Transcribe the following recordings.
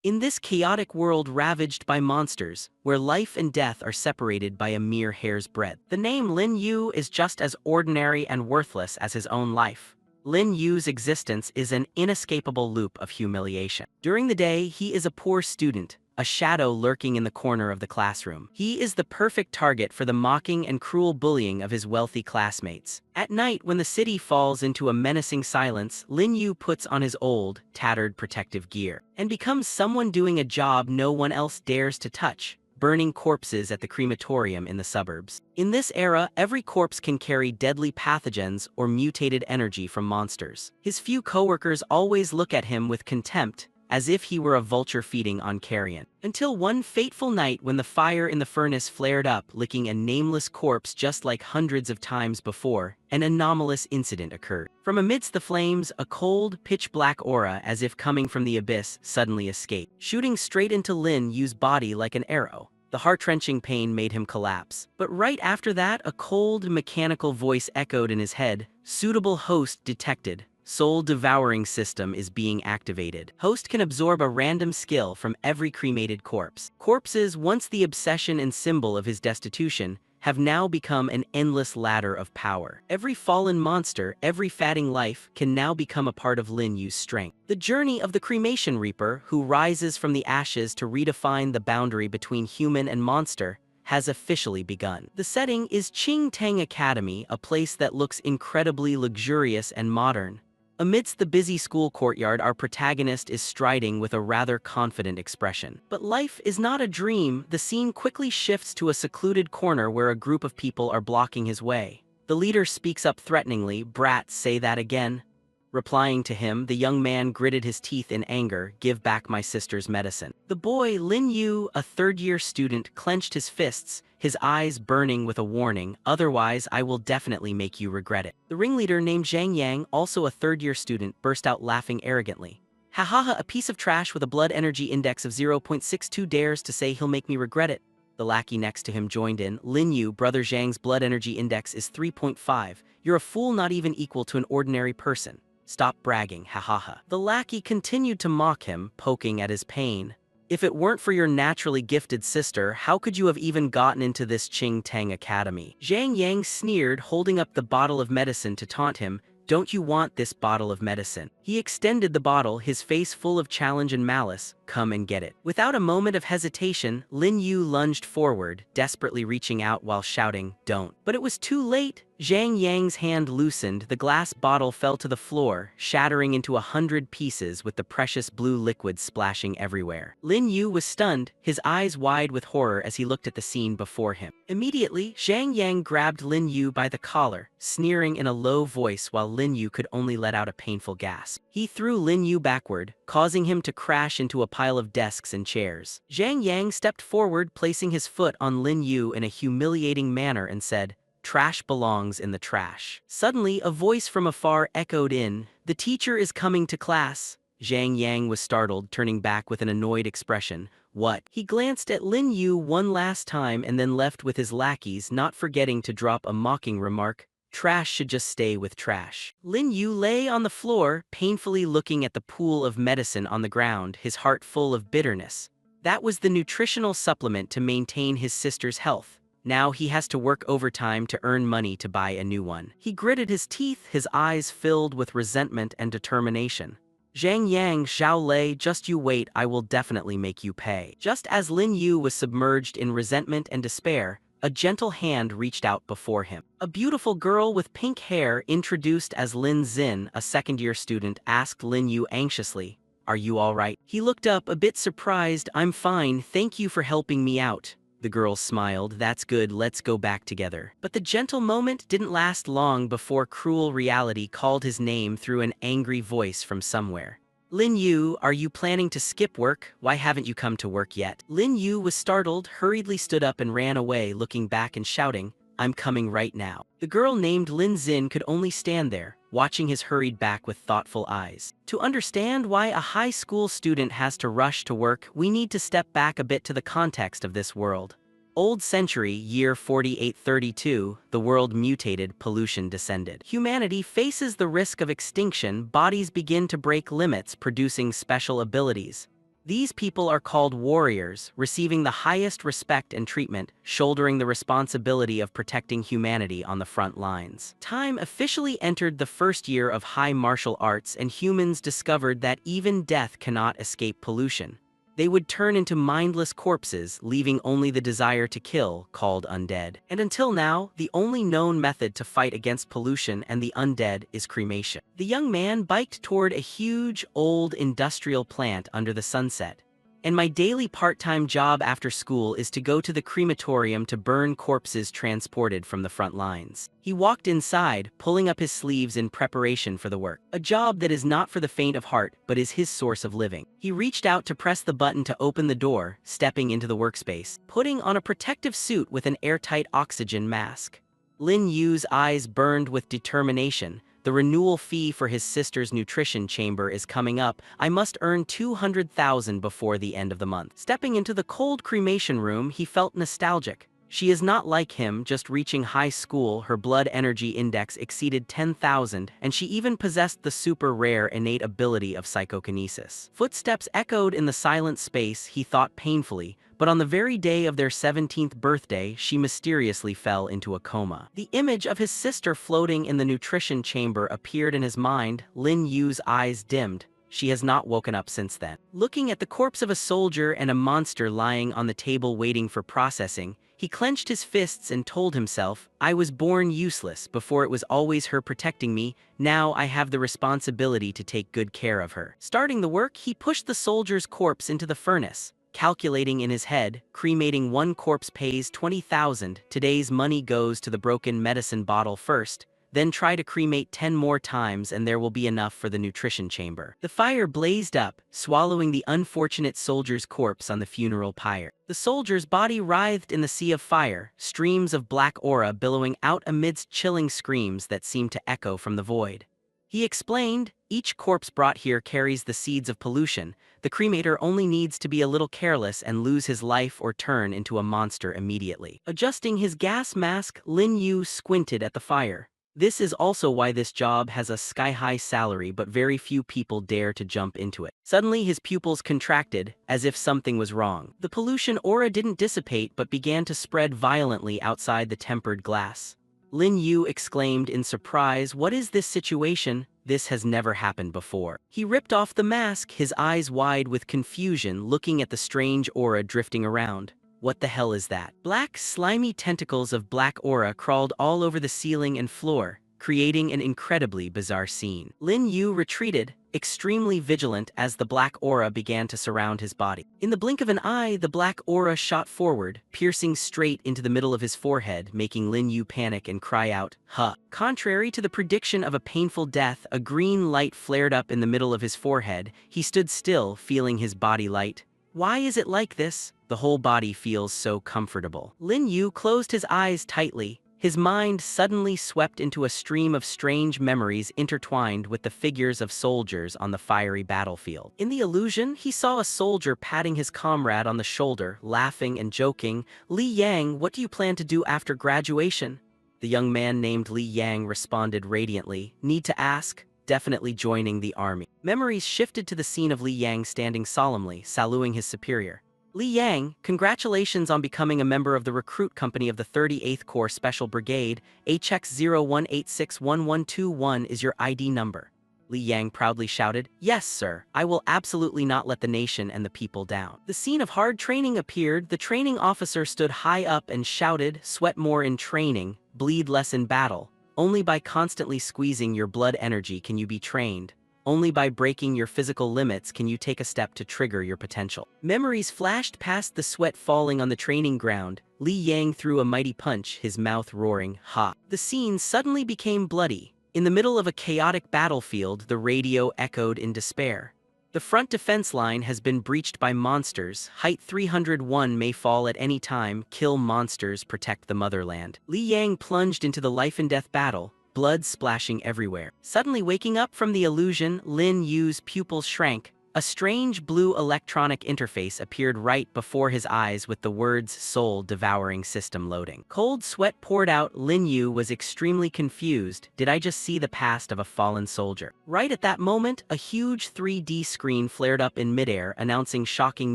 In this chaotic world ravaged by monsters, where life and death are separated by a mere hair's breadth, the name Lin Yu is just as ordinary and worthless as his own life. Lin Yu's existence is an inescapable loop of humiliation. During the day, he is a poor student, a shadow lurking in the corner of the classroom. He is the perfect target for the mocking and cruel bullying of his wealthy classmates. At night, when the city falls into a menacing silence, Lin Yu puts on his old, tattered protective gear and becomes someone doing a job no one else dares to touch: burning corpses at the crematorium in the suburbs. In this era, every corpse can carry deadly pathogens or mutated energy from monsters. His few coworkers always look at him with contempt, as if he were a vulture feeding on carrion. Until one fateful night when the fire in the furnace flared up, licking a nameless corpse just like hundreds of times before, an anomalous incident occurred. From amidst the flames, a cold, pitch-black aura, as if coming from the abyss, suddenly escaped, shooting straight into Lin Yu's body like an arrow. The heart-wrenching pain made him collapse. But right after that, a cold, mechanical voice echoed in his head: "Suitable host detected. Soul-devouring system is being activated. Host can absorb a random skill from every cremated corpse." Corpses, once the obsession and symbol of his destitution, have now become an endless ladder of power. Every fallen monster, every fatting life, can now become a part of Lin Yu's strength. The journey of the cremation reaper, who rises from the ashes to redefine the boundary between human and monster, has officially begun. The setting is Qing Tang Academy, a place that looks incredibly luxurious and modern. Amidst the busy school courtyard, our protagonist is striding with a rather confident expression. But life is not a dream. The scene quickly shifts to a secluded corner where a group of people are blocking his way. The leader speaks up threateningly: "Brat, say that again." Replying to him, the young man gritted his teeth in anger: "Give back my sister's medicine." The boy, Lin Yu, a third-year student, clenched his fists, his eyes burning with a warning: "Otherwise, I will definitely make you regret it." The ringleader, named Zhang Yang, also a third-year student, burst out laughing arrogantly. "Ha ha ha, a piece of trash with a blood energy index of 0.62 dares to say he'll make me regret it." The lackey next to him joined in: "Lin Yu, brother Zhang's blood energy index is 3.5. You're a fool, not even equal to an ordinary person. Stop bragging, ha ha ha." The lackey continued to mock him, poking at his pain. "If it weren't for your naturally gifted sister, how could you have even gotten into this Qing Tang Academy?" Zhang Yang sneered, holding up the bottle of medicine to taunt him. "Don't you want this bottle of medicine?" He extended the bottle, his face full of challenge and malice. "Come and get it." Without a moment of hesitation, Lin Yu lunged forward, desperately reaching out while shouting, "Don't." But it was too late. Zhang Yang's hand loosened, the glass bottle fell to the floor, shattering into 100 pieces with the precious blue liquid splashing everywhere. Lin Yu was stunned, his eyes wide with horror as he looked at the scene before him. Immediately, Zhang Yang grabbed Lin Yu by the collar, sneering in a low voice while Lin Yu could only let out a painful gasp. He threw Lin Yu backward, causing him to crash into a pile of desks and chairs. Zhang Yang stepped forward, placing his foot on Lin Yu in a humiliating manner and said, "Trash belongs in the trash." Suddenly, a voice from afar echoed in, "The teacher is coming to class." Zhang Yang was startled, turning back with an annoyed expression. "What?" He glanced at Lin Yu one last time and then left with his lackeys, not forgetting to drop a mocking remark: "Trash should just stay with trash." Lin Yu lay on the floor, painfully looking at the pool of medicine on the ground, his heart full of bitterness. That was the nutritional supplement to maintain his sister's health. Now he has to work overtime to earn money to buy a new one. He gritted his teeth, his eyes filled with resentment and determination. "Zhang Yang, Xiao Lei, just you wait, I will definitely make you pay." Just as Lin Yu was submerged in resentment and despair, a gentle hand reached out before him. A beautiful girl with pink hair, introduced as Lin Xin, a second-year student, asked Lin Yu anxiously, "Are you all right?" He looked up, a bit surprised. "I'm fine, thank you for helping me out." The girl smiled. "That's good, let's go back together." But the gentle moment didn't last long before cruel reality called his name through an angry voice from somewhere. "Lin Yu, are you planning to skip work? Why haven't you come to work yet?" Lin Yu was startled, hurriedly stood up and ran away, looking back and shouting, "I'm coming right now." The girl named Lin Xin could only stand there, watching his hurried back with thoughtful eyes. To understand why a high school student has to rush to work, we need to step back a bit to the context of this world. Old century, year 4832, the world mutated, pollution descended. Humanity faces the risk of extinction, bodies begin to break limits, producing special abilities. These people are called warriors, receiving the highest respect and treatment, shouldering the responsibility of protecting humanity on the front lines. Time officially entered the first year of high martial arts, and humans discovered that even death cannot escape pollution. They would turn into mindless corpses, leaving only the desire to kill, called undead. And until now, the only known method to fight against pollution and the undead is cremation. The young man biked toward a huge, old industrial plant under the sunset. And my daily part-time job after school is to go to the crematorium to burn corpses transported from the front lines. He walked inside, pulling up his sleeves in preparation for the work. A job that is not for the faint of heart, but is his source of living. He reached out to press the button to open the door, stepping into the workspace, putting on a protective suit with an airtight oxygen mask. Lin Yu's eyes burned with determination. The renewal fee for his sister's nutrition chamber is coming up. I must earn 200,000 before the end of the month. Stepping into the cold cremation room, he felt nostalgic. She is not like him, just reaching high school. Her blood energy index exceeded 10,000, and she even possessed the super rare innate ability of psychokinesis. Footsteps echoed in the silent space, he thought painfully, but on the very day of their 17th birthday, she mysteriously fell into a coma. The image of his sister floating in the nutrition chamber appeared in his mind. Lin Yu's eyes dimmed. She has not woken up since then. Looking at the corpse of a soldier and a monster lying on the table waiting for processing, he clenched his fists and told himself, I was born useless. Before it was always her protecting me, now I have the responsibility to take good care of her. Starting the work, he pushed the soldier's corpse into the furnace. Calculating in his head, cremating one corpse pays 20,000. Today's money goes to the broken medicine bottle first, then try to cremate 10 more times and there will be enough for the nutrition chamber. The fire blazed up, swallowing the unfortunate soldier's corpse on the funeral pyre. The soldier's body writhed in the sea of fire, streams of black aura billowing out amidst chilling screams that seemed to echo from the void. He explained, each corpse brought here carries the seeds of pollution. The cremator only needs to be a little careless and lose his life or turn into a monster immediately. Adjusting his gas mask, Lin Yu squinted at the fire. This is also why this job has a sky-high salary, but very few people dare to jump into it. Suddenly his pupils contracted, as if something was wrong. The pollution aura didn't dissipate but began to spread violently outside the tempered glass. Lin Yu exclaimed in surprise, what is this situation? This has never happened before. He ripped off the mask, his eyes wide with confusion, looking at the strange aura drifting around. What the hell is that? Black, slimy tentacles of black aura crawled all over the ceiling and floor, creating an incredibly bizarre scene. Lin Yu retreated, extremely vigilant as the black aura began to surround his body. In the blink of an eye, the black aura shot forward, piercing straight into the middle of his forehead, making Lin Yu panic and cry out, huh. Contrary to the prediction of a painful death, a green light flared up in the middle of his forehead. He stood still, feeling his body light. Why is it like this? The whole body feels so comfortable. Lin Yu closed his eyes tightly. His mind suddenly swept into a stream of strange memories intertwined with the figures of soldiers on the fiery battlefield. In the illusion, he saw a soldier patting his comrade on the shoulder, laughing and joking. Li Yang, what do you plan to do after graduation? The young man named Li Yang responded radiantly, need to ask? Definitely joining the army. Memories shifted to the scene of Li Yang standing solemnly, saluting his superior. Li Yang, congratulations on becoming a member of the recruit company of the 38th Corps Special Brigade. HX01861121 is your ID number. Li Yang proudly shouted, yes, sir. I will absolutely not let the nation and the people down. The scene of hard training appeared. The training officer stood high up and shouted, sweat more in training, bleed less in battle. Only by constantly squeezing your blood energy can you be trained. Only by breaking your physical limits can you take a step to trigger your potential. Memories flashed past the sweat falling on the training ground. Li Yang threw a mighty punch, his mouth roaring, ha. The scene suddenly became bloody. In the middle of a chaotic battlefield, the radio echoed in despair. The front defense line has been breached by monsters. Height 301 may fall at any time. Kill monsters, protect the motherland. Li Yang plunged into the life-and-death battle, blood splashing everywhere. Suddenly waking up from the illusion, Lin Yu's pupils shrank. A strange blue electronic interface appeared right before his eyes with the words soul-devouring system loading. Cold sweat poured out. Lin Yu was extremely confused. Did I just see the past of a fallen soldier? Right at that moment, a huge 3D screen flared up in midair announcing shocking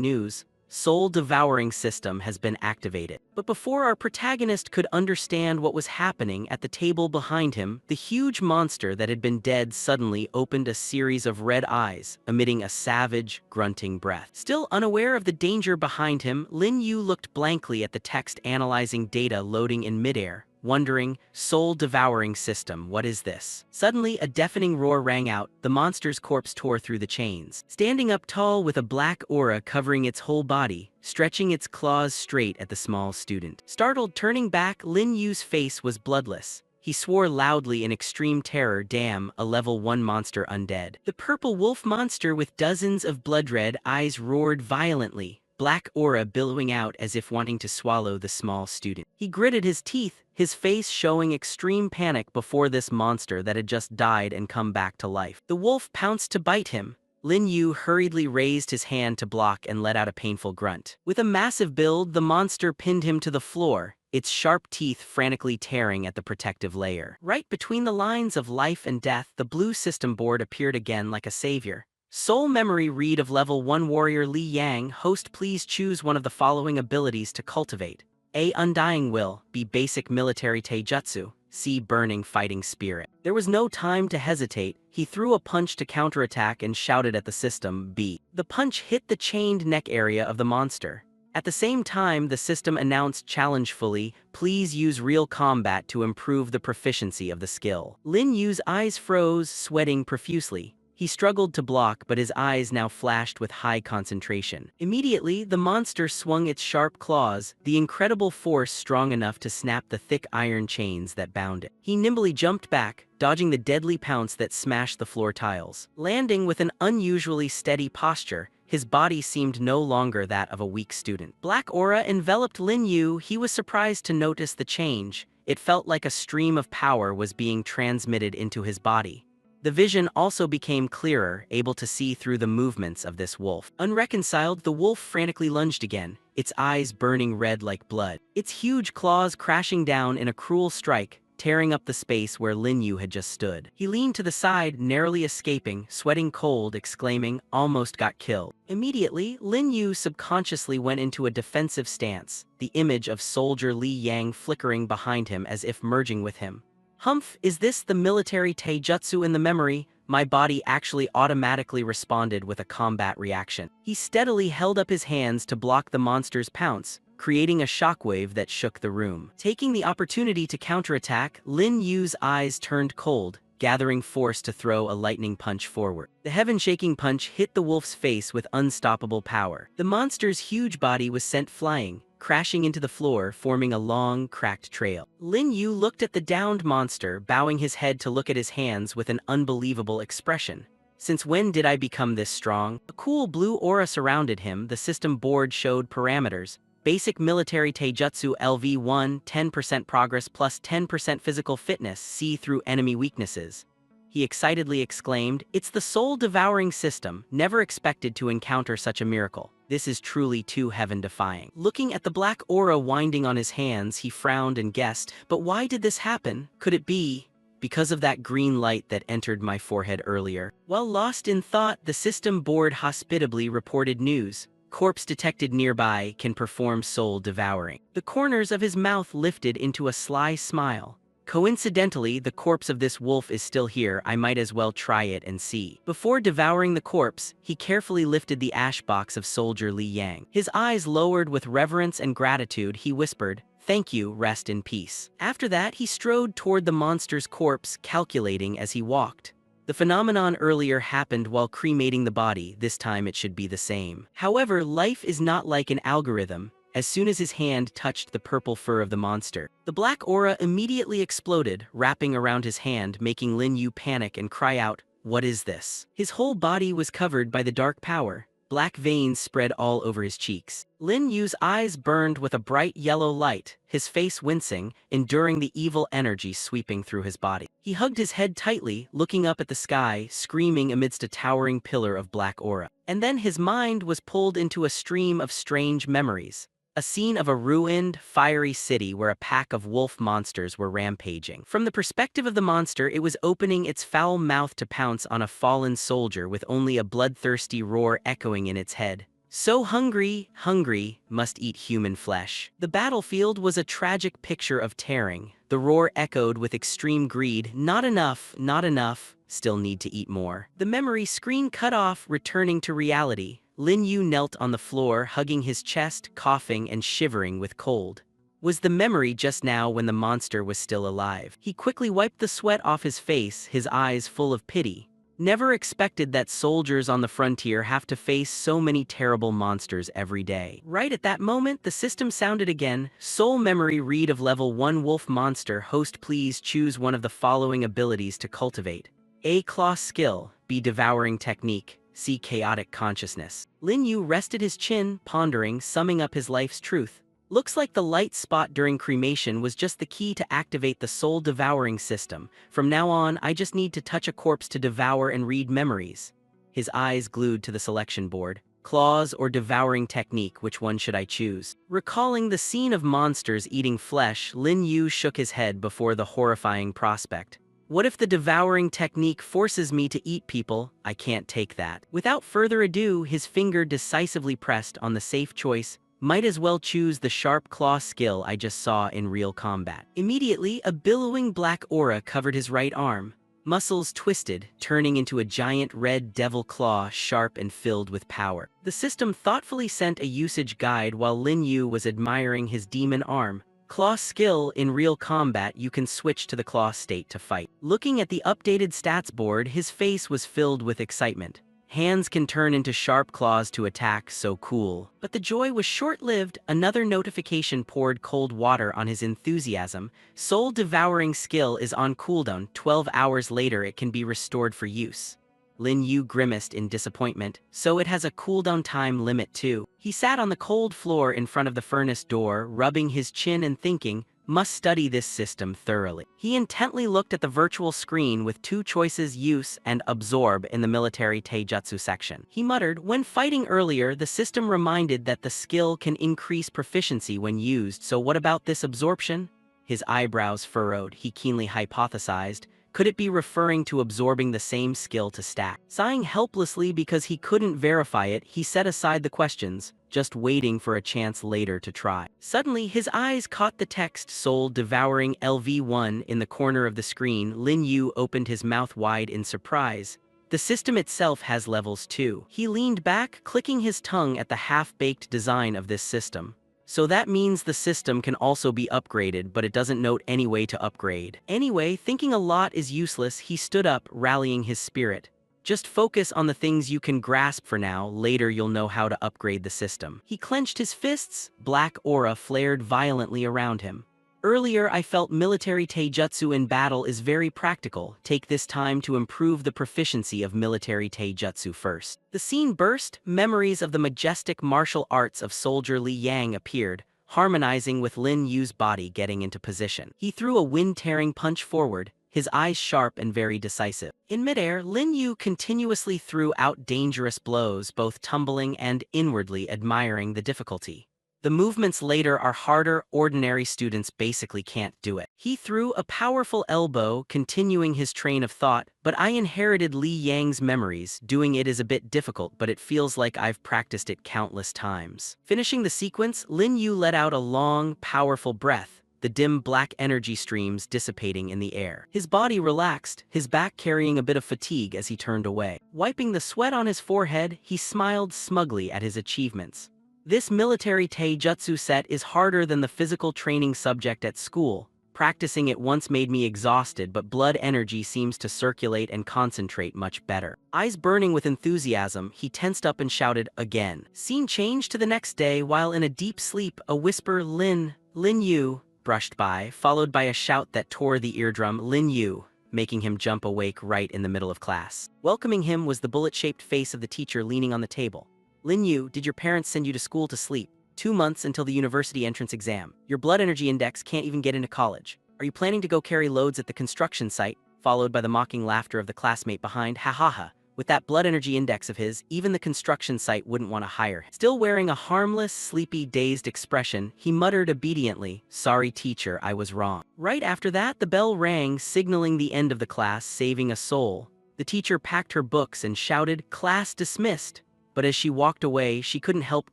news. Soul-devouring system has been activated. But before our protagonist could understand what was happening at the table behind him, the huge monster that had been dead suddenly opened a series of red eyes, emitting a savage, grunting breath. Still unaware of the danger behind him, Lin Yu looked blankly at the text analyzing data loading in midair, wondering, soul-devouring system, what is this? Suddenly, a deafening roar rang out. The monster's corpse tore through the chains. Standing up tall with a black aura covering its whole body, stretching its claws straight at the small student. Startled, turning back, Lin Yu's face was bloodless. He swore loudly in extreme terror, damn, a level 1 monster undead. The purple wolf monster with dozens of blood-red eyes roared violently, black aura billowing out as if wanting to swallow the small student. He gritted his teeth, his face showing extreme panic before this monster that had just died and come back to life. The wolf pounced to bite him. Lin Yu hurriedly raised his hand to block and let out a painful grunt. With a massive build, the monster pinned him to the floor, its sharp teeth frantically tearing at the protective layer. Right between the lines of life and death, the blue system board appeared again like a savior. Soul memory read of level 1 warrior Li Yang. Host, please choose one of the following abilities to cultivate. A. Undying Will. B. Basic Military Taijutsu. C. Burning Fighting Spirit. There was no time to hesitate. He threw a punch to counterattack and shouted at the system, B. The punch hit the chained neck area of the monster. At the same time, the system announced challengefully, please use real combat to improve the proficiency of the skill. Lin Yu's eyes froze, sweating profusely. He struggled to block, but his eyes now flashed with high concentration. Immediately, the monster swung its sharp claws, the incredible force strong enough to snap the thick iron chains that bound it. He nimbly jumped back, dodging the deadly pounce that smashed the floor tiles. Landing with an unusually steady posture, his body seemed no longer that of a weak student. Black aura enveloped Lin Yu. He was surprised to notice the change. It felt like a stream of power was being transmitted into his body. The vision also became clearer, able to see through the movements of this wolf. Unreconciled, the wolf frantically lunged again, its eyes burning red like blood. Its huge claws crashing down in a cruel strike, tearing up the space where Lin Yu had just stood. He leaned to the side, narrowly escaping, sweating cold, exclaiming, almost got killed. Immediately, Lin Yu subconsciously went into a defensive stance, the image of soldier Li Yang flickering behind him as if merging with him. Humph, is this the military taijutsu in the memory? My body actually automatically responded with a combat reaction. He steadily held up his hands to block the monster's pounce, creating a shockwave that shook the room. Taking the opportunity to counterattack, Lin Yu's eyes turned cold, gathering force to throw a lightning punch forward. The heaven-shaking punch hit the wolf's face with unstoppable power. The monster's huge body was sent flying, crashing into the floor, forming a long, cracked trail. Lin Yu looked at the downed monster, bowing his head to look at his hands with an unbelievable expression. Since when did I become this strong? A cool blue aura surrounded him. The system board showed parameters. Basic Military Taijutsu LV1, 10% progress plus 10% physical fitness, see through enemy weaknesses. He excitedly exclaimed, it's the soul-devouring system, never expected to encounter such a miracle. This is truly too heaven-defying. Looking at the black aura winding on his hands, he frowned and guessed, but why did this happen? Could it be because of that green light that entered my forehead earlier? While lost in thought, the system board hospitably reported news. Corpse detected nearby, can perform soul-devouring. The corners of his mouth lifted into a sly smile. Coincidentally, the corpse of this wolf is still here. I might as well try it and see. Before devouring the corpse, he carefully lifted the ash box of soldier Li Yang. His eyes lowered with reverence and gratitude, he whispered, thank you, rest in peace. After that, he strode toward the monster's corpse, calculating as he walked. The phenomenon earlier happened while cremating the body, this time it should be the same. However, life is not like an algorithm. As soon as his hand touched the purple fur of the monster, the black aura immediately exploded, wrapping around his hand, making Lin Yu panic and cry out, what is this? His whole body was covered by the dark power. black veins spread all over his cheeks. Lin Yu's eyes burned with a bright yellow light, his face wincing, enduring the evil energy sweeping through his body. He hugged his head tightly, looking up at the sky, screaming amidst a towering pillar of black aura. And then his mind was pulled into a stream of strange memories. A scene of a ruined, fiery city where a pack of wolf monsters were rampaging. From the perspective of the monster, it was opening its foul mouth to pounce on a fallen soldier with only a bloodthirsty roar echoing in its head. So hungry, hungry, must eat human flesh. The battlefield was a tragic picture of tearing. The roar echoed with extreme greed. Not enough, not enough, still need to eat more. The memory screen cut off, returning to reality. Lin Yu knelt on the floor, hugging his chest, coughing and shivering with cold. Was the memory just now when the monster was still alive? He quickly wiped the sweat off his face, his eyes full of pity. Never expected that soldiers on the frontier have to face so many terrible monsters every day. Right at that moment, the system sounded again. Soul memory read of level 1 wolf monster. Host, please choose one of the following abilities to cultivate. A. Claw skill. B. Devouring technique. C. Chaotic consciousness. Lin Yu rested his chin, pondering, summing up his life's truth. Looks like the light spot during cremation was just the key to activate the soul devouring system. From now on, I just need to touch a corpse to devour and read memories. His eyes glued to the selection board. Claws or devouring technique, which one should I choose? Recalling the scene of monsters eating flesh, Lin Yu shook his head before the horrifying prospect. What if the devouring technique forces me to eat people? I can't take that. Without further ado, his finger decisively pressed on the safe choice. Might as well choose the sharp claw skill I just saw in real combat. Immediately, a billowing black aura covered his right arm. Muscles twisted, turning into a giant red devil claw, sharp and filled with power. The system thoughtfully sent a usage guide while Lin Yu was admiring his demon arm. Claw skill. In real combat, you can switch to the claw state to fight. Looking at the updated stats board, his face was filled with excitement. Hands can turn into sharp claws to attack, so cool. But the joy was short-lived. Another notification poured cold water on his enthusiasm. Soul devouring skill is on cooldown. 12 hours later it can be restored for use. Lin Yu grimaced in disappointment. So it has a cooldown time limit too. He sat on the cold floor in front of the furnace door, rubbing his chin and thinking, must study this system thoroughly. He intently looked at the virtual screen with two choices: use and absorb in the military taijutsu section. He muttered, when fighting earlier, the system reminded that the skill can increase proficiency when used, so what about this absorption? His eyebrows furrowed. He keenly hypothesized, could it be referring to absorbing the same skill to stack? Sighing helplessly because he couldn't verify it, he set aside the questions, just waiting for a chance later to try. Suddenly, his eyes caught the text "Soul Devouring LV1" in the corner of the screen. Lin Yu opened his mouth wide in surprise. The system itself has levels too. He leaned back, clicking his tongue at the half-baked design of this system. So that means the system can also be upgraded, but it doesn't note any way to upgrade. Anyway, thinking a lot is useless, he stood up, rallying his spirit. Just focus on the things you can grasp for now, later you'll know how to upgrade the system. He clenched his fists, black aura flared violently around him. Earlier I felt military taijutsu in battle is very practical. Take this time to improve the proficiency of military taijutsu first. The scene burst, memories of the majestic martial arts of soldier Li Yang appeared, harmonizing with Lin Yu's body getting into position. He threw a wind-tearing punch forward, his eyes sharp and very decisive. In midair, Lin Yu continuously threw out dangerous blows, both tumbling and inwardly admiring the difficulty. The movements later are harder, ordinary students basically can't do it. He threw a powerful elbow, continuing his train of thought, but I inherited Li Yang's memories. Doing it is a bit difficult, but it feels like I've practiced it countless times. Finishing the sequence, Lin Yu let out a long, powerful breath, the dim black energy streams dissipating in the air. His body relaxed, his back carrying a bit of fatigue as he turned away. Wiping the sweat on his forehead, he smiled smugly at his achievements. This military taijutsu set is harder than the physical training subject at school. Practicing it once made me exhausted, but blood energy seems to circulate and concentrate much better. Eyes burning with enthusiasm, he tensed up and shouted again. Scene changed to the next day. While in a deep sleep, a whisper, Lin Yu, brushed by, followed by a shout that tore the eardrum, Lin Yu, making him jump awake right in the middle of class. Welcoming him was the bullet-shaped face of the teacher leaning on the table. Lin Yu, did your parents send you to school to sleep? 2 months until the university entrance exam. Your blood energy index can't even get into college. Are you planning to go carry loads at the construction site? Followed by the mocking laughter of the classmate behind. Ha ha ha. With that blood energy index of his, even the construction site wouldn't want to hire him. Still wearing a harmless, sleepy, dazed expression, he muttered obediently, "Sorry teacher, I was wrong." Right after that, the bell rang, signaling the end of the class, saving a soul. The teacher packed her books and shouted, "Class dismissed." But as she walked away, she couldn't help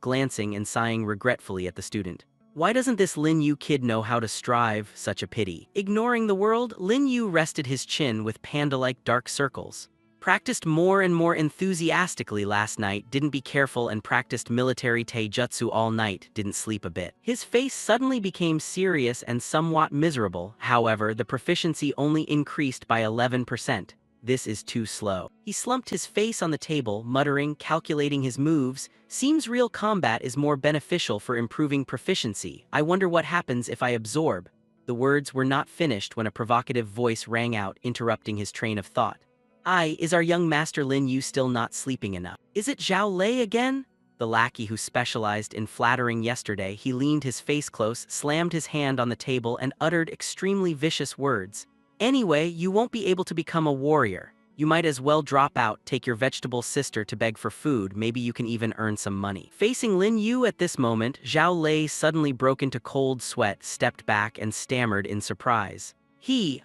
glancing and sighing regretfully at the student. Why doesn't this Lin Yu kid know how to strive? Such a pity. Ignoring the world, Lin Yu rested his chin with panda-like dark circles. Practiced more and more enthusiastically last night, didn't be careful and practiced military taijutsu all night, didn't sleep a bit. His face suddenly became serious and somewhat miserable. However, the proficiency only increased by 11%. This is too slow. He slumped his face on the table, muttering, calculating his moves. Seems real combat is more beneficial for improving proficiency. I wonder what happens if I absorb. The words were not finished when a provocative voice rang out, interrupting his train of thought. Is our young master Lin Yu still not sleeping enough? Is it Zhao Lei again? The lackey who specialized in flattering yesterday, he leaned his face close, slammed his hand on the table, and uttered extremely vicious words. Anyway, you won't be able to become a warrior. You might as well drop out, take your vegetable sister to beg for food, maybe you can even earn some money. Facing Lin Yu at this moment, Zhao Lei suddenly broke into cold sweat, stepped back, and stammered in surprise.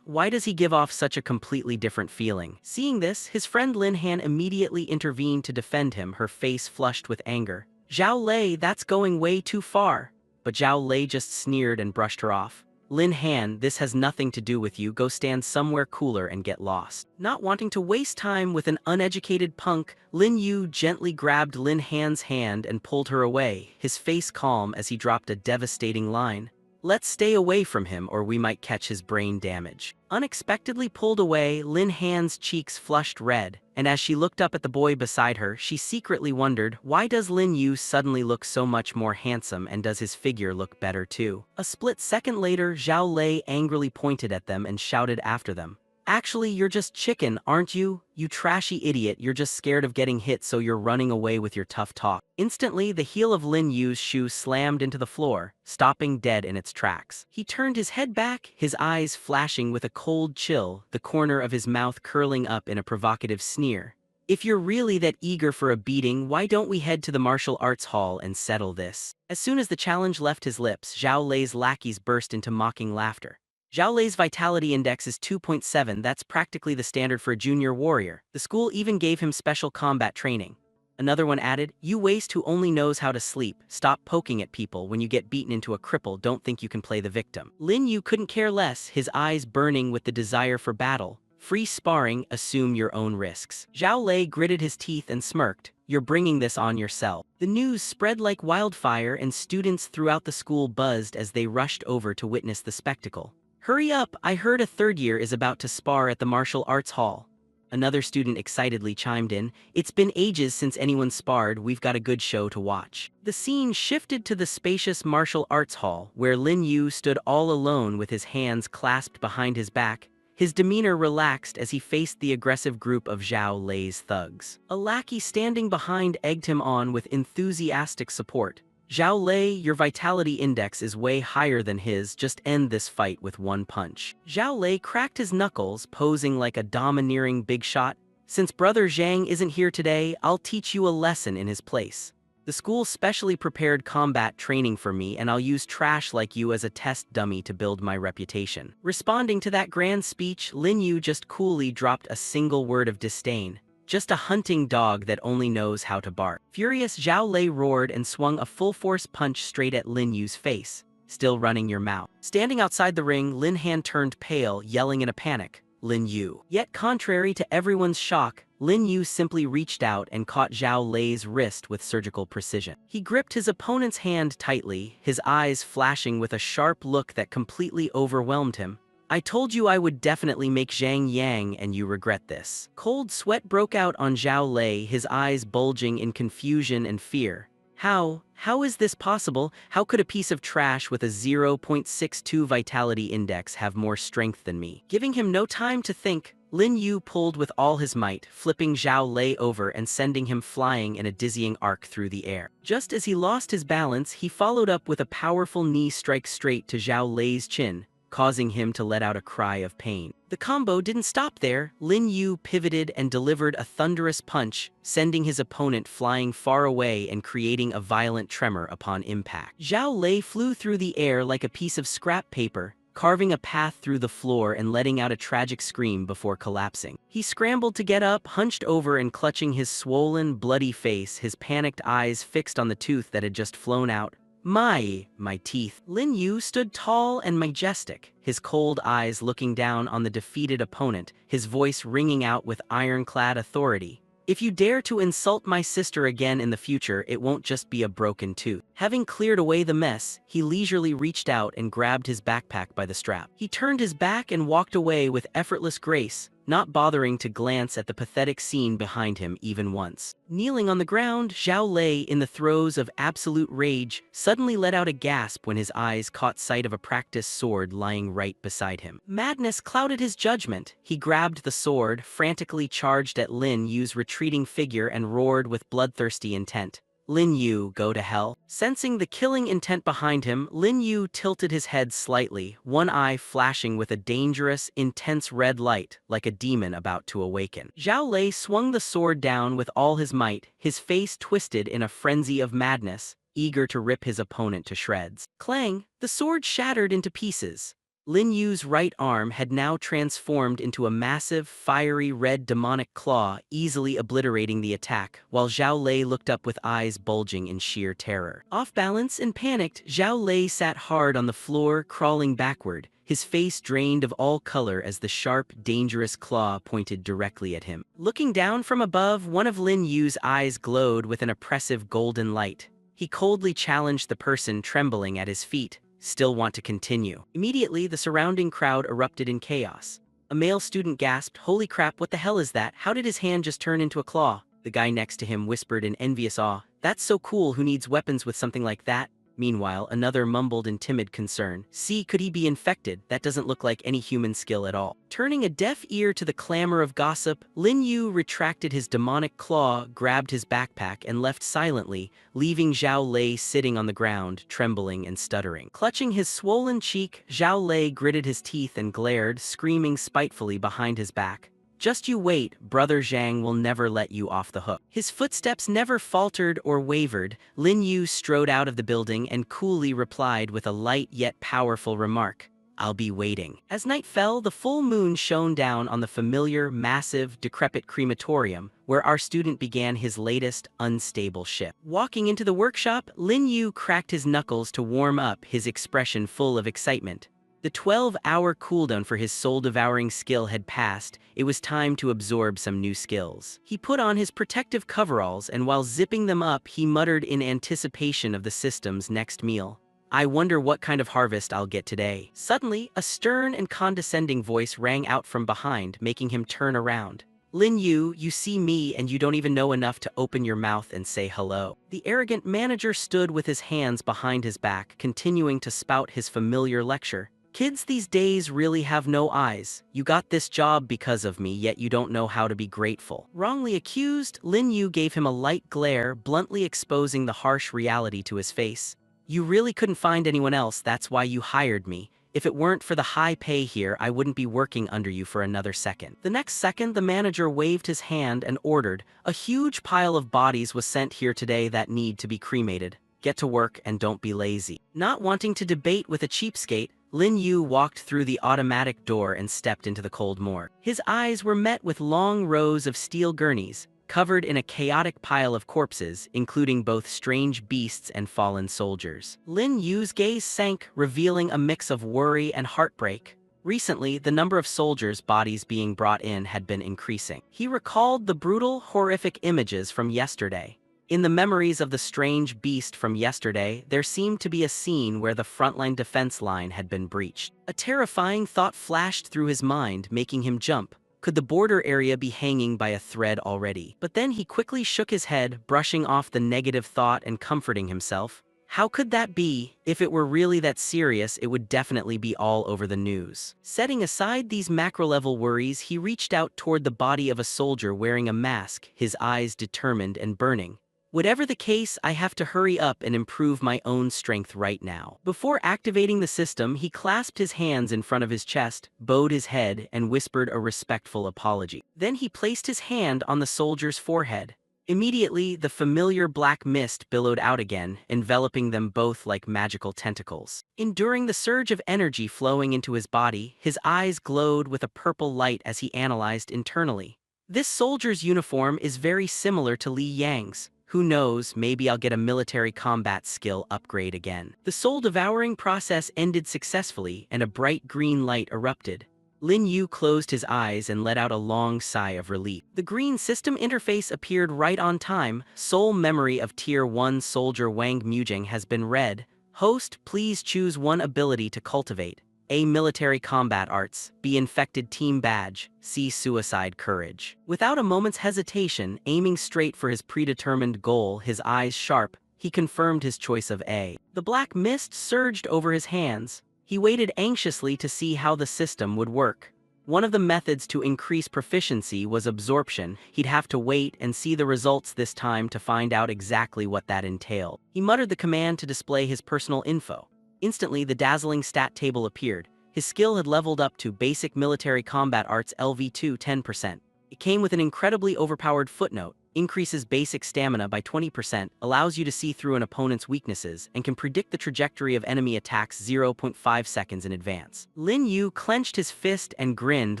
Why does he give off such a completely different feeling? Seeing this, his friend Lin Han immediately intervened to defend him, her face flushed with anger. Zhao Lei, that's going way too far. But Zhao Lei just sneered and brushed her off. Lin Han, this has nothing to do with you, go stand somewhere cooler and get lost. Not wanting to waste time with an uneducated punk, Lin Yu gently grabbed Lin Han's hand and pulled her away, his face calm as he dropped a devastating line. Let's stay away from him or we might catch his brain damage. Unexpectedly pulled away, Lin Han's cheeks flushed red, and as she looked up at the boy beside her, she secretly wondered, why does Lin Yu suddenly look so much more handsome and does his figure look better too? A split second later, Zhao Lei angrily pointed at them and shouted after them. Actually, you're just chicken, aren't you? You trashy idiot, you're just scared of getting hit so you're running away with your tough talk. Instantly, the heel of Lin Yu's shoe slammed into the floor, stopping dead in its tracks. He turned his head back, his eyes flashing with a cold chill, the corner of his mouth curling up in a provocative sneer. If you're really that eager for a beating, why don't we head to the martial arts hall and settle this? As soon as the challenge left his lips, Zhao Lei's lackeys burst into mocking laughter. Zhao Lei's vitality index is 2.7, that's practically the standard for a junior warrior. The school even gave him special combat training. Another one added, you waste who only knows how to sleep, stop poking at people when you get beaten into a cripple, don't think you can play the victim. Lin Yu couldn't care less, his eyes burning with the desire for battle. Free sparring, assume your own risks. Zhao Lei gritted his teeth and smirked. You're bringing this on yourself. The news spread like wildfire and students throughout the school buzzed as they rushed over to witness the spectacle. Hurry up, I heard a third year is about to spar at the martial arts hall. Another student excitedly chimed in, it's been ages since anyone sparred, we've got a good show to watch. The scene shifted to the spacious martial arts hall, where Lin Yu stood all alone with his hands clasped behind his back, his demeanor relaxed as he faced the aggressive group of Zhao Lei's thugs. A lackey standing behind egged him on with enthusiastic support. Zhao Lei, your vitality index is way higher than his, just end this fight with one punch. Zhao Lei cracked his knuckles, posing like a domineering big shot. Since Brother Zhang isn't here today, I'll teach you a lesson in his place. The school specially prepared combat training for me and I'll use trash like you as a test dummy to build my reputation. Responding to that grand speech, Lin Yu just coolly dropped a single word of disdain. Just a hunting dog that only knows how to bark. Furious, Zhao Lei roared and swung a full-force punch straight at Lin Yu's face. Still running your mouth. Standing outside the ring, Lin Han turned pale, yelling in a panic, Lin Yu. Yet contrary to everyone's shock, Lin Yu simply reached out and caught Zhao Lei's wrist with surgical precision. He gripped his opponent's hand tightly, his eyes flashing with a sharp look that completely overwhelmed him. I told you I would definitely make Zhang Yang and you regret this. Cold sweat broke out on Zhao Lei, his eyes bulging in confusion and fear. How is this possible? How could a piece of trash with a 0.62 vitality index have more strength than me? Giving him no time to think, Lin Yu pulled with all his might, flipping Zhao Lei over and sending him flying in a dizzying arc through the air. Just as he lost his balance, he followed up with a powerful knee strike straight to Zhao Lei's chin, causing him to let out a cry of pain. The combo didn't stop there. Lin Yu pivoted and delivered a thunderous punch, sending his opponent flying far away and creating a violent tremor upon impact. Zhao Lei flew through the air like a piece of scrap paper, carving a path through the floor and letting out a tragic scream before collapsing. He scrambled to get up, hunched over and clutching his swollen, bloody face, his panicked eyes fixed on the tooth that had just flown out. My teeth. Lin Yu stood tall and majestic, his cold eyes looking down on the defeated opponent, his voice ringing out with ironclad authority. If you dare to insult my sister again in the future, it won't just be a broken tooth. Having cleared away the mess, he leisurely reached out and grabbed his backpack by the strap. He turned his back and walked away with effortless grace, not bothering to glance at the pathetic scene behind him even once. Kneeling on the ground, Zhao Lei, in the throes of absolute rage, suddenly let out a gasp when his eyes caught sight of a practiced sword lying right beside him. Madness clouded his judgment. He grabbed the sword, frantically charged at Lin Yu's retreating figure and roared with bloodthirsty intent. Lin Yu, go to hell. Sensing the killing intent behind him, Lin Yu tilted his head slightly, one eye flashing with a dangerous, intense red light, like a demon about to awaken. Zhao Lei swung the sword down with all his might, his face twisted in a frenzy of madness, eager to rip his opponent to shreds. Clang! The sword shattered into pieces. Lin Yu's right arm had now transformed into a massive, fiery red demonic claw, easily obliterating the attack, while Zhao Lei looked up with eyes bulging in sheer terror. Off balance and panicked, Zhao Lei sat hard on the floor, crawling backward, his face drained of all color as the sharp, dangerous claw pointed directly at him. Looking down from above, one of Lin Yu's eyes glowed with an oppressive golden light. He coldly challenged the person trembling at his feet. Still want to continue. Immediately, the surrounding crowd erupted in chaos. A male student gasped, "Holy crap, what the hell is that? How did his hand just turn into a claw?" The guy next to him whispered in envious awe, "That's so cool, who needs weapons with something like that?" Meanwhile, another mumbled in timid concern, "See, could he be infected? That doesn't look like any human skill at all." Turning a deaf ear to the clamor of gossip, Lin Yu retracted his demonic claw, grabbed his backpack, and left silently, leaving Zhao Lei sitting on the ground, trembling and stuttering. Clutching his swollen cheek, Zhao Lei gritted his teeth and glared, screaming spitefully behind his back. "Just you wait, Brother Zhang will never let you off the hook." His footsteps never faltered or wavered. Lin Yu strode out of the building and coolly replied with a light yet powerful remark, "I'll be waiting." As night fell, the full moon shone down on the familiar, massive, decrepit crematorium, where our student began his latest, unstable shift. Walking into the workshop, Lin Yu cracked his knuckles to warm up, his expression full of excitement. The 12-hour cooldown for his soul-devouring skill had passed. It was time to absorb some new skills. He put on his protective coveralls, and while zipping them up, he muttered in anticipation of the system's next meal, "I wonder what kind of harvest I'll get today." Suddenly, a stern and condescending voice rang out from behind, making him turn around. "Lin Yu, you see me and you don't even know enough to open your mouth and say hello." The arrogant manager stood with his hands behind his back, continuing to spout his familiar lecture. "Kids these days really have no eyes. You got this job because of me, yet you don't know how to be grateful." Wrongly accused, Lin Yu gave him a light glare, bluntly exposing the harsh reality to his face. "You really couldn't find anyone else, that's why you hired me. If it weren't for the high pay here, I wouldn't be working under you for another second." The next second, the manager waved his hand and ordered, "A huge pile of bodies was sent here today that need to be cremated. Get to work and don't be lazy." Not wanting to debate with a cheapskate, Lin Yu walked through the automatic door and stepped into the cold morgue. His eyes were met with long rows of steel gurneys, covered in a chaotic pile of corpses, including both strange beasts and fallen soldiers. Lin Yu's gaze sank, revealing a mix of worry and heartbreak. Recently, the number of soldiers' bodies being brought in had been increasing. He recalled the brutal, horrific images from yesterday. In the memories of the strange beast from yesterday, there seemed to be a scene where the frontline defense line had been breached. A terrifying thought flashed through his mind, making him jump. Could the border area be hanging by a thread already? But then he quickly shook his head, brushing off the negative thought and comforting himself. How could that be? If it were really that serious, it would definitely be all over the news. Setting aside these macro-level worries, he reached out toward the body of a soldier wearing a mask, his eyes determined and burning. Whatever the case, I have to hurry up and improve my own strength right now. Before activating the system, he clasped his hands in front of his chest, bowed his head, and whispered a respectful apology. Then he placed his hand on the soldier's forehead. Immediately, the familiar black mist billowed out again, enveloping them both like magical tentacles. Enduring the surge of energy flowing into his body, his eyes glowed with a purple light as he analyzed internally. This soldier's uniform is very similar to Li Yang's. Who knows, maybe I'll get a military combat skill upgrade again. The soul-devouring process ended successfully, and a bright green light erupted. Lin Yu closed his eyes and let out a long sigh of relief. The green system interface appeared right on time. Soul memory of Tier 1 soldier Wang Mujing has been read. Host, please choose one ability to cultivate. A. Military combat arts. B. Infected team badge. C. Suicide courage. Without a moment's hesitation, aiming straight for his predetermined goal, his eyes sharp, he confirmed his choice of A. The black mist surged over his hands. He waited anxiously to see how the system would work. One of the methods to increase proficiency was absorption. He'd have to wait and see the results this time to find out exactly what that entailed. He muttered the command to display his personal info. Instantly, the dazzling stat table appeared. His skill had leveled up to Basic Military Combat Arts LV2 10%. It came with an incredibly overpowered footnote, increases basic stamina by 20%, allows you to see through an opponent's weaknesses, and can predict the trajectory of enemy attacks 0.5 seconds in advance. Lin Yu clenched his fist and grinned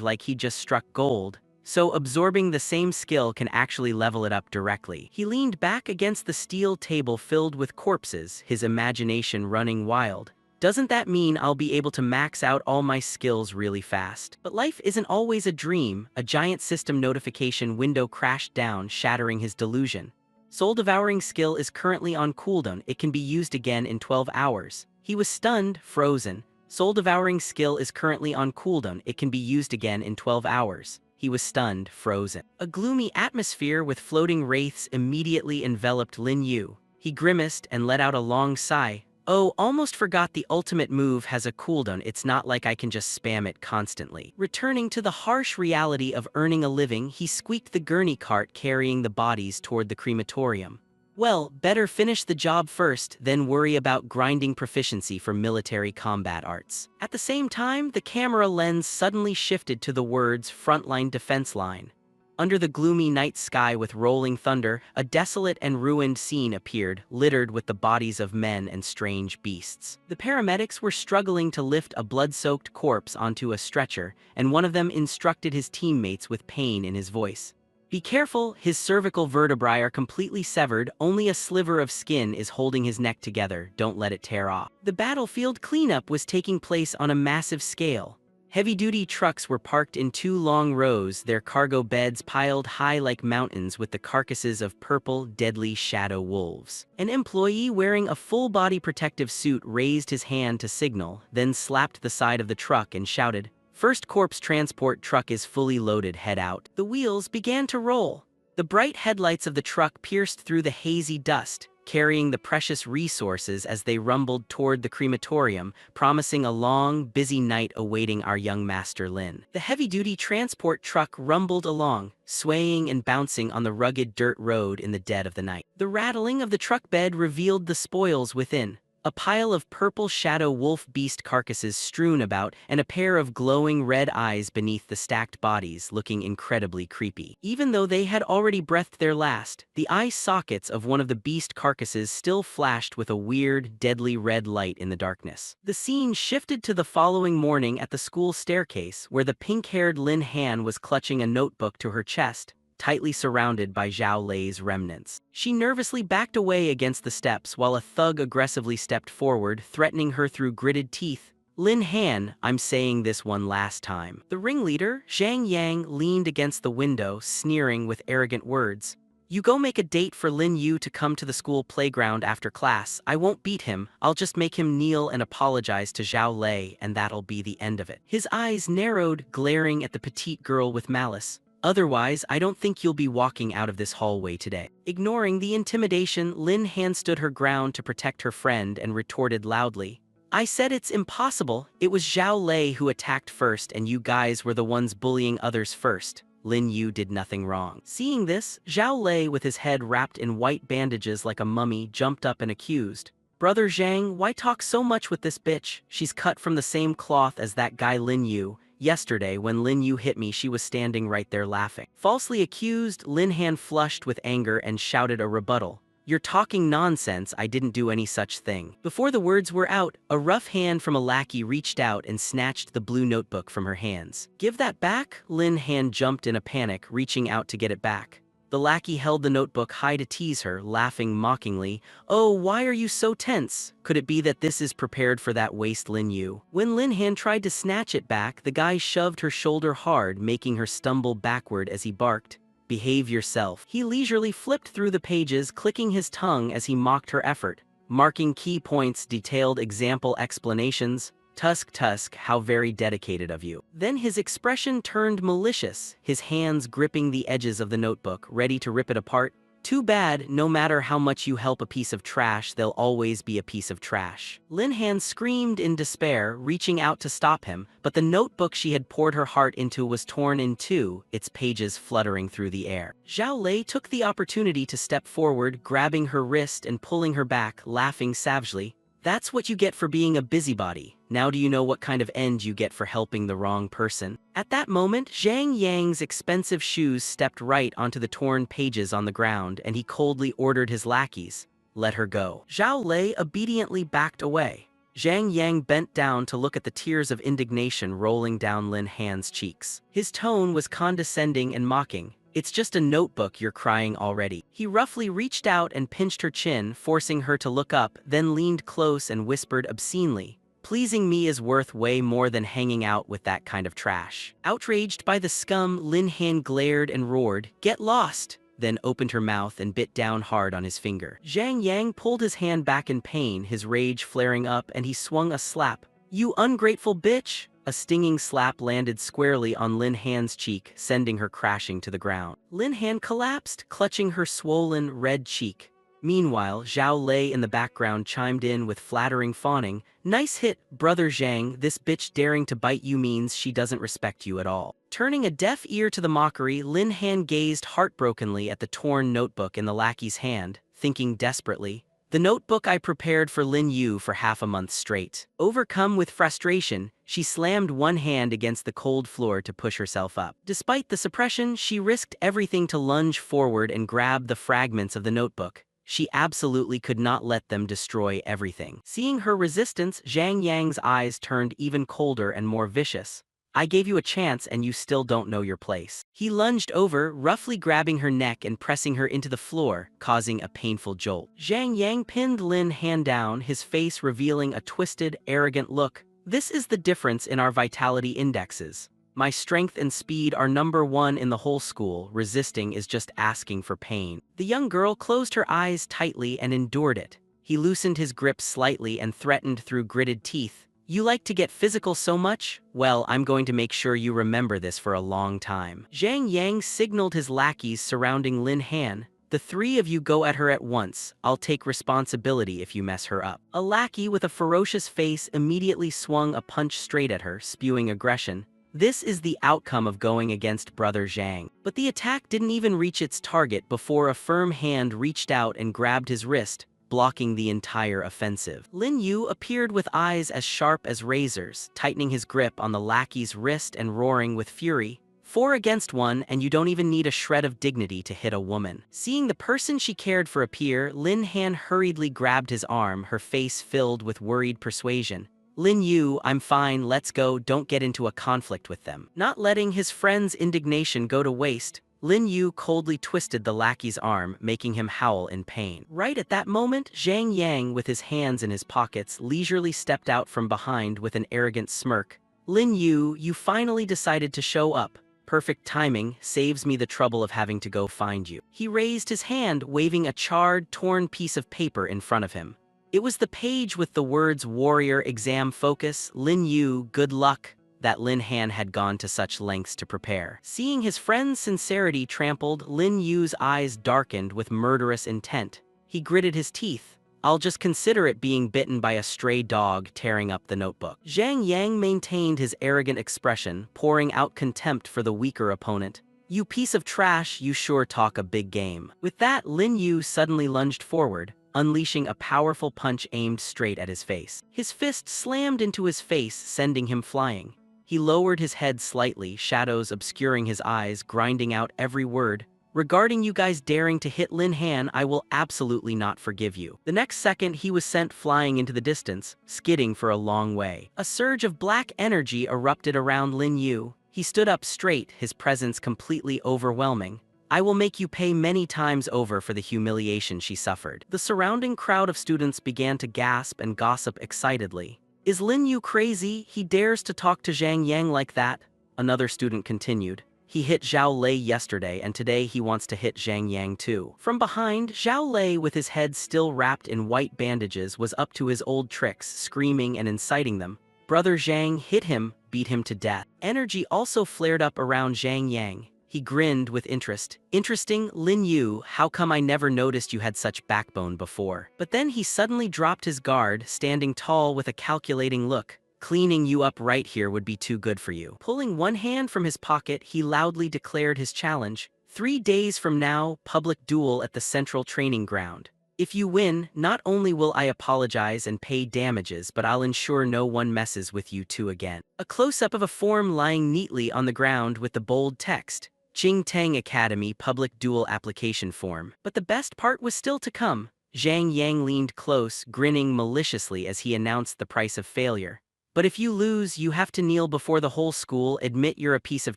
like he just struck gold. So absorbing the same skill can actually level it up directly. He leaned back against the steel table filled with corpses, his imagination running wild. Doesn't that mean I'll be able to max out all my skills really fast? But life isn't always a dream. A giant system notification window crashed down, shattering his delusion. Soul-devouring skill is currently on cooldown. It can be used again in 12 hours. He was stunned, frozen. Soul-devouring skill is currently on cooldown. It can be used again in 12 hours. He was stunned, frozen. A gloomy atmosphere with floating wraiths immediately enveloped Lin Yu. He grimaced and let out a long sigh. Oh, almost forgot the ultimate move has a cooldown. It's not like I can just spam it constantly. Returning to the harsh reality of earning a living, he squeaked the gurney cart carrying the bodies toward the crematorium. Well, better finish the job first, then worry about grinding proficiency for military combat arts. At the same time, the camera lens suddenly shifted to the words frontline defense line. Under the gloomy night sky with rolling thunder, a desolate and ruined scene appeared, littered with the bodies of men and strange beasts. The paramedics were struggling to lift a blood-soaked corpse onto a stretcher, and one of them instructed his teammates with pain in his voice. Be careful, his cervical vertebrae are completely severed, only a sliver of skin is holding his neck together, don't let it tear off. The battlefield cleanup was taking place on a massive scale. Heavy-duty trucks were parked in 2 long rows, their cargo beds piled high like mountains with the carcasses of purple, deadly shadow wolves. An employee wearing a full-body protective suit raised his hand to signal, then slapped the side of the truck and shouted, "First corpse transport truck is fully loaded, head out." The wheels began to roll. The bright headlights of the truck pierced through the hazy dust, carrying the precious resources as they rumbled toward the crematorium, promising a long, busy night awaiting our young master Lin. The heavy-duty transport truck rumbled along, swaying and bouncing on the rugged dirt road in the dead of the night. The rattling of the truck bed revealed the spoils within. A pile of purple shadow wolf beast carcasses strewn about, and a pair of glowing red eyes beneath the stacked bodies, looking incredibly creepy. Even though they had already breathed their last, the eye sockets of one of the beast carcasses still flashed with a weird, deadly red light in the darkness. The scene shifted to the following morning at the school staircase, where the pink-haired Lin Han was clutching a notebook to her chest, tightly surrounded by Zhao Lei's remnants. She nervously backed away against the steps while a thug aggressively stepped forward, threatening her through gritted teeth. "Lin Han, I'm saying this one last time." The ringleader, Zhang Yang, leaned against the window, sneering with arrogant words. "You go make a date for Lin Yu to come to the school playground after class. I won't beat him, I'll just make him kneel and apologize to Zhao Lei, and that'll be the end of it." His eyes narrowed, glaring at the petite girl with malice. Otherwise, I don't think you'll be walking out of this hallway today. Ignoring the intimidation, Lin Han stood her ground to protect her friend and retorted loudly. I said it's impossible. It was Zhao Lei who attacked first and you guys were the ones bullying others first. Lin Yu did nothing wrong. Seeing this, Zhao Lei with his head wrapped in white bandages like a mummy jumped up and accused. Brother Zhang, why talk so much with this bitch? She's cut from the same cloth as that guy Lin Yu. Yesterday, when Lin Yu hit me, she was standing right there laughing. Falsely accused, Lin Han flushed with anger and shouted a rebuttal. You're talking nonsense, I didn't do any such thing. Before the words were out, a rough hand from a lackey reached out and snatched the blue notebook from her hands. Give that back? Lin Han jumped in a panic, reaching out to get it back. The lackey held the notebook high to tease her, laughing mockingly. Oh, why are you so tense? Could it be that this is prepared for that waste Lin Yu? When Lin Han tried to snatch it back, the guy shoved her shoulder hard, making her stumble backward as he barked. Behave yourself. He leisurely flipped through the pages, clicking his tongue as he mocked her effort, marking key points, detailed example explanations. Tusk, how very dedicated of you. Then his expression turned malicious, his hands gripping the edges of the notebook, ready to rip it apart. Too bad, no matter how much you help a piece of trash, there'll always be a piece of trash. Lin Han screamed in despair, reaching out to stop him, but the notebook she had poured her heart into was torn in two, its pages fluttering through the air. Zhao Lei took the opportunity to step forward, grabbing her wrist and pulling her back, laughing savagely. That's what you get for being a busybody. Now do you know what kind of end you get for helping the wrong person? At that moment, Zhang Yang's expensive shoes stepped right onto the torn pages on the ground, and he coldly ordered his lackeys, let her go. Zhao Lei obediently backed away. Zhang Yang bent down to look at the tears of indignation rolling down Lin Han's cheeks. His tone was condescending and mocking. It's just a notebook, you're crying already. He roughly reached out and pinched her chin, forcing her to look up, then leaned close and whispered obscenely. Pleasing me is worth way more than hanging out with that kind of trash. Outraged by the scum, Lin Han glared and roared, get lost, then opened her mouth and bit down hard on his finger. Zhang Yang pulled his hand back in pain, his rage flaring up, and he swung a slap. You ungrateful bitch! A stinging slap landed squarely on Lin Han's cheek, sending her crashing to the ground. Lin Han collapsed, clutching her swollen, red cheek. Meanwhile, Zhao Lei in the background chimed in with flattering fawning. Nice hit, brother Zhang, this bitch daring to bite you means she doesn't respect you at all. Turning a deaf ear to the mockery, Lin Han gazed heartbrokenly at the torn notebook in the lackey's hand, thinking desperately, the notebook I prepared for Lin Yu for half a month straight. Overcome with frustration, she slammed one hand against the cold floor to push herself up. Despite the suppression, she risked everything to lunge forward and grab the fragments of the notebook. She absolutely could not let them destroy everything. Seeing her resistance, Zhang Yang's eyes turned even colder and more vicious. I gave you a chance and you still don't know your place. He lunged over, roughly grabbing her neck and pressing her into the floor, causing a painful jolt. Zhang Yang pinned Lin Han down, his face revealing a twisted, arrogant look. This is the difference in our vitality indexes. My strength and speed are #1 in the whole school, resisting is just asking for pain. The young girl closed her eyes tightly and endured it. He loosened his grip slightly and threatened through gritted teeth. You like to get physical so much? Well, I'm going to make sure you remember this for a long time. Zhang Yang signaled his lackeys surrounding Lin Han. The three of you go at her at once. I'll take responsibility if you mess her up. A lackey with a ferocious face immediately swung a punch straight at her, spewing aggression. This is the outcome of going against brother Zhang. But the attack didn't even reach its target before a firm hand reached out and grabbed his wrist, blocking the entire offensive. Lin Yu appeared with eyes as sharp as razors, tightening his grip on the lackey's wrist and roaring with fury. 4 against 1, and you don't even need a shred of dignity to hit a woman. Seeing the person she cared for appear, Lin Han hurriedly grabbed his arm, her face filled with worried persuasion. Lin Yu, I'm fine, let's go, don't get into a conflict with them. Not letting his friend's indignation go to waste, Lin Yu coldly twisted the lackey's arm, making him howl in pain. Right at that moment, Zhang Yang, with his hands in his pockets, leisurely stepped out from behind with an arrogant smirk. Lin Yu, you finally decided to show up. Perfect timing, saves me the trouble of having to go find you. He raised his hand, waving a charred, torn piece of paper in front of him. It was the page with the words Warrior Exam Focus. Lin Yu, good luck. that Lin Han had gone to such lengths to prepare. Seeing his friend's sincerity trampled, Lin Yu's eyes darkened with murderous intent. He gritted his teeth. I'll just consider it being bitten by a stray dog tearing up the notebook. Zhang Yang maintained his arrogant expression, pouring out contempt for the weaker opponent. You piece of trash, you sure talk a big game. With that, Lin Yu suddenly lunged forward, unleashing a powerful punch aimed straight at his face. His fist slammed into his face, sending him flying. He lowered his head slightly, shadows obscuring his eyes, grinding out every word. Regarding you guys daring to hit Lin Han, I will absolutely not forgive you. The next second, he was sent flying into the distance, skidding for a long way. A surge of black energy erupted around Lin Yu. He stood up straight, his presence completely overwhelming. I will make you pay many times over for the humiliation she suffered. The surrounding crowd of students began to gasp and gossip excitedly. Is Lin Yu crazy? He dares to talk to Zhang Yang like that? Another student continued. He hit Zhao Lei yesterday, and today he wants to hit Zhang Yang too. From behind, Zhao Lei, with his head still wrapped in white bandages, was up to his old tricks, screaming and inciting them. Brother Zhang hit him, beat him to death. Energy also flared up around Zhang Yang. He grinned with interest. Interesting, Lin Yu, how come I never noticed you had such backbone before? But then he suddenly dropped his guard, standing tall with a calculating look. Cleaning you up right here would be too good for you. Pulling one hand from his pocket, he loudly declared his challenge. 3 days from now, public duel at the central training ground. If you win, not only will I apologize and pay damages, but I'll ensure no one messes with you two again. A close-up of a form lying neatly on the ground with the bold text. Jing Tang Academy Public Duel Application Form. But the best part was still to come. Zhang Yang leaned close, grinning maliciously as he announced the price of failure. But if you lose, you have to kneel before the whole school, admit you're a piece of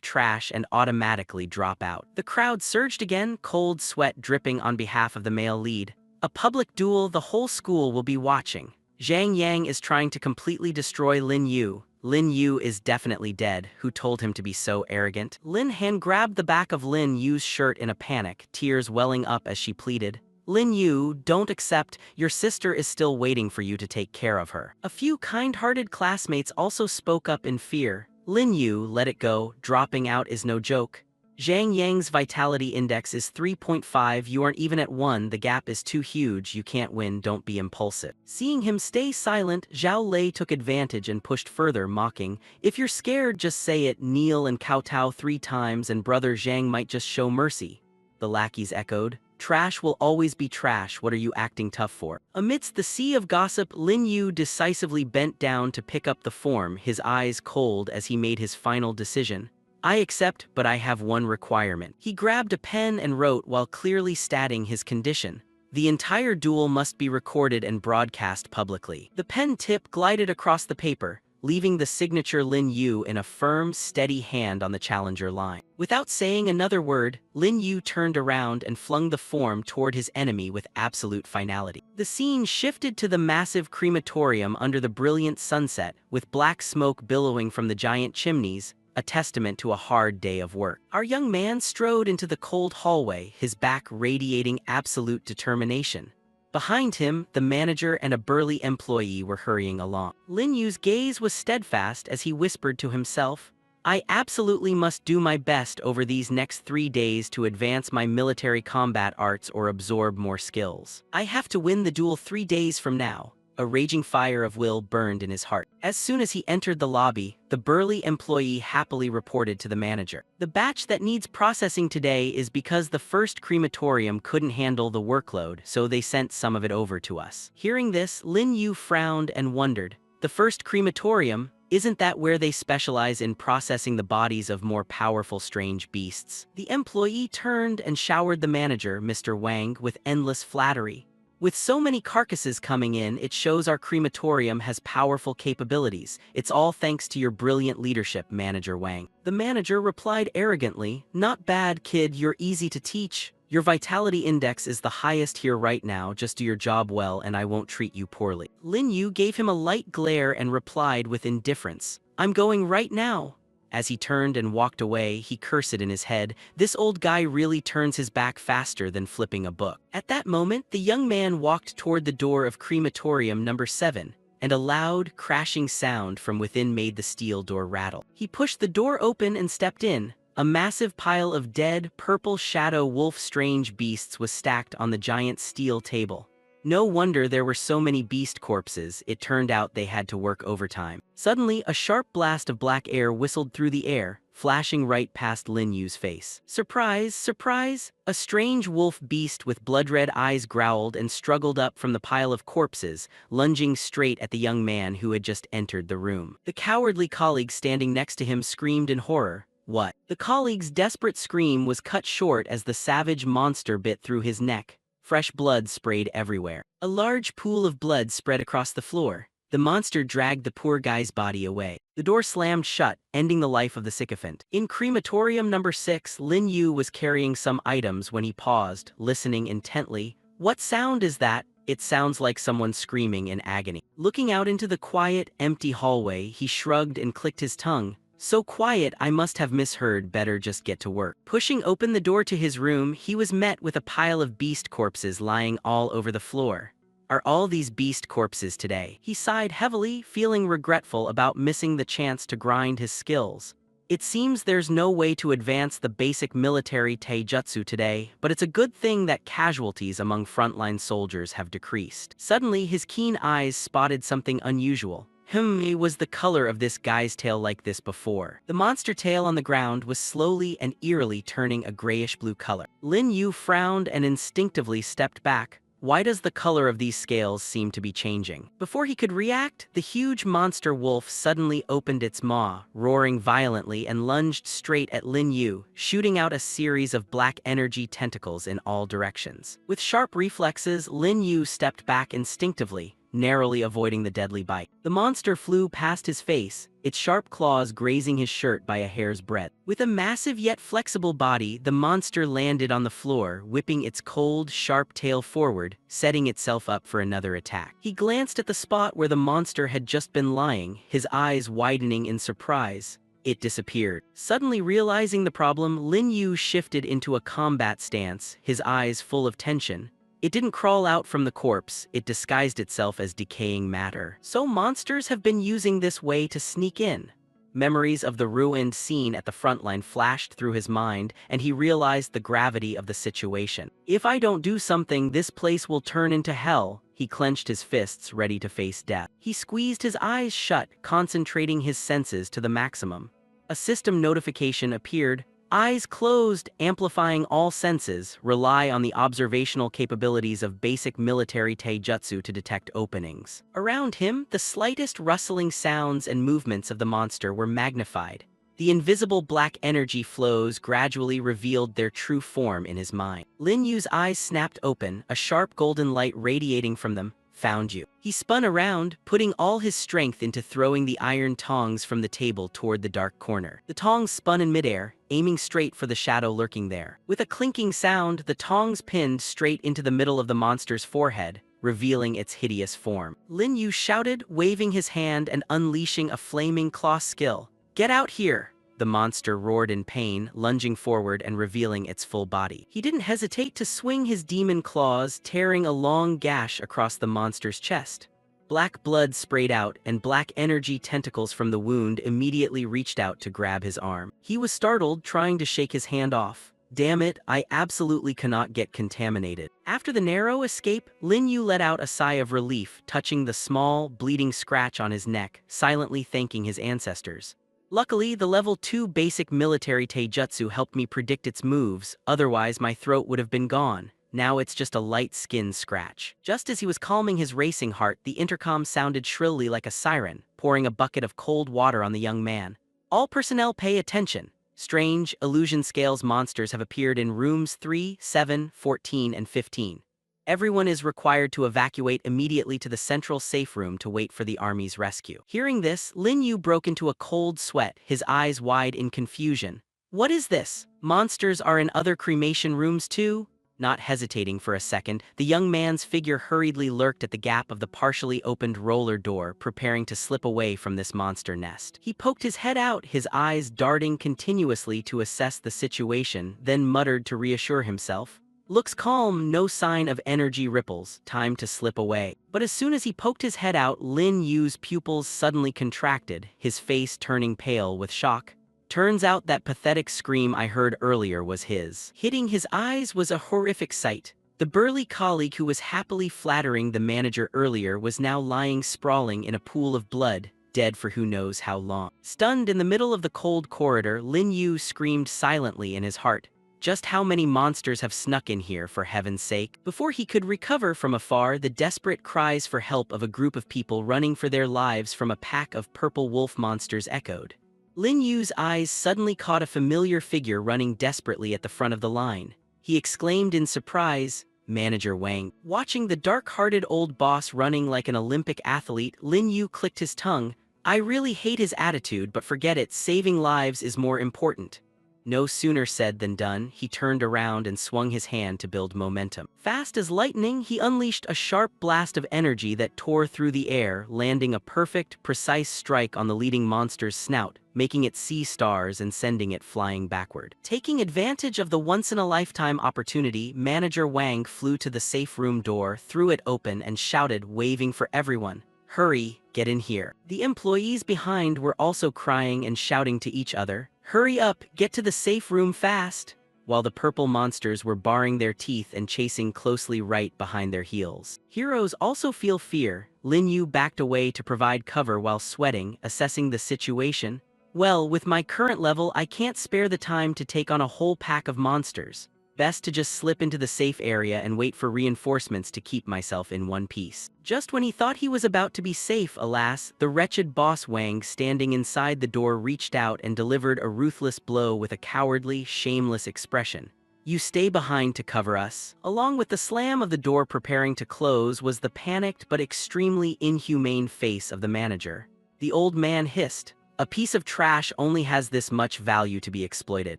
trash, and automatically drop out. The crowd surged again, cold sweat dripping on behalf of the male lead. A public duel the whole school will be watching. Zhang Yang is trying to completely destroy Lin Yu. Lin Yu is definitely dead. Who told him to be so arrogant? Lin Han grabbed the back of Lin Yu's shirt in a panic, tears welling up as she pleaded. Lin Yu, don't accept. Your sister is still waiting for you to take care of her. A few kind-hearted classmates also spoke up in fear. Lin Yu, let it go. Dropping out is no joke. Zhang Yang's vitality index is 3.5. You aren't even at 1. The gap is too huge. You can't win. Don't be impulsive. Seeing him stay silent, Zhao Lei took advantage and pushed further, mocking. If you're scared, just say it. Kneel and kowtow 3 times and brother Zhang might just show mercy. The lackeys echoed. Trash will always be trash. What are you acting tough for? Amidst the sea of gossip, Lin Yu decisively bent down to pick up the form, his eyes cold as he made his final decision. I accept, but I have one requirement. He grabbed a pen and wrote while clearly stating his condition. The entire duel must be recorded and broadcast publicly. The pen tip glided across the paper, leaving the signature Lin Yu in a firm, steady hand on the challenger line. Without saying another word, Lin Yu turned around and flung the form toward his enemy with absolute finality. The scene shifted to the massive crematorium under the brilliant sunset, with black smoke billowing from the giant chimneys, a testament to a hard day of work. Our young man strode into the cold hallway, his back radiating absolute determination. Behind him, the manager and a burly employee were hurrying along. Lin Yu's gaze was steadfast as he whispered to himself, I absolutely must do my best over these next 3 days to advance my military combat arts or absorb more skills. I have to win the duel 3 days from now. A raging fire of will burned in his heart. As soon as he entered the lobby, the burly employee happily reported to the manager. The batch that needs processing today is because the first crematorium couldn't handle the workload, so they sent some of it over to us. Hearing this, Lin Yu frowned and wondered. The first crematorium? Isn't that where they specialize in processing the bodies of more powerful strange beasts? The employee turned and showered the manager, Mr. Wang, with endless flattery. With so many carcasses coming in, it shows our crematorium has powerful capabilities. It's all thanks to your brilliant leadership, Manager Wang. The manager replied arrogantly, Not bad, kid, you're easy to teach. Your vitality index is the highest here right now. Just do your job well and I won't treat you poorly. Lin Yu gave him a light glare and replied with indifference, I'm going right now. As he turned and walked away, he cursed in his head, this old guy really turns his back faster than flipping a book. At that moment, the young man walked toward the door of crematorium number 7. and a loud, crashing sound from within made the steel door rattle. He pushed the door open and stepped in. A massive pile of dead, purple shadow wolf strange beasts was stacked on the giant steel table. No wonder there were so many beast corpses. It turned out they had to work overtime. Suddenly, a sharp blast of black air whistled through the air, flashing right past Lin Yu's face. Surprise, surprise! A strange wolf beast with blood-red eyes growled and struggled up from the pile of corpses, lunging straight at the young man who had just entered the room. The cowardly colleague standing next to him screamed in horror. What? The colleague's desperate scream was cut short as the savage monster bit through his neck. Fresh blood sprayed everywhere. A large pool of blood spread across the floor. The monster dragged the poor guy's body away. The door slammed shut, ending the life of the sycophant. In crematorium number 6, Lin Yu was carrying some items when he paused, listening intently. What sound is that? It sounds like someone screaming in agony. Looking out into the quiet, empty hallway, he shrugged and clicked his tongue. So quiet, I must have misheard. Better just get to work. Pushing open the door to his room, he was met with a pile of beast corpses lying all over the floor. Are all these beast corpses today? He sighed heavily, feeling regretful about missing the chance to grind his skills. It seems there's no way to advance the basic military taijutsu today, but it's a good thing that casualties among frontline soldiers have decreased. Suddenly, his keen eyes spotted something unusual. Was the color of this guy's tail like this before? The monster tail on the ground was slowly and eerily turning a grayish-blue color. Lin Yu frowned and instinctively stepped back. Why does the color of these scales seem to be changing? Before he could react, the huge monster wolf suddenly opened its maw, roaring violently and lunged straight at Lin Yu, shooting out a series of black energy tentacles in all directions. With sharp reflexes, Lin Yu stepped back instinctively, narrowly avoiding the deadly bite. The monster flew past his face, its sharp claws grazing his shirt by a hair's breadth. With a massive yet flexible body, the monster landed on the floor, whipping its cold, sharp tail forward, setting itself up for another attack. He glanced at the spot where the monster had just been lying, his eyes widening in surprise. It disappeared. Suddenly realizing the problem, Lin Yu shifted into a combat stance, his eyes full of tension. It didn't crawl out from the corpse, it disguised itself as decaying matter. So monsters have been using this way to sneak in. Memories of the ruined scene at the front line flashed through his mind, and he realized the gravity of the situation. If I don't do something, this place will turn into hell. He clenched his fists, ready to face death. He squeezed his eyes shut, concentrating his senses to the maximum. A system notification appeared. Eyes closed, amplifying all senses, rely on the observational capabilities of basic military taijutsu to detect openings. Around him, the slightest rustling sounds and movements of the monster were magnified. The invisible black energy flows gradually revealed their true form in his mind. Lin Yu's eyes snapped open, a sharp golden light radiating from them. Found you. He spun around, putting all his strength into throwing the iron tongs from the table toward the dark corner. The tongs spun in midair, aiming straight for the shadow lurking there. With a clinking sound, the tongs pinned straight into the middle of the monster's forehead, revealing its hideous form. Lin Yu shouted, waving his hand and unleashing a flaming claw skill. Get out here! The monster roared in pain, lunging forward and revealing its full body. He didn't hesitate to swing his demon claws, tearing a long gash across the monster's chest. Black blood sprayed out, and black energy tentacles from the wound immediately reached out to grab his arm. He was startled, trying to shake his hand off. Damn it, I absolutely cannot get contaminated. After the narrow escape, Lin Yu let out a sigh of relief, touching the small, bleeding scratch on his neck, silently thanking his ancestors. Luckily, the level 2 basic military taijutsu helped me predict its moves, otherwise my throat would have been gone. Now it's just a light skin scratch. Just as he was calming his racing heart, the intercom sounded shrilly like a siren, pouring a bucket of cold water on the young man. All personnel pay attention. Strange, illusion scales monsters have appeared in rooms 3, 7, 14, and 15. Everyone is required to evacuate immediately to the central safe room to wait for the army's rescue. Hearing this, Lin Yu broke into a cold sweat, his eyes wide in confusion. What is this? Monsters are in other cremation rooms too? Not hesitating for a second, the young man's figure hurriedly lurked at the gap of the partially opened roller door, preparing to slip away from this monster nest. He poked his head out, his eyes darting continuously to assess the situation, then muttered to reassure himself. Looks calm, no sign of energy ripples, time to slip away. But as soon as he poked his head out, Lin Yu's pupils suddenly contracted, his face turning pale with shock. Turns out that pathetic scream I heard earlier was his. Hitting his eyes was a horrific sight. The burly colleague who was happily flattering the manager earlier was now lying sprawling in a pool of blood, dead for who knows how long. Stunned in the middle of the cold corridor, Lin Yu screamed silently in his heart. Just how many monsters have snuck in here, for heaven's sake? Before he could recover from afar, the desperate cries for help of a group of people running for their lives from a pack of purple wolf monsters echoed. Lin Yu's eyes suddenly caught a familiar figure running desperately at the front of the line. He exclaimed in surprise, "Manager Wang." Watching the dark-hearted old boss running like an Olympic athlete, Lin Yu clicked his tongue. I really hate his attitude, but forget it, saving lives is more important. No sooner said than done, he turned around and swung his hand to build momentum. Fast as lightning, he unleashed a sharp blast of energy that tore through the air, landing a perfect, precise strike on the leading monster's snout, making it see stars and sending it flying backward. Taking advantage of the once-in-a-lifetime opportunity, Manager Wang flew to the safe room door, threw it open, and shouted, waving for everyone, "Hurry, get in here." The employees behind were also crying and shouting to each other, "Hurry up, get to the safe room fast," while the purple monsters were baring their teeth and chasing closely right behind their heels. Heroes also feel fear. Lin Yu backed away to provide cover while sweating, assessing the situation. Well, with my current level, I can't spare the time to take on a whole pack of monsters. Best to just slip into the safe area and wait for reinforcements to keep myself in one piece. Just when he thought he was about to be safe, alas, the wretched boss Wang standing inside the door reached out and delivered a ruthless blow with a cowardly, shameless expression. "You stay behind to cover us." Along with the slam of the door preparing to close was the panicked but extremely inhumane face of the manager. The old man hissed, "A piece of trash only has this much value to be exploited."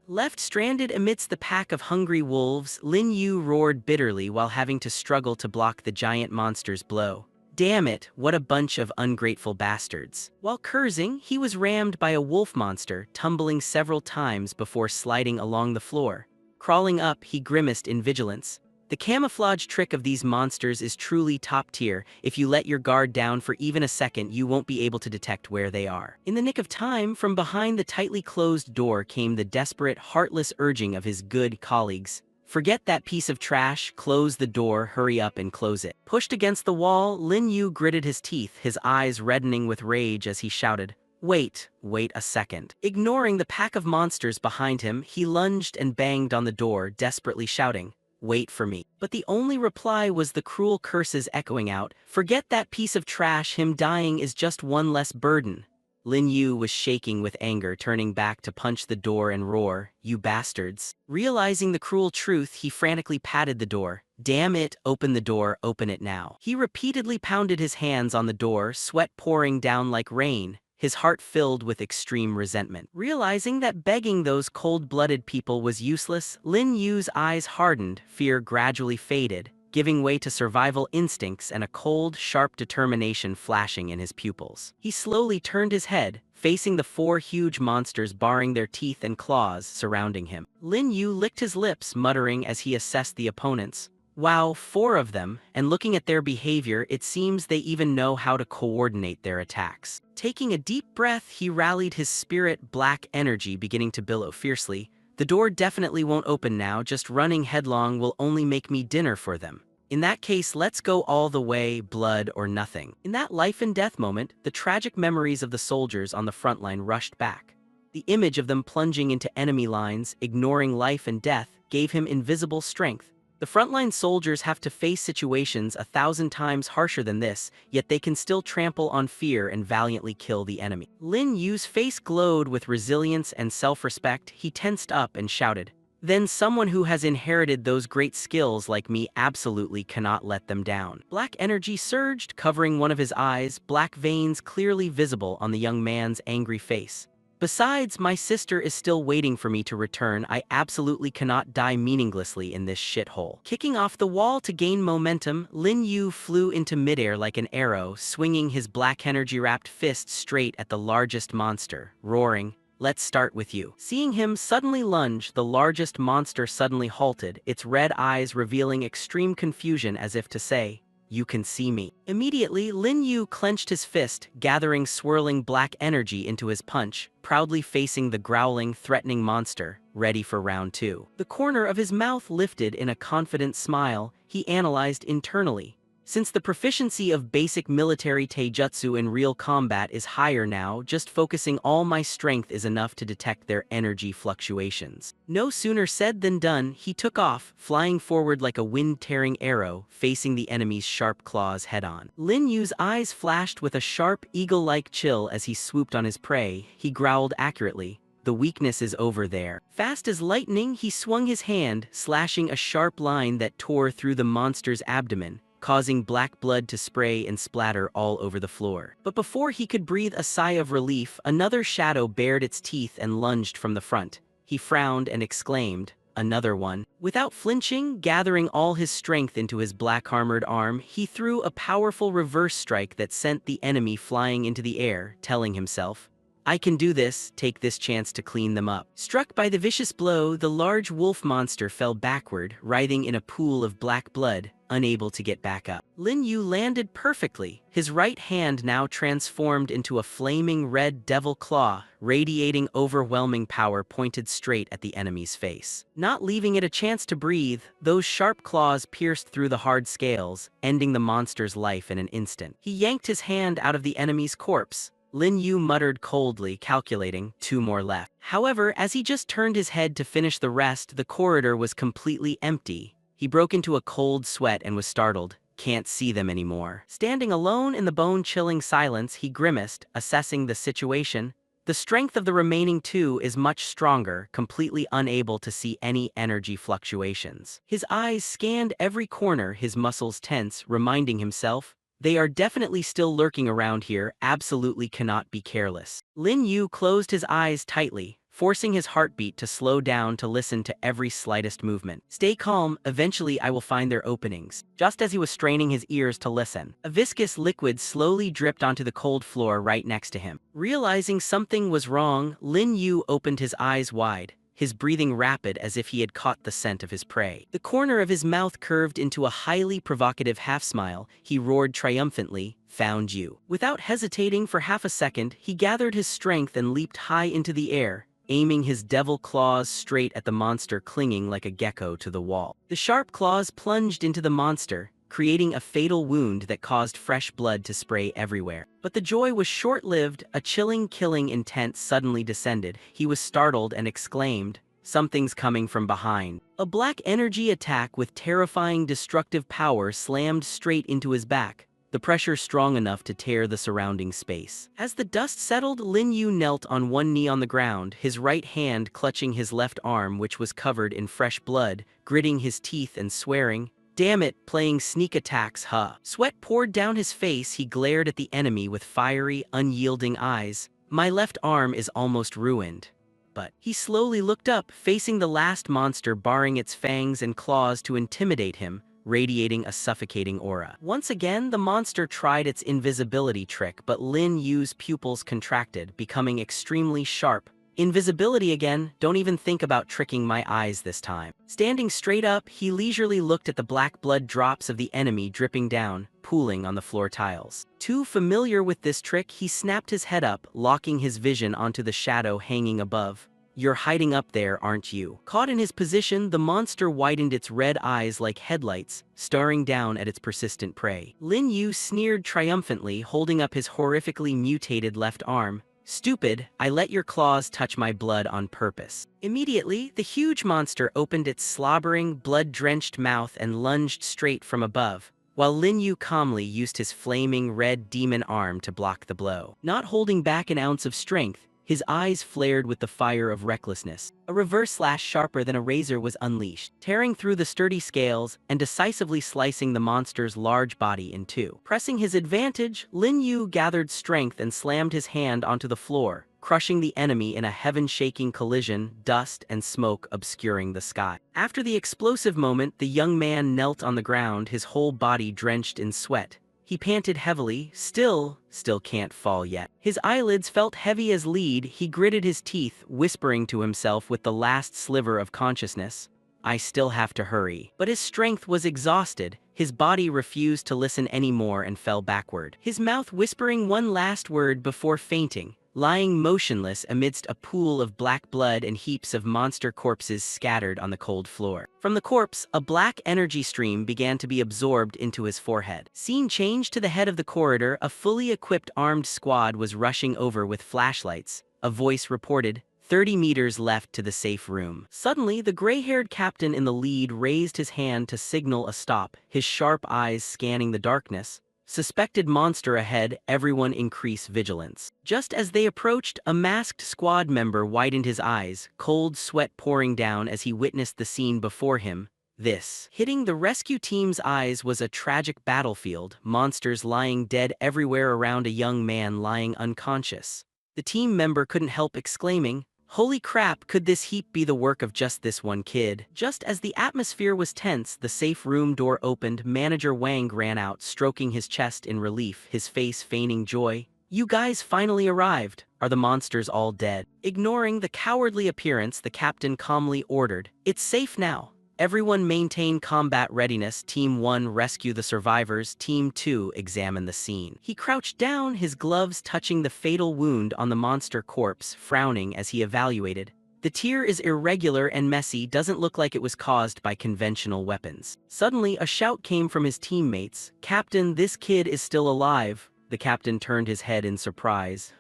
Left stranded amidst the pack of hungry wolves, Lin Yu roared bitterly while having to struggle to block the giant monster's blow. Damn it, what a bunch of ungrateful bastards. While cursing, he was rammed by a wolf monster, tumbling several times before sliding along the floor. Crawling up, he grimaced in vigilance. The camouflage trick of these monsters is truly top tier. If you let your guard down for even a second, you won't be able to detect where they are. In the nick of time, from behind the tightly closed door came the desperate, heartless urging of his good colleagues. "Forget that piece of trash, close the door, hurry up and close it." Pushed against the wall, Lin Yu gritted his teeth, his eyes reddening with rage as he shouted, wait a second." Ignoring the pack of monsters behind him, he lunged and banged on the door, desperately shouting, "Wait for me." But the only reply was the cruel curses echoing out, "Forget that piece of trash, him dying is just one less burden." Lin Yu was shaking with anger, turning back to punch the door and roar, "You bastards." Realizing the cruel truth, he frantically patted the door. "Damn it, open the door, open it now." He repeatedly pounded his hands on the door, sweat pouring down like rain, his heart filled with extreme resentment. Realizing that begging those cold-blooded people was useless, Lin Yu's eyes hardened, fear gradually faded, giving way to survival instincts and a cold, sharp determination flashing in his pupils. He slowly turned his head, facing the four huge monsters baring their teeth and claws surrounding him. Lin Yu licked his lips, muttering as he assessed the opponents. Wow, 4 of them, and looking at their behavior, it seems they even know how to coordinate their attacks. Taking a deep breath, he rallied his spirit, black energy beginning to billow fiercely. "The door definitely won't open now, just running headlong will only make me dinner for them. In that case, let's go all the way, blood or nothing." In that life and death moment, the tragic memories of the soldiers on the front line rushed back. The image of them plunging into enemy lines, ignoring life and death, gave him invisible strength. The frontline soldiers have to face situations 1,000 times harsher than this, yet they can still trample on fear and valiantly kill the enemy. Lin Yu's face glowed with resilience and self-respect. He tensed up and shouted, "Then someone who has inherited those great skills like me absolutely cannot let them down." Black energy surged, covering one of his eyes, black veins clearly visible on the young man's angry face. "Besides, my sister is still waiting for me to return. I absolutely cannot die meaninglessly in this shithole." Kicking off the wall to gain momentum, Lin Yu flew into midair like an arrow, swinging his black energy-wrapped fist straight at the largest monster, roaring, let's start with you." Seeing him suddenly lunge, the largest monster suddenly halted, its red eyes revealing extreme confusion as if to say, "You can see me." Immediately, Lin Yu clenched his fist, gathering swirling black energy into his punch, proudly facing the growling, threatening monster, ready for round two. The corner of his mouth lifted in a confident smile, he analyzed internally. Since the proficiency of basic military taijutsu in real combat is higher now, just focusing all my strength is enough to detect their energy fluctuations. No sooner said than done, he took off, flying forward like a wind-tearing arrow, facing the enemy's sharp claws head-on. Lin Yu's eyes flashed with a sharp, eagle-like chill as he swooped on his prey. He growled accurately, "The weakness is over there." Fast as lightning, he swung his hand, slashing a sharp line that tore through the monster's abdomen, causing black blood to spray and splatter all over the floor. But before he could breathe a sigh of relief, another shadow bared its teeth and lunged from the front. He frowned and exclaimed, "Another one." Without flinching, gathering all his strength into his black-armored arm, he threw a powerful reverse strike that sent the enemy flying into the air, telling himself, "I can do this, take this chance to clean them up." Struck by the vicious blow, the large wolf monster fell backward, writhing in a pool of black blood, unable to get back up. Lin Yu landed perfectly, his right hand now transformed into a flaming red devil claw, radiating overwhelming power pointed straight at the enemy's face. Not leaving it a chance to breathe, those sharp claws pierced through the hard scales, ending the monster's life in an instant. He yanked his hand out of the enemy's corpse. Lin Yu muttered coldly, calculating, 2 more left. However, as he just turned his head to finish the rest, the corridor was completely empty. He broke into a cold sweat and was startled. Can't see them anymore. Standing alone in the bone-chilling silence, he grimaced, assessing the situation. The strength of the remaining 2 is much stronger, completely unable to see any energy fluctuations. His eyes scanned every corner, his muscles tense, reminding himself, they are definitely still lurking around here, absolutely cannot be careless. Lin Yu closed his eyes tightly, forcing his heartbeat to slow down to listen to every slightest movement. Stay calm, eventually I will find their openings. Just as he was straining his ears to listen, a viscous liquid slowly dripped onto the cold floor right next to him. Realizing something was wrong, Lin Yu opened his eyes wide, his breathing rapid as if he had caught the scent of his prey. The corner of his mouth curved into a highly provocative half-smile. He roared triumphantly, "Found you." Without hesitating for half a second, he gathered his strength and leaped high into the air, aiming his devil claws straight at the monster clinging like a gecko to the wall. The sharp claws plunged into the monster, creating a fatal wound that caused fresh blood to spray everywhere. But the joy was short-lived. A chilling, killing intent suddenly descended. He was startled and exclaimed, "Something's coming from behind." A black energy attack with terrifying destructive power slammed straight into his back, the pressure strong enough to tear the surrounding space. As the dust settled, Lin Yu knelt on one knee on the ground, his right hand clutching his left arm which was covered in fresh blood, gritting his teeth and swearing, "Damn it, playing sneak attacks, huh?" Sweat poured down his face. He glared at the enemy with fiery, unyielding eyes. "My left arm is almost ruined." But he slowly looked up, facing the last monster baring its fangs and claws to intimidate him, radiating a suffocating aura. Once again, the monster tried its invisibility trick, but Lin Yu's pupils contracted, becoming extremely sharp. "Invisibility again? Don't even think about tricking my eyes this time." Standing straight up, he leisurely looked at the black blood drops of the enemy dripping down, pooling on the floor tiles. Too familiar with this trick, he snapped his head up, locking his vision onto the shadow hanging above. "You're hiding up there, aren't you?" Caught in his position, the monster widened its red eyes like headlights, staring down at its persistent prey. Lin Yu sneered triumphantly, holding up his horrifically mutated left arm. "Stupid, I let your claws touch my blood on purpose." Immediately, the huge monster opened its slobbering, blood-drenched mouth and lunged straight from above, while Lin Yu calmly used his flaming red demon arm to block the blow. Not holding back an ounce of strength, his eyes flared with the fire of recklessness. A reverse slash sharper than a razor was unleashed, tearing through the sturdy scales and decisively slicing the monster's large body in two. Pressing his advantage, Lin Yu gathered strength and slammed his hand onto the floor, crushing the enemy in a heaven-shaking collision, dust and smoke obscuring the sky. After the explosive moment, the young man knelt on the ground, his whole body drenched in sweat. He panted heavily, still can't fall yet. His eyelids felt heavy as lead, he gritted his teeth, whispering to himself with the last sliver of consciousness, I still have to hurry. But his strength was exhausted, his body refused to listen anymore and fell backward. His mouth whispering one last word before fainting, lying motionless amidst a pool of black blood and heaps of monster corpses scattered on the cold floor. From the corpse, a black energy stream began to be absorbed into his forehead. Scene changed to the head of the corridor, a fully equipped armed squad was rushing over with flashlights. A voice reported, 30 meters left to the safe room. Suddenly, the gray-haired captain in the lead raised his hand to signal a stop, his sharp eyes scanning the darkness. Suspected monster ahead, everyone increase vigilance. Just as they approached, a masked squad member widened his eyes, cold sweat pouring down as he witnessed the scene before him. This. Hitting the rescue team's eyes was a tragic battlefield, monsters lying dead everywhere around a young man lying unconscious. The team member couldn't help exclaiming, holy crap, could this heap be the work of just this one kid? Just as the atmosphere was tense, the safe room door opened. Manager Wang ran out, stroking his chest in relief, his face feigning joy. You guys finally arrived. Are the monsters all dead? Ignoring the cowardly appearance, the captain calmly ordered, it's safe now. Everyone maintain combat readiness. Team 1 rescue the survivors. Team 2 examine the scene. He crouched down, his gloves touching the fatal wound on the monster corpse, frowning as he evaluated. The tear is irregular and messy, doesn't look like it was caused by conventional weapons. Suddenly, a shout came from his teammates. Captain, this kid is still alive. The captain turned his head in surprise.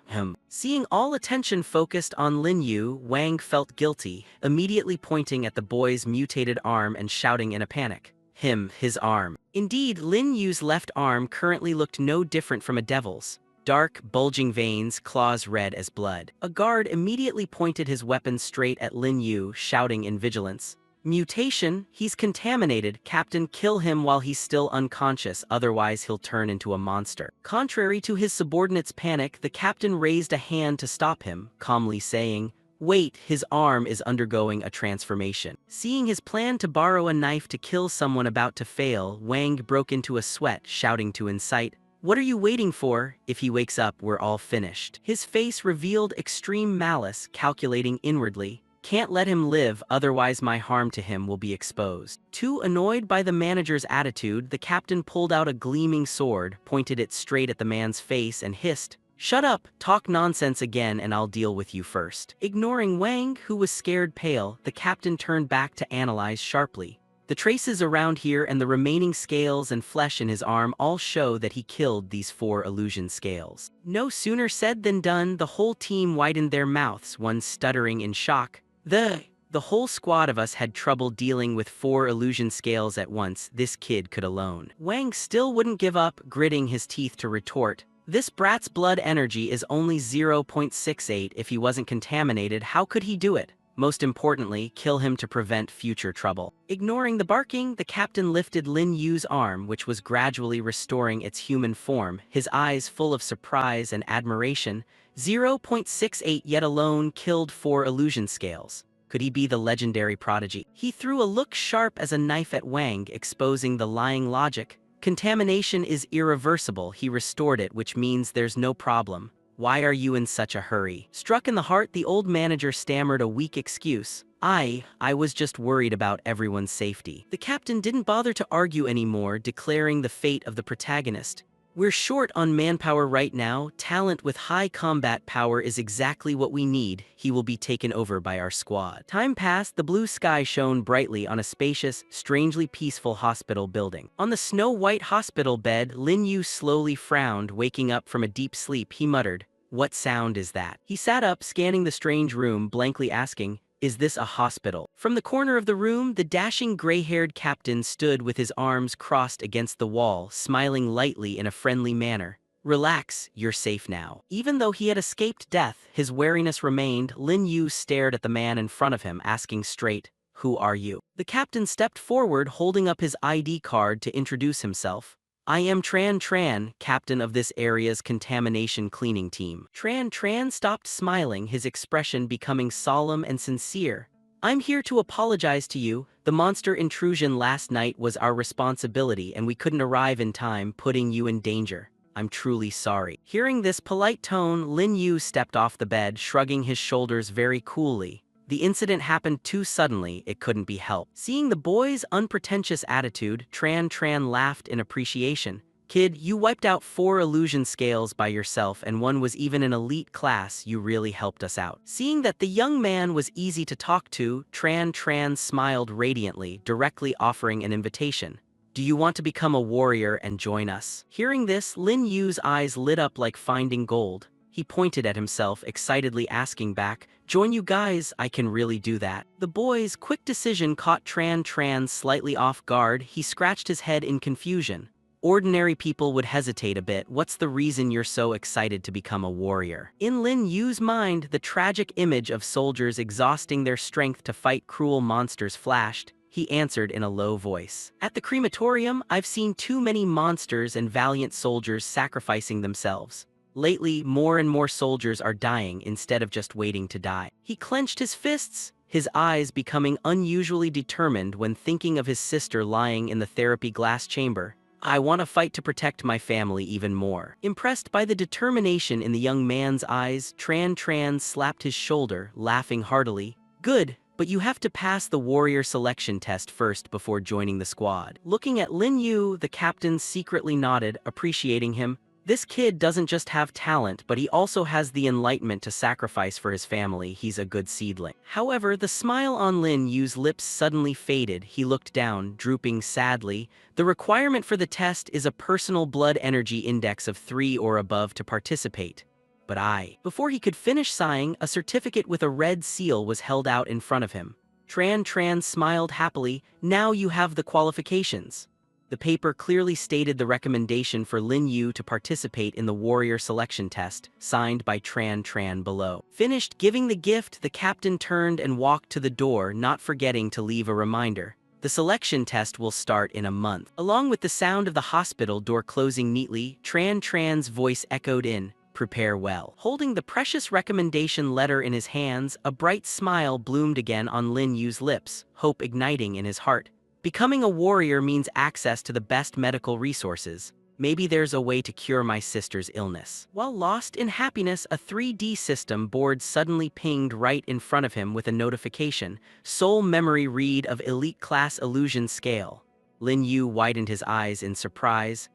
Seeing all attention focused on Lin Yu, Wang felt guilty, immediately pointing at the boy's mutated arm and shouting in a panic. His arm. Indeed, Lin Yu's left arm currently looked no different from a devil's. Dark, bulging veins, claws red as blood. A guard immediately pointed his weapon straight at Lin Yu, shouting in vigilance. Mutation, he's contaminated, Captain, kill him while he's still unconscious, otherwise he'll turn into a monster. Contrary to his subordinate's panic, the captain raised a hand to stop him, calmly saying, wait, his arm is undergoing a transformation. Seeing his plan to borrow a knife to kill someone about to fail, Wang broke into a sweat, shouting to incite, what are you waiting for? If he wakes up, we're all finished. His face revealed extreme malice, calculating inwardly, can't let him live, otherwise my harm to him will be exposed. Too annoyed by the manager's attitude, the captain pulled out a gleaming sword, pointed it straight at the man's face and hissed, shut up, talk nonsense again and I'll deal with you first. Ignoring Wang, who was scared pale, the captain turned back to analyze sharply. The traces around here and the remaining scales and flesh in his arm all show that he killed these 4 illusion scales. No sooner said than done, the whole team widened their mouths, one stuttering in shock. The whole squad of us had trouble dealing with 4 illusion scales at once, this kid could alone. Wang still wouldn't give up, gritting his teeth to retort. This brat's blood energy is only 0.68. If he wasn't contaminated, how could he do it? Most importantly, kill him to prevent future trouble. Ignoring the barking, the captain lifted Lin Yu's arm, which was gradually restoring its human form, his eyes full of surprise and admiration. 0.68 yet alone killed 4 illusion scales. Could he be the legendary prodigy? He threw a look sharp as a knife at Wang, exposing the lying logic. Contamination is irreversible, he restored it, which means there's no problem. Why are you in such a hurry? Struck in the heart, the old manager stammered a weak excuse. I was just worried about everyone's safety. The captain didn't bother to argue anymore, declaring the fate of the protagonist. We're short on manpower right now. Talent with high combat power is exactly what we need. He will be taken over by our squad. Time passed, the blue sky shone brightly on a spacious, strangely peaceful hospital building. On the snow-white hospital bed, Lin Yu slowly frowned, waking up from a deep sleep. He muttered, what sound is that? He sat up, scanning the strange room, blankly asking, is this a hospital? From the corner of the room, the dashing gray-haired captain stood with his arms crossed against the wall, smiling lightly in a friendly manner. Relax, you're safe now. Even though he had escaped death, his wariness remained. Lin Yu stared at the man in front of him, asking straight, who are you? The captain stepped forward, holding up his ID card to introduce himself. I am Tran, captain of this area's contamination cleaning team. Tran stopped smiling, his expression becoming solemn and sincere. I'm here to apologize to you. The monster intrusion last night was our responsibility and we couldn't arrive in time, putting you in danger. I'm truly sorry. Hearing this polite tone, Lin Yu stepped off the bed, shrugging his shoulders very coolly. The incident happened too suddenly, it couldn't be helped. Seeing the boy's unpretentious attitude, Tran laughed in appreciation. Kid, you wiped out 4 illusion scales by yourself and one was even an elite class. You really helped us out. Seeing that the young man was easy to talk to, Tran smiled radiantly, directly offering an invitation. Do you want to become a warrior and join us? Hearing this, Lin Yu's eyes lit up like finding gold. He pointed at himself, excitedly asking back, "Join you guys, I can really do that." The boy's quick decision caught Tran slightly off guard. He scratched his head in confusion. Ordinary people would hesitate a bit. What's the reason you're so excited to become a warrior? In Lin Yu's mind, the tragic image of soldiers exhausting their strength to fight cruel monsters flashed. He answered in a low voice. At the crematorium, I've seen too many monsters and valiant soldiers sacrificing themselves. Lately, more and more soldiers are dying instead of just waiting to die. He clenched his fists, his eyes becoming unusually determined when thinking of his sister lying in the therapy glass chamber. I want to fight to protect my family even more. Impressed by the determination in the young man's eyes, Tran slapped his shoulder, laughing heartily. Good. But you have to pass the warrior selection test first before joining the squad. Looking at Lin Yu, the captain secretly nodded, appreciating him. This kid doesn't just have talent, but he also has the enlightenment to sacrifice for his family. He's a good seedling. However, the smile on Lin Yu's lips suddenly faded. He looked down, drooping sadly. The requirement for the test is a personal blood energy index of 3 or above to participate. But Before he could finish sighing, a certificate with a red seal was held out in front of him. Tran smiled happily. Now you have the qualifications. The paper clearly stated the recommendation for Lin Yu to participate in the warrior selection test, signed by Tran below. Finished giving the gift, the captain turned and walked to the door, not forgetting to leave a reminder. The selection test will start in a month. Along with the sound of the hospital door closing neatly, Tran's voice echoed in. Prepare well. Holding the precious recommendation letter in his hands, a bright smile bloomed again on Lin Yu's lips, hope igniting in his heart. Becoming a warrior means access to the best medical resources. Maybe there's a way to cure my sister's illness. While lost in happiness, a 3D system board suddenly pinged right in front of him with a notification. Soul memory read of elite class illusion scale. Lin Yu widened his eyes in surprise.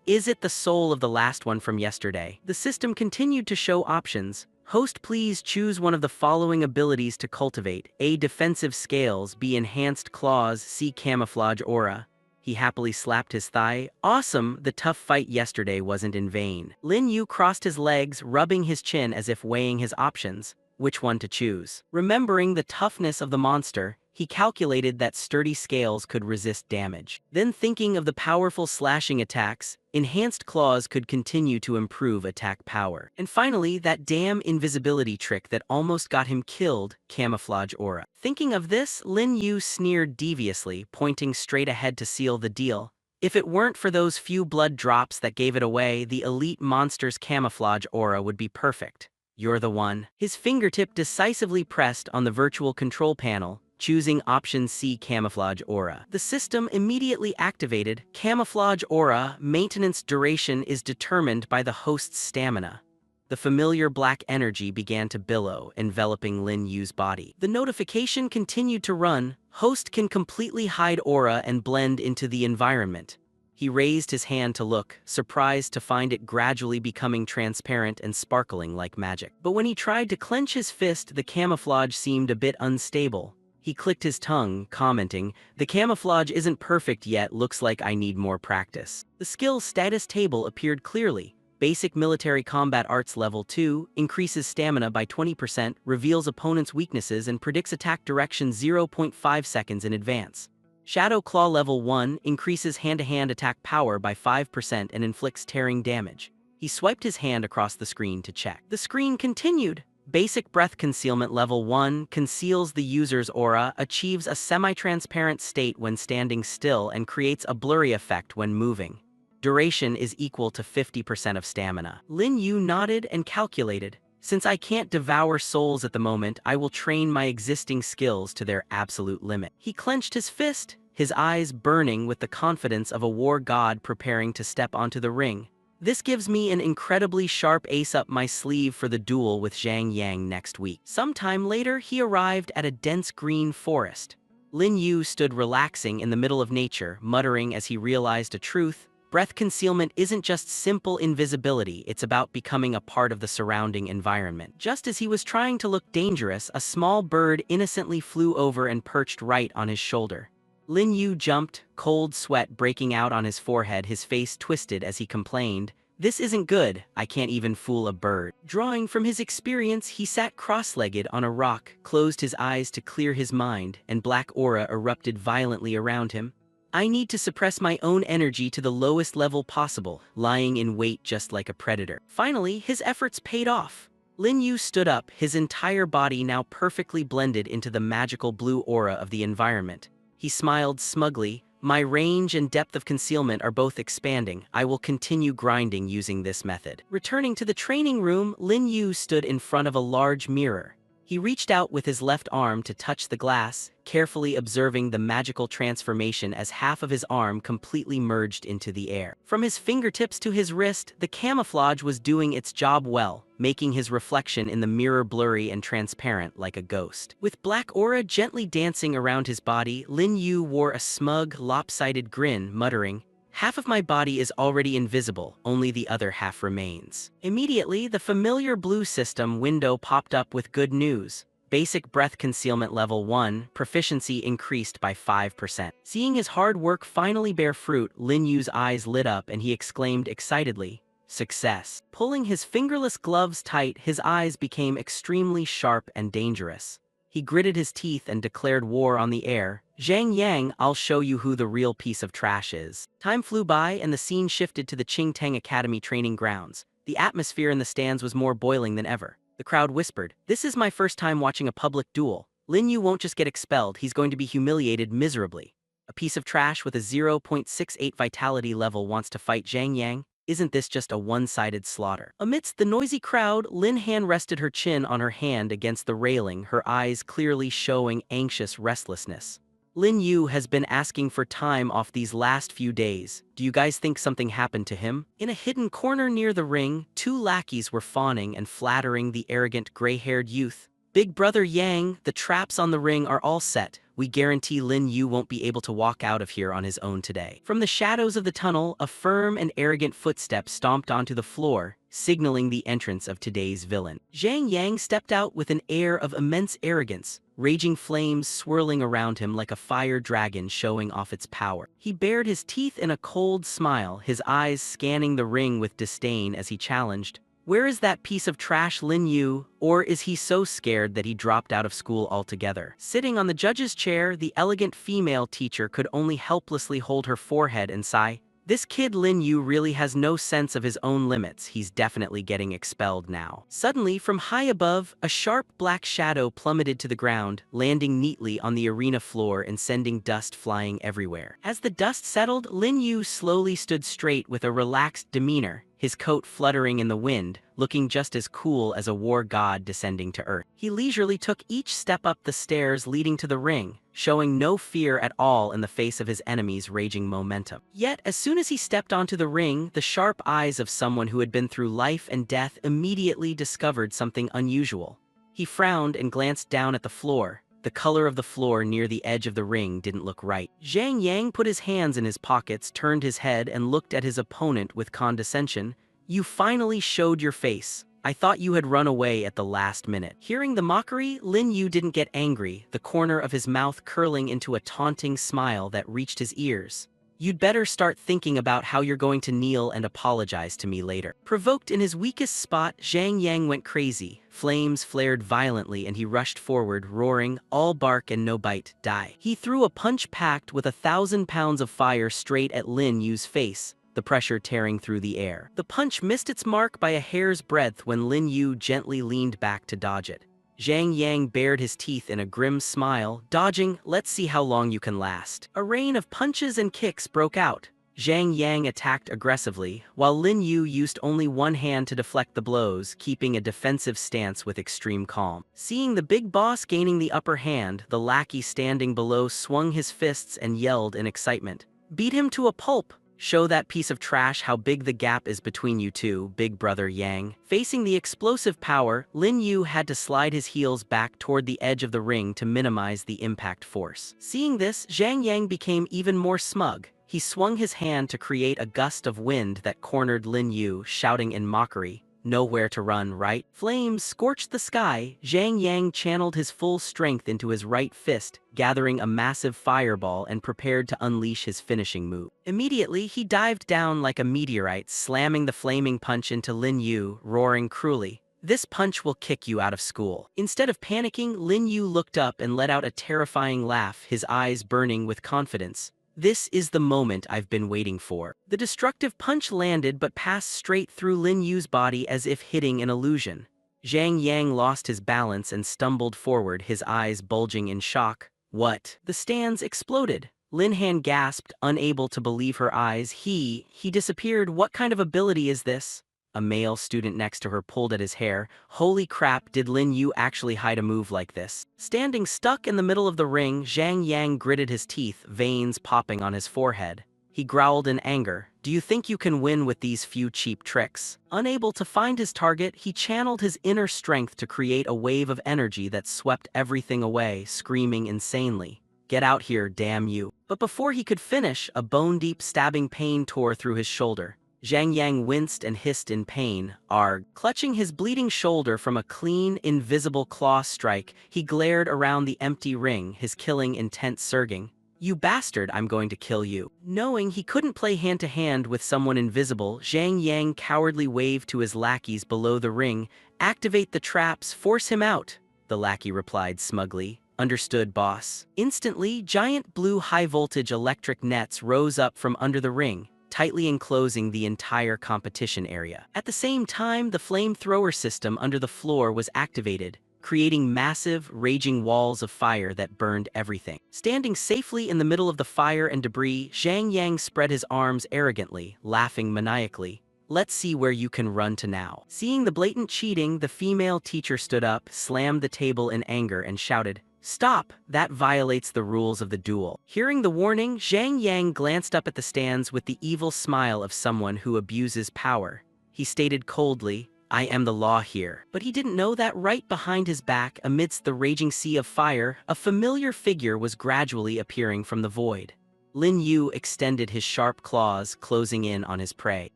Is it the soul of the last one from yesterday? The system continued to show options. Host, please choose one of the following abilities to cultivate. A. Defensive scales. B. Enhanced claws. C. Camouflage aura. He happily slapped his thigh. Awesome, the tough fight yesterday wasn't in vain. Lin Yu crossed his legs, rubbing his chin as if weighing his options. Which one to choose? Remembering the toughness of the monster, he calculated that sturdy scales could resist damage. Then thinking of the powerful slashing attacks, enhanced claws could continue to improve attack power. And finally, that damn invisibility trick that almost got him killed, camouflage aura. Thinking of this, Lin Yu sneered deviously, pointing straight ahead to seal the deal. If it weren't for those few blood drops that gave it away, the elite monster's camouflage aura would be perfect. You're the one. His fingertip decisively pressed on the virtual control panel, choosing option C, Camouflage Aura. The system immediately activated. Camouflage Aura maintenance duration is determined by the host's stamina. The familiar black energy began to billow, enveloping Lin Yu's body. The notification continued to run. Host can completely hide aura and blend into the environment. He raised his hand to look, surprised to find it gradually becoming transparent and sparkling like magic. But when he tried to clench his fist, the camouflage seemed a bit unstable. He clicked his tongue, commenting, "The camouflage isn't perfect yet, looks like I need more practice." The skill status table appeared clearly. Basic Military Combat Arts Level 2, increases stamina by 20%, reveals opponent's weaknesses and predicts attack direction 0.5 seconds in advance. Shadow Claw Level 1, increases hand-to-hand attack power by 5% and inflicts tearing damage. He swiped his hand across the screen to check. The screen continued. Basic Breath Concealment Level 1, conceals the user's aura, achieves a semi-transparent state when standing still and creates a blurry effect when moving. Duration is equal to 50% of stamina. Lin Yu nodded and calculated. Since I can't devour souls at the moment, I will train my existing skills to their absolute limit. He clenched his fist, his eyes burning with the confidence of a war god preparing to step onto the ring. This gives me an incredibly sharp ace up my sleeve for the duel with Zhang Yang next week. Sometime later, he arrived at a dense green forest. Lin Yu stood relaxing in the middle of nature, muttering as he realized a truth. Breath concealment isn't just simple invisibility, it's about becoming a part of the surrounding environment. Just as he was trying to look dangerous, a small bird innocently flew over and perched right on his shoulder. Lin Yu jumped, cold sweat breaking out on his forehead, his face twisted as he complained, "This isn't good, I can't even fool a bird." Drawing from his experience, he sat cross-legged on a rock, closed his eyes to clear his mind, and black aura erupted violently around him. I need to suppress my own energy to the lowest level possible, lying in wait just like a predator. Finally, his efforts paid off. Lin Yu stood up, his entire body now perfectly blended into the magical blue aura of the environment. He smiled smugly. "My range and depth of concealment are both expanding. I will continue grinding using this method." Returning to the training room, Lin Yu stood in front of a large mirror. He reached out with his left arm to touch the glass, carefully observing the magical transformation as half of his arm completely merged into the air. From his fingertips to his wrist, the camouflage was doing its job well, making his reflection in the mirror blurry and transparent like a ghost. With black aura gently dancing around his body, Lin Yu wore a smug, lopsided grin, muttering, "Half of my body is already invisible, only the other half remains." Immediately, the familiar blue system window popped up with good news. Basic breath concealment level 1, proficiency increased by 5%. Seeing his hard work finally bear fruit, Lin Yu's eyes lit up and he exclaimed excitedly, "Success." Pulling his fingerless gloves tight, his eyes became extremely sharp and dangerous. He gritted his teeth and declared war on the air. "Zhang Yang, I'll show you who the real piece of trash is." Time flew by and the scene shifted to the Qingtang Academy training grounds. The atmosphere in the stands was more boiling than ever. The crowd whispered, "This is my first time watching a public duel. Lin Yu won't just get expelled, he's going to be humiliated miserably. A piece of trash with a 0.68 vitality level wants to fight Zhang Yang? Isn't this just a one-sided slaughter?" Amidst the noisy crowd, Lin Han rested her chin on her hand against the railing, her eyes clearly showing anxious restlessness. "Lin Yu has been asking for time off these last few days. Do you guys think something happened to him?" In a hidden corner near the ring, two lackeys were fawning and flattering the arrogant gray-haired youth. "Big brother Yang, the traps on the ring are all set. We guarantee Lin Yu won't be able to walk out of here on his own today." From the shadows of the tunnel, a firm and arrogant footstep stomped onto the floor, signaling the entrance of today's villain. Zhang Yang stepped out with an air of immense arrogance, raging flames swirling around him like a fire dragon showing off its power. He bared his teeth in a cold smile, his eyes scanning the ring with disdain as he challenged, "Where is that piece of trash Lin Yu, or is he so scared that he dropped out of school altogether?" Sitting on the judge's chair, the elegant female teacher could only helplessly hold her forehead and sigh, "This kid Lin Yu really has no sense of his own limits. He's definitely getting expelled now." Suddenly, from high above, a sharp black shadow plummeted to the ground, landing neatly on the arena floor and sending dust flying everywhere. As the dust settled, Lin Yu slowly stood straight with a relaxed demeanor, his coat fluttering in the wind, looking just as cool as a war god descending to earth. He leisurely took each step up the stairs leading to the ring, showing no fear at all in the face of his enemy's raging momentum. Yet, as soon as he stepped onto the ring, the sharp eyes of someone who had been through life and death immediately discovered something unusual. He frowned and glanced down at the floor. The color of the floor near the edge of the ring didn't look right. Zhang Yang put his hands in his pockets, turned his head, and looked at his opponent with condescension. "You finally showed your face. I thought you had run away at the last minute." Hearing the mockery, Lin Yu didn't get angry, the corner of his mouth curling into a taunting smile that reached his ears. "You'd better start thinking about how you're going to kneel and apologize to me later." Provoked in his weakest spot, Zhang Yang went crazy. Flames flared violently and he rushed forward, roaring, "All bark and no bite, die." He threw a punch packed with 1,000 pounds of fire straight at Lin Yu's face, the pressure tearing through the air. The punch missed its mark by a hair's breadth when Lin Yu gently leaned back to dodge it. Zhang Yang bared his teeth in a grim smile, dodging, "Let's see how long you can last." A rain of punches and kicks broke out. Zhang Yang attacked aggressively, while Lin Yu used only one hand to deflect the blows, keeping a defensive stance with extreme calm. Seeing the big boss gaining the upper hand, the lackey standing below swung his fists and yelled in excitement. "Beat him to a pulp! Show that piece of trash how big the gap is between you two, big brother Yang." Facing the explosive power, Lin Yu had to slide his heels back toward the edge of the ring to minimize the impact force. Seeing this, Zhang Yang became even more smug. He swung his hand to create a gust of wind that cornered Lin Yu, shouting in mockery, "Nowhere to run, right?" Flames scorched the sky. Zhang Yang channeled his full strength into his right fist, gathering a massive fireball and prepared to unleash his finishing move. Immediately, he dived down like a meteorite, slamming the flaming punch into Lin Yu, roaring cruelly, "This punch will kick you out of school." Instead of panicking, Lin Yu looked up and let out a terrifying laugh, his eyes burning with confidence. "This is the moment I've been waiting for." The destructive punch landed but passed straight through Lin Yu's body as if hitting an illusion. Zhang Yang lost his balance and stumbled forward, his eyes bulging in shock. "What?" The stands exploded. Lin Han gasped, unable to believe her eyes. He disappeared. "What kind of ability is this?" A male student next to her pulled at his hair. "Holy crap, did Lin Yu actually hide a move like this?" Standing stuck in the middle of the ring, Zhang Yang gritted his teeth, veins popping on his forehead. He growled in anger, "Do you think you can win with these few cheap tricks?" Unable to find his target, he channeled his inner strength to create a wave of energy that swept everything away, screaming insanely, "Get out here, damn you!" But before he could finish, a bone-deep stabbing pain tore through his shoulder. Zhang Yang winced and hissed in pain. Arg. Clutching his bleeding shoulder from a clean, invisible claw strike, he glared around the empty ring, his killing intent surging. "You bastard, I'm going to kill you." Knowing he couldn't play hand-to-hand with someone invisible, Zhang Yang cowardly waved to his lackeys below the ring. "Activate the traps, force him out," the lackey replied smugly. "Understood, boss." Instantly, giant blue high-voltage electric nets rose up from under the ring, tightly enclosing the entire competition area. At the same time, the flamethrower system under the floor was activated, creating massive, raging walls of fire that burned everything. Standing safely in the middle of the fire and debris, Zhang Yang spread his arms arrogantly, laughing maniacally. "Let's see where you can run to now." Seeing the blatant cheating, the female teacher stood up, slammed the table in anger, and shouted, "Stop! That violates the rules of the duel." Hearing the warning, Zhang Yang glanced up at the stands with the evil smile of someone who abuses power. He stated coldly, "I am the law here." But he didn't know that right behind his back, amidst the raging sea of fire, a familiar figure was gradually appearing from the void. Lin Yu extended his sharp claws, closing in on his prey.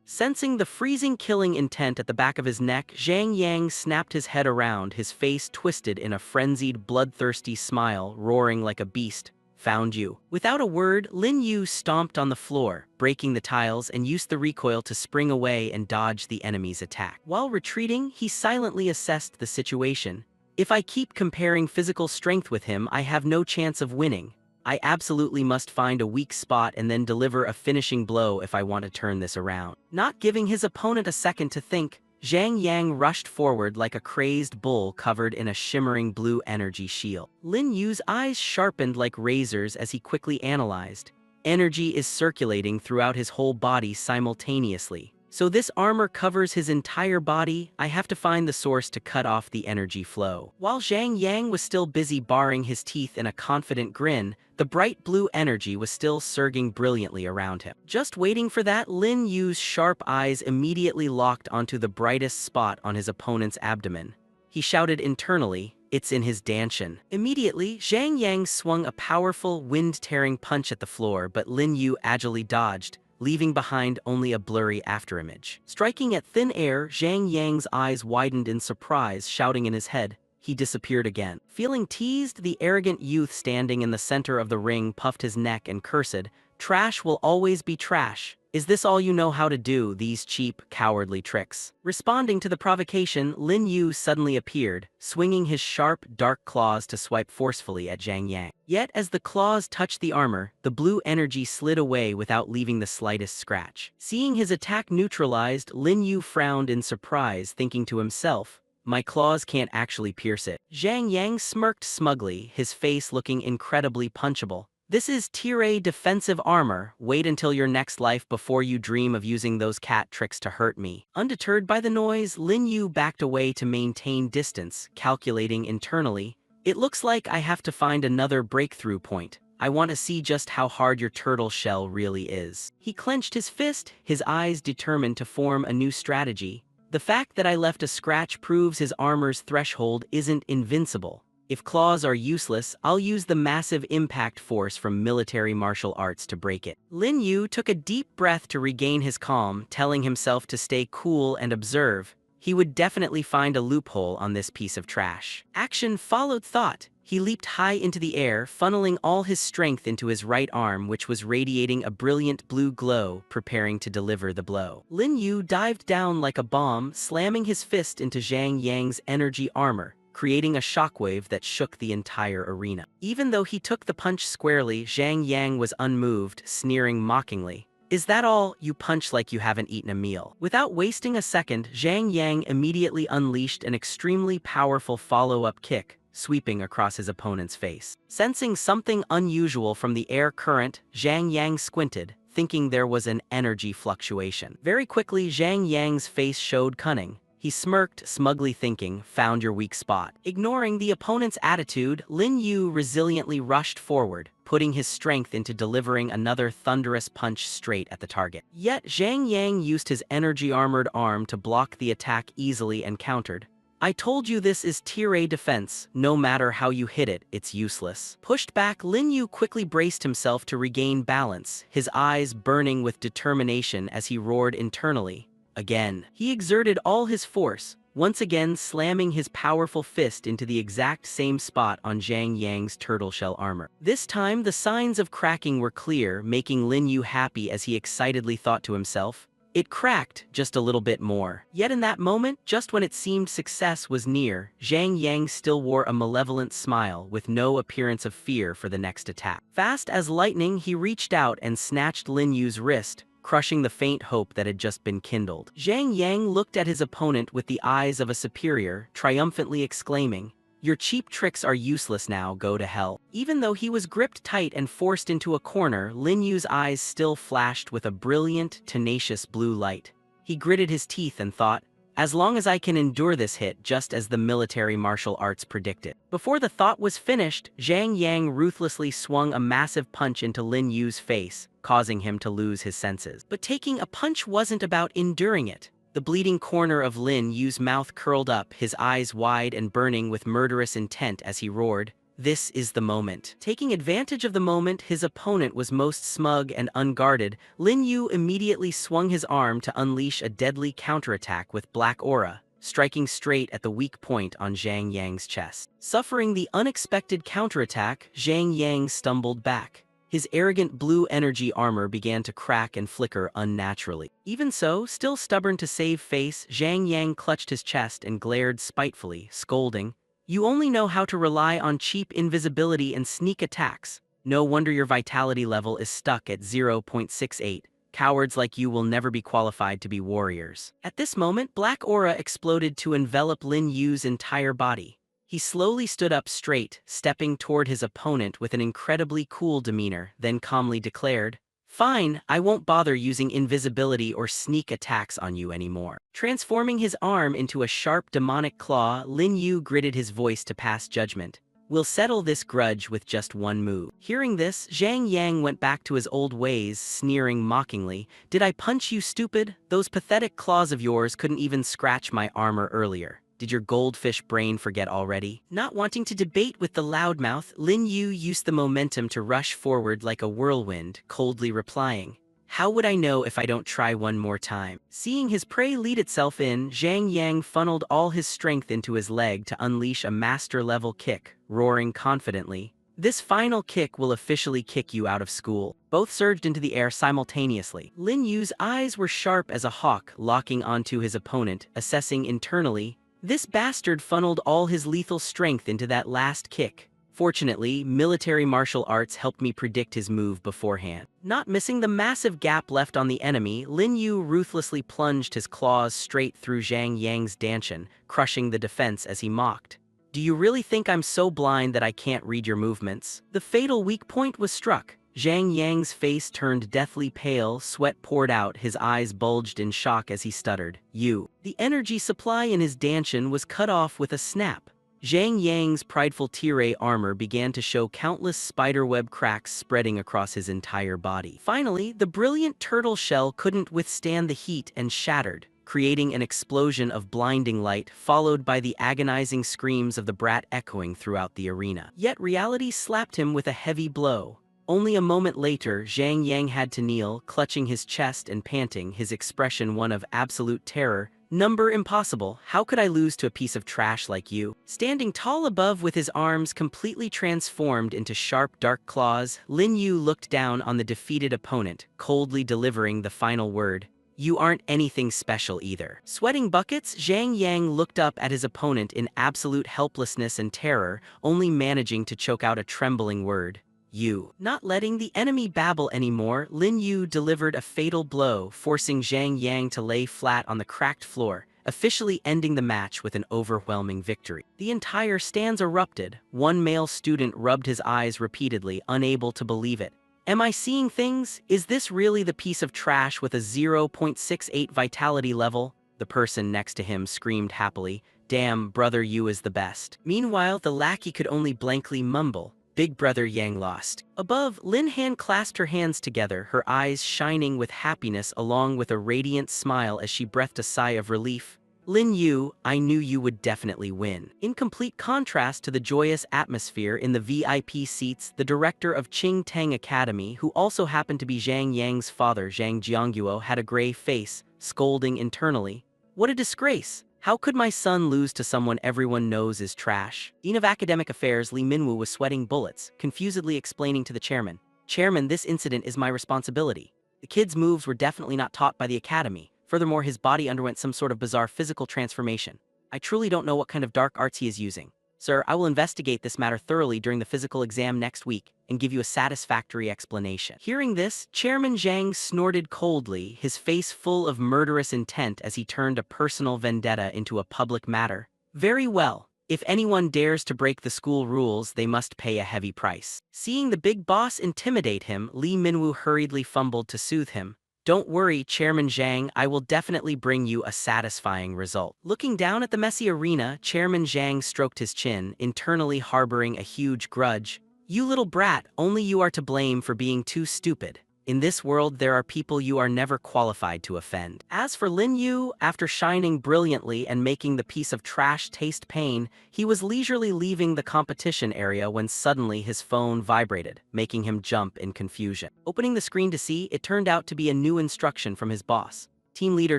Sensing the freezing killing intent at the back of his neck, Zhang Yang snapped his head around, his face twisted in a frenzied, bloodthirsty smile, roaring like a beast. "Found you." Without a word, Lin Yu stomped on the floor, breaking the tiles, and used the recoil to spring away and dodge the enemy's attack. While retreating, he silently assessed the situation. "If I keep comparing physical strength with him, I have no chance of winning. I absolutely must find a weak spot and then deliver a finishing blow if I want to turn this around." Not giving his opponent a second to think, Zhang Yang rushed forward like a crazed bull covered in a shimmering blue energy shield. Lin Yu's eyes sharpened like razors as he quickly analyzed. Energy is circulating throughout his whole body simultaneously. So this armor covers his entire body. I have to find the source to cut off the energy flow. While Zhang Yang was still busy baring his teeth in a confident grin, the bright blue energy was still surging brilliantly around him. Just waiting for that, Lin Yu's sharp eyes immediately locked onto the brightest spot on his opponent's abdomen. He shouted internally, "It's in his danshan." Immediately, Zhang Yang swung a powerful, wind-tearing punch at the floor, but Lin Yu agilely dodged, leaving behind only a blurry afterimage. Striking at thin air, Zhang Yang's eyes widened in surprise, shouting in his head. He disappeared again. Feeling teased, the arrogant youth standing in the center of the ring puffed his neck and cursed, "Trash will always be trash. Is this all you know how to do, these cheap, cowardly tricks?" Responding to the provocation, Lin Yu suddenly appeared, swinging his sharp, dark claws to swipe forcefully at Zhang Yang. Yet as the claws touched the armor, the blue energy slid away without leaving the slightest scratch. Seeing his attack neutralized, Lin Yu frowned in surprise, thinking to himself, "My claws can't actually pierce it." Zhang Yang smirked smugly, his face looking incredibly punchable. This is Tier A defensive armor. Wait until your next life before you dream of using those cat tricks to hurt me. Undeterred by the noise, Lin Yu backed away to maintain distance, calculating internally. It looks like I have to find another breakthrough point. I want to see just how hard your turtle shell really is. He clenched his fist, his eyes determined to form a new strategy. The fact that I left a scratch proves his armor's threshold isn't invincible. If claws are useless, I'll use the massive impact force from military martial arts to break it. Lin Yu took a deep breath to regain his calm, telling himself to stay cool and observe. He would definitely find a loophole on this piece of trash. Action followed thought. He leaped high into the air, funneling all his strength into his right arm, which was radiating a brilliant blue glow, preparing to deliver the blow. Lin Yu dived down like a bomb, slamming his fist into Zhang Yang's energy armor, creating a shockwave that shook the entire arena. Even though he took the punch squarely, Zhang Yang was unmoved, sneering mockingly. "Is that all? You punch like you haven't eaten a meal." Without wasting a second, Zhang Yang immediately unleashed an extremely powerful follow-up kick, sweeping across his opponent's face. Sensing something unusual from the air current, Zhang Yang squinted, thinking there was an energy fluctuation. Very quickly, Zhang Yang's face showed cunning. He smirked, smugly thinking, "Found your weak spot." Ignoring the opponent's attitude, Lin Yu resiliently rushed forward, putting his strength into delivering another thunderous punch straight at the target. Yet Zhang Yang used his energy-armored arm to block the attack easily and countered. "I told you this is Tier A defense. No matter how you hit it, it's useless." Pushed back, Lin Yu quickly braced himself to regain balance, his eyes burning with determination as he roared internally. Again. He exerted all his force, once again slamming his powerful fist into the exact same spot on Zhang Yang's turtle shell armor. This time, the signs of cracking were clear, making Lin Yu happy as he excitedly thought to himself. It cracked just a little bit more. Yet in that moment, just when it seemed success was near, Zhang Yang still wore a malevolent smile with no appearance of fear for the next attack. Fast as lightning, he reached out and snatched Lin Yu's wrist, crushing the faint hope that had just been kindled. Zhang Yang looked at his opponent with the eyes of a superior, triumphantly exclaiming, "Your cheap tricks are useless now, go to hell." Even though he was gripped tight and forced into a corner, Lin Yu's eyes still flashed with a brilliant, tenacious blue light. He gritted his teeth and thought, "As long as I can endure this hit, just as the military martial arts predicted." Before the thought was finished, Zhang Yang ruthlessly swung a massive punch into Lin Yu's face, causing him to lose his senses. But taking a punch wasn't about enduring it. The bleeding corner of Lin Yu's mouth curled up, his eyes wide and burning with murderous intent as he roared, "This is the moment." Taking advantage of the moment his opponent was most smug and unguarded, Lin Yu immediately swung his arm to unleash a deadly counterattack with black aura, striking straight at the weak point on Zhang Yang's chest. Suffering the unexpected counterattack, Zhang Yang stumbled back. His arrogant blue energy armor began to crack and flicker unnaturally. Even so, still stubborn to save face, Zhang Yang clutched his chest and glared spitefully, scolding, "You only know how to rely on cheap invisibility and sneak attacks. No wonder your vitality level is stuck at 0.68. Cowards like you will never be qualified to be warriors." At this moment, black aura exploded to envelop Lin Yu's entire body. He slowly stood up straight, stepping toward his opponent with an incredibly cool demeanor, then calmly declared, "Fine, I won't bother using invisibility or sneak attacks on you anymore." Transforming his arm into a sharp demonic claw, Lin Yu gritted his voice to pass judgment. "We'll settle this grudge with just one move." Hearing this, Zhang Yang went back to his old ways, sneering mockingly, "Did I punch you, stupid? Those pathetic claws of yours couldn't even scratch my armor earlier. Did your goldfish brain forget already?" Not wanting to debate with the loudmouth, Lin Yu used the momentum to rush forward like a whirlwind, coldly replying, "How would I know if I don't try one more time?" Seeing his prey lead itself in, Zhang Yang funneled all his strength into his leg to unleash a master-level kick, roaring confidently, "This final kick will officially kick you out of school." Both surged into the air simultaneously. Lin Yu's eyes were sharp as a hawk, locking onto his opponent, assessing internally, "This bastard funneled all his lethal strength into that last kick. Fortunately, military martial arts helped me predict his move beforehand." Not missing the massive gap left on the enemy, Lin Yu ruthlessly plunged his claws straight through Zhang Yang's dantian, crushing the defense as he mocked, Do you really think I'm so blind that I can't read your movements? The fatal weak point was struck. Zhang Yang's face turned deathly pale, sweat poured out, his eyes bulged in shock as he stuttered. You. The energy supply in his dantian was cut off with a snap. Zhang Yang's prideful tiare armor began to show countless spiderweb cracks spreading across his entire body. Finally, the brilliant turtle shell couldn't withstand the heat and shattered, creating an explosion of blinding light, followed by the agonizing screams of the brat echoing throughout the arena. Yet reality slapped him with a heavy blow. Only a moment later, Zhang Yang had to kneel, clutching his chest and panting, his expression one of absolute terror. Number impossible, how could I lose to a piece of trash like you? Standing tall above with his arms completely transformed into sharp dark claws, Lin Yu looked down on the defeated opponent, coldly delivering the final word. You aren't anything special either. Sweating buckets, Zhang Yang looked up at his opponent in absolute helplessness and terror, only managing to choke out a trembling word. You. Not letting the enemy babble anymore, Lin Yu delivered a fatal blow, forcing Zhang Yang to lay flat on the cracked floor, officially ending the match with an overwhelming victory. The entire stands erupted. One male student rubbed his eyes repeatedly, unable to believe it. Am I seeing things? Is this really the piece of trash with a 0.68 vitality level? The person next to him screamed happily. Damn, brother, you is the best. Meanwhile, the lackey could only blankly mumble. Big brother Yang lost. Above, Lin Han clasped her hands together, her eyes shining with happiness along with a radiant smile as she breathed a sigh of relief. Lin Yu, I knew you would definitely win. In complete contrast to the joyous atmosphere in the VIP seats, the director of Qing Tang Academy, who also happened to be Zhang Yang's father, Zhang Jiangguo, had a gray face, scolding internally. What a disgrace! How could my son lose to someone everyone knows is trash? Dean of Academic Affairs Li Minwu was sweating bullets, confusedly explaining to the chairman. Chairman, this incident is my responsibility. The kid's moves were definitely not taught by the academy. Furthermore, his body underwent some sort of bizarre physical transformation. I truly don't know what kind of dark arts he is using. Sir, I will investigate this matter thoroughly during the physical exam next week and give you a satisfactory explanation. Hearing this, Chairman Zhang snorted coldly, his face full of murderous intent as he turned a personal vendetta into a public matter. Very well. If anyone dares to break the school rules, they must pay a heavy price. Seeing the big boss intimidate him, Li Minwu hurriedly fumbled to soothe him. Don't worry, Chairman Zhang, I will definitely bring you a satisfying result. Looking down at the messy arena, Chairman Zhang stroked his chin, internally harboring a huge grudge. You little brat, only you are to blame for being too stupid. In this world, there are people you are never qualified to offend. As for Lin Yu, after shining brilliantly and making the piece of trash taste pain, he was leisurely leaving the competition area when suddenly his phone vibrated, making him jump in confusion. Opening the screen to see, it turned out to be a new instruction from his boss. Team leader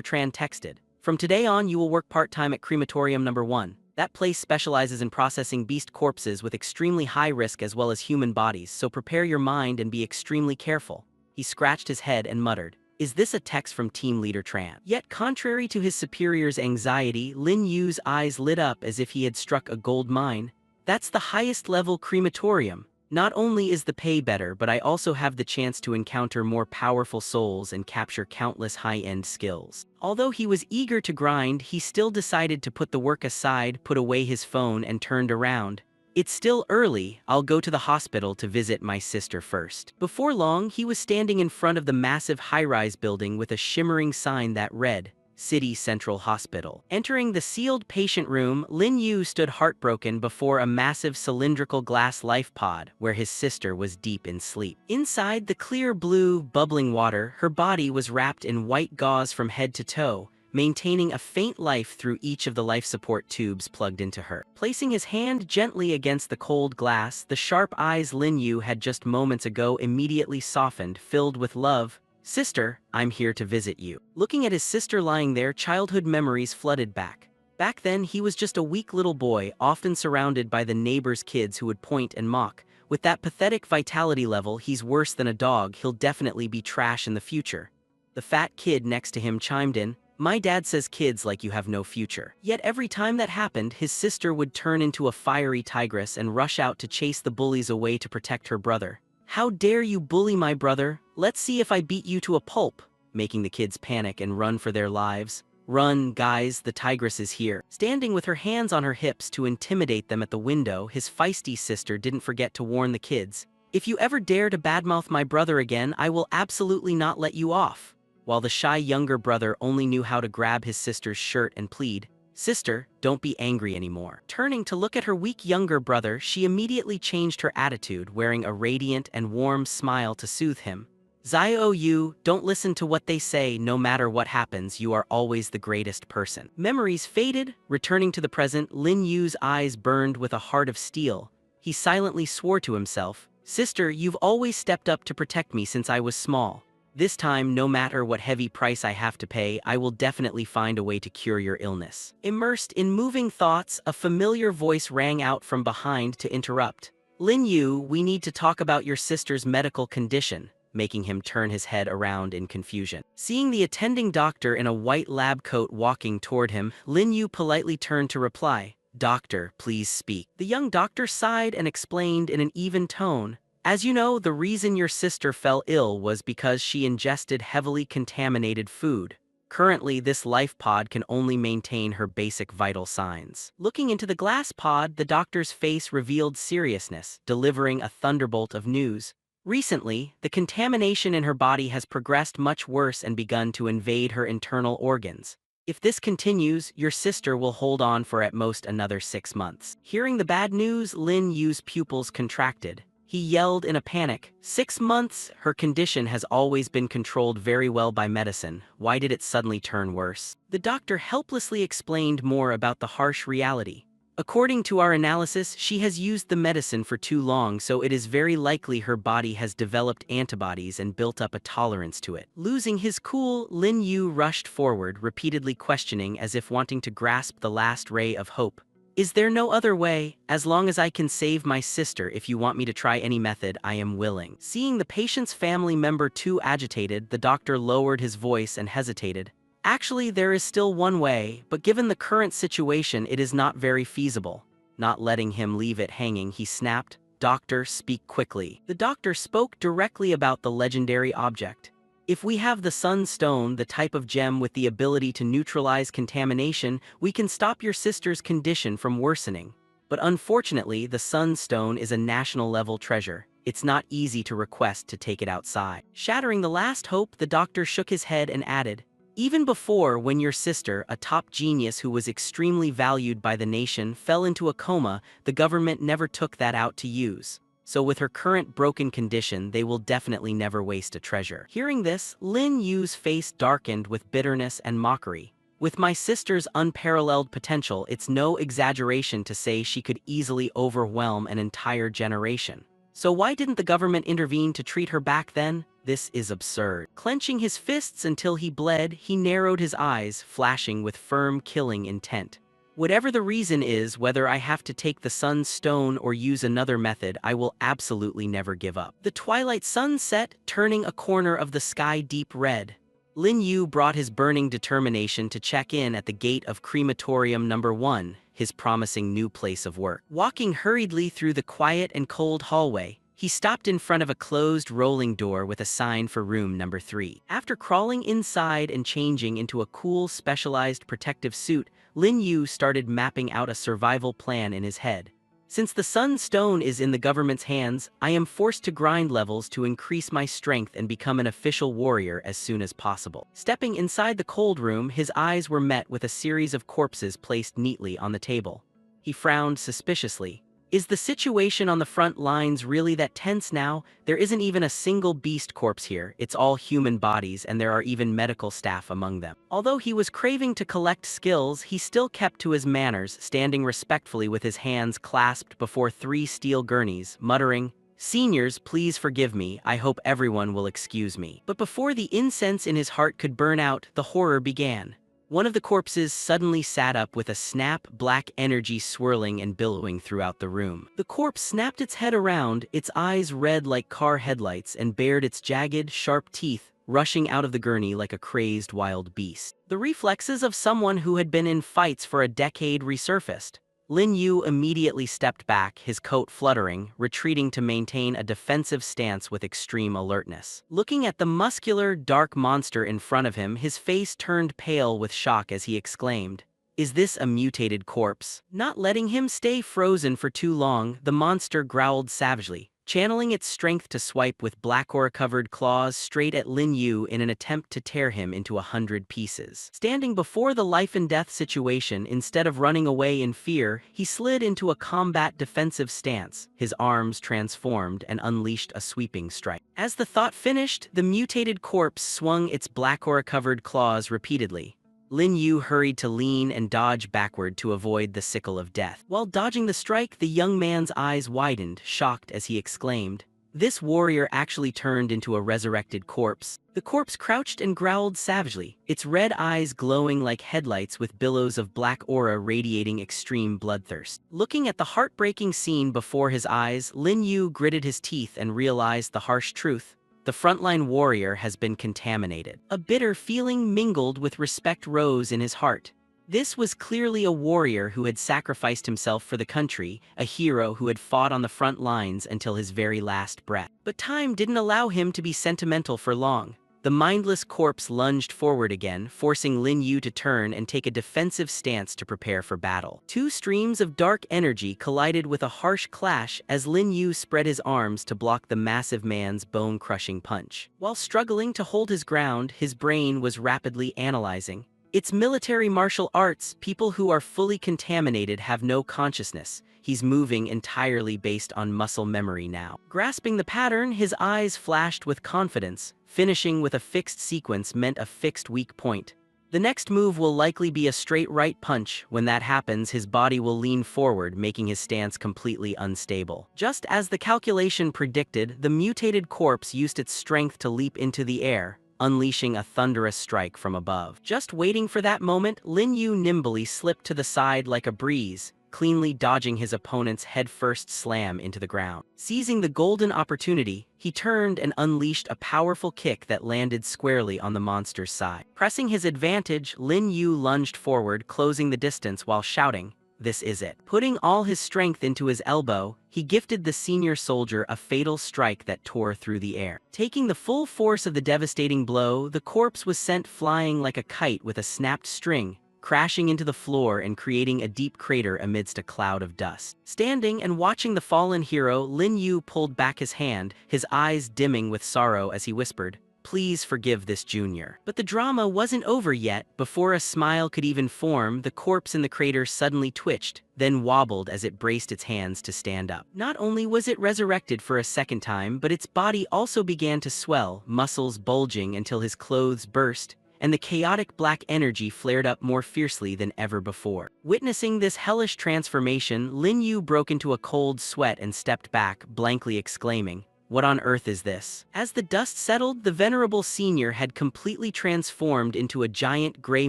Tran texted, "From today on, you will work part-time at Crematorium Number 1. That place specializes in processing beast corpses with extremely high risk as well as human bodies, so prepare your mind and be extremely careful." He scratched his head and muttered, "Is this a text from Team Leader Tran?" Yet contrary to his superior's anxiety, Lin Yu's eyes lit up as if he had struck a gold mine. That's the highest level crematorium. Not only is the pay better, but I also have the chance to encounter more powerful souls and capture countless high-end skills. Although he was eager to grind, he still decided to put the work aside, put away his phone, and turned around. It's still early, I'll go to the hospital to visit my sister first. Before long, he was standing in front of the massive high-rise building with a shimmering sign that read, City Central Hospital. Entering the sealed patient room, Lin Yu stood heartbroken before a massive cylindrical glass life pod where his sister was deep in sleep. Inside the clear blue, bubbling water, her body was wrapped in white gauze from head to toe, maintaining a faint life through each of the life support tubes plugged into her. Placing his hand gently against the cold glass, the sharp eyes Lin Yu had just moments ago immediately softened, filled with love. "Sister, I'm here to visit you." Looking at his sister lying there, childhood memories flooded back. Back then, he was just a weak little boy, often surrounded by the neighbors' kids who would point and mock. With that pathetic vitality level, he's worse than a dog, he'll definitely be trash in the future. The fat kid next to him chimed in, "My dad says kids like you have no future." Yet every time that happened, his sister would turn into a fiery tigress and rush out to chase the bullies away to protect her brother. "How dare you bully my brother? Let's see if I beat you to a pulp," making the kids panic and run for their lives. "Run, guys, the tigress is here." Standing with her hands on her hips to intimidate them at the window, his feisty sister didn't forget to warn the kids. "If you ever dare to badmouth my brother again, I will absolutely not let you off." While the shy younger brother only knew how to grab his sister's shirt and plead, "Sister, don't be angry anymore." Turning to look at her weak younger brother, she immediately changed her attitude, wearing a radiant and warm smile to soothe him. "Zio you, don't listen to what they say. No matter what happens, you are always the greatest person." Memories faded, returning to the present. Lin Yu's eyes burned with a heart of steel. He silently swore to himself, "Sister, you've always stepped up to protect me since I was small. This time, no matter what heavy price I have to pay, I will definitely find a way to cure your illness." Immersed in moving thoughts, a familiar voice rang out from behind to interrupt. "Lin Yu, we need to talk about your sister's medical condition," making him turn his head around in confusion. Seeing the attending doctor in a white lab coat walking toward him, Lin Yu politely turned to reply, "Doctor, please speak." The young doctor sighed and explained in an even tone, "As you know, the reason your sister fell ill was because she ingested heavily contaminated food. Currently, this life pod can only maintain her basic vital signs." Looking into the glass pod, the doctor's face revealed seriousness, delivering a thunderbolt of news. "Recently, the contamination in her body has progressed much worse and begun to invade her internal organs. If this continues, your sister will hold on for at most another 6 months." Hearing the bad news, Lin Yu's pupils contracted. He yelled in a panic, "6 months? Her condition has always been controlled very well by medicine. Why did it suddenly turn worse?" The doctor helplessly explained more about the harsh reality. "According to our analysis, she has used the medicine for too long, so it is very likely her body has developed antibodies and built up a tolerance to it." Losing his cool, Lin Yu rushed forward, repeatedly questioning as if wanting to grasp the last ray of hope. "Is there no other way? As long as I can save my sister, if you want me to try any method, I am willing." Seeing the patient's family member too agitated, the doctor lowered his voice and hesitated. "Actually, there is still one way, but given the current situation, it is not very feasible." Not letting him leave it hanging, he snapped, "Doctor, speak quickly." The doctor spoke directly about the legendary object. "If we have the Sun Stone, the type of gem with the ability to neutralize contamination, we can stop your sister's condition from worsening. But unfortunately, the Sun Stone is a national-level treasure. It's not easy to request to take it outside." Shattering the last hope, the doctor shook his head and added, "Even before, when your sister, a top genius who was extremely valued by the nation, fell into a coma, the government never took that out to use. So with her current broken condition, they will definitely never waste a treasure." Hearing this, Lin Yu's face darkened with bitterness and mockery. "With my sister's unparalleled potential, it's no exaggeration to say she could easily overwhelm an entire generation. So why didn't the government intervene to treat her back then? This is absurd." Clenching his fists until he bled, he narrowed his eyes, flashing with firm killing intent. "Whatever the reason is, whether I have to take the Sun Stone or use another method, I will absolutely never give up." The twilight sun set, turning a corner of the sky deep red. Lin Yu brought his burning determination to check in at the gate of crematorium number 1, his promising new place of work. Walking hurriedly through the quiet and cold hallway, he stopped in front of a closed rolling door with a sign for room number 3. After crawling inside and changing into a cool, specialized protective suit, Lin Yu started mapping out a survival plan in his head. "Since the Sun Stone is in the government's hands, I am forced to grind levels to increase my strength and become an official warrior as soon as possible." Stepping inside the cold room, his eyes were met with a series of corpses placed neatly on the table. He frowned suspiciously. "Is the situation on the front lines really that tense now? There isn't even a single beast corpse here, it's all human bodies, and there are even medical staff among them." Although he was craving to collect skills, he still kept to his manners, standing respectfully with his hands clasped before 3 steel gurneys, muttering, "Seniors, please forgive me, I hope everyone will excuse me." But before the incense in his heart could burn out, the horror began. One of the corpses suddenly sat up with a snap, black energy swirling and billowing throughout the room. The corpse snapped its head around, its eyes red like car headlights, and bared its jagged, sharp teeth, rushing out of the gurney like a crazed wild beast. The reflexes of someone who had been in fights for a decade resurfaced. Lin Yu immediately stepped back, his coat fluttering, retreating to maintain a defensive stance with extreme alertness. Looking at the muscular, dark monster in front of him, his face turned pale with shock as he exclaimed, "Is this a mutated corpse?" Not letting him stay frozen for too long, the monster growled savagely, channeling its strength to swipe with black ore-covered claws straight at Lin Yu in an attempt to tear him into 100 pieces. Standing before the life-and-death situation, instead of running away in fear, he slid into a combat defensive stance, his arms transformed and unleashed a sweeping strike. As the thought finished, the mutated corpse swung its black ore-covered claws repeatedly. Lin Yu hurried to lean and dodge backward to avoid the sickle of death. While dodging the strike, the young man's eyes widened, shocked as he exclaimed, "This warrior actually turned into a resurrected corpse." The corpse crouched and growled savagely, its red eyes glowing like headlights with billows of black aura radiating extreme bloodthirst. Looking at the heartbreaking scene before his eyes, Lin Yu gritted his teeth and realized the harsh truth. The frontline warrior has been contaminated. A bitter feeling mingled with respect rose in his heart. This was clearly a warrior who had sacrificed himself for the country, a hero who had fought on the front lines until his very last breath. But time didn't allow him to be sentimental for long. The mindless corpse lunged forward again, forcing Lin Yu to turn and take a defensive stance to prepare for battle. Two streams of dark energy collided with a harsh clash as Lin Yu spread his arms to block the massive man's bone-crushing punch. While struggling to hold his ground, his brain was rapidly analyzing. It's military martial arts. People who are fully contaminated have no consciousness. He's moving entirely based on muscle memory now. Grasping the pattern, his eyes flashed with confidence. Finishing with a fixed sequence meant a fixed weak point. The next move will likely be a straight right punch. When that happens, his body will lean forward, making his stance completely unstable. Just as the calculation predicted, the mutated corpse used its strength to leap into the air, unleashing a thunderous strike from above. Just waiting for that moment, Lin Yu nimbly slipped to the side like a breeze, cleanly dodging his opponent's head-first slam into the ground. Seizing the golden opportunity, he turned and unleashed a powerful kick that landed squarely on the monster's side. Pressing his advantage, Lin Yu lunged forward, closing the distance while shouting, "This is it." Putting all his strength into his elbow, he gifted the senior soldier a fatal strike that tore through the air. Taking the full force of the devastating blow, the corpse was sent flying like a kite with a snapped string, crashing into the floor and creating a deep crater amidst a cloud of dust. Standing and watching the fallen hero, Lin Yu pulled back his hand, his eyes dimming with sorrow as he whispered, "Please forgive this junior." But the drama wasn't over yet. Before a smile could even form, the corpse in the crater suddenly twitched, then wobbled as it braced its hands to stand up. Not only was it resurrected for a second time, but its body also began to swell, muscles bulging until his clothes burst, and the chaotic black energy flared up more fiercely than ever before. Witnessing this hellish transformation, Lin Yu broke into a cold sweat and stepped back, blankly exclaiming, "What on earth is this?" As the dust settled, the venerable senior had completely transformed into a giant gray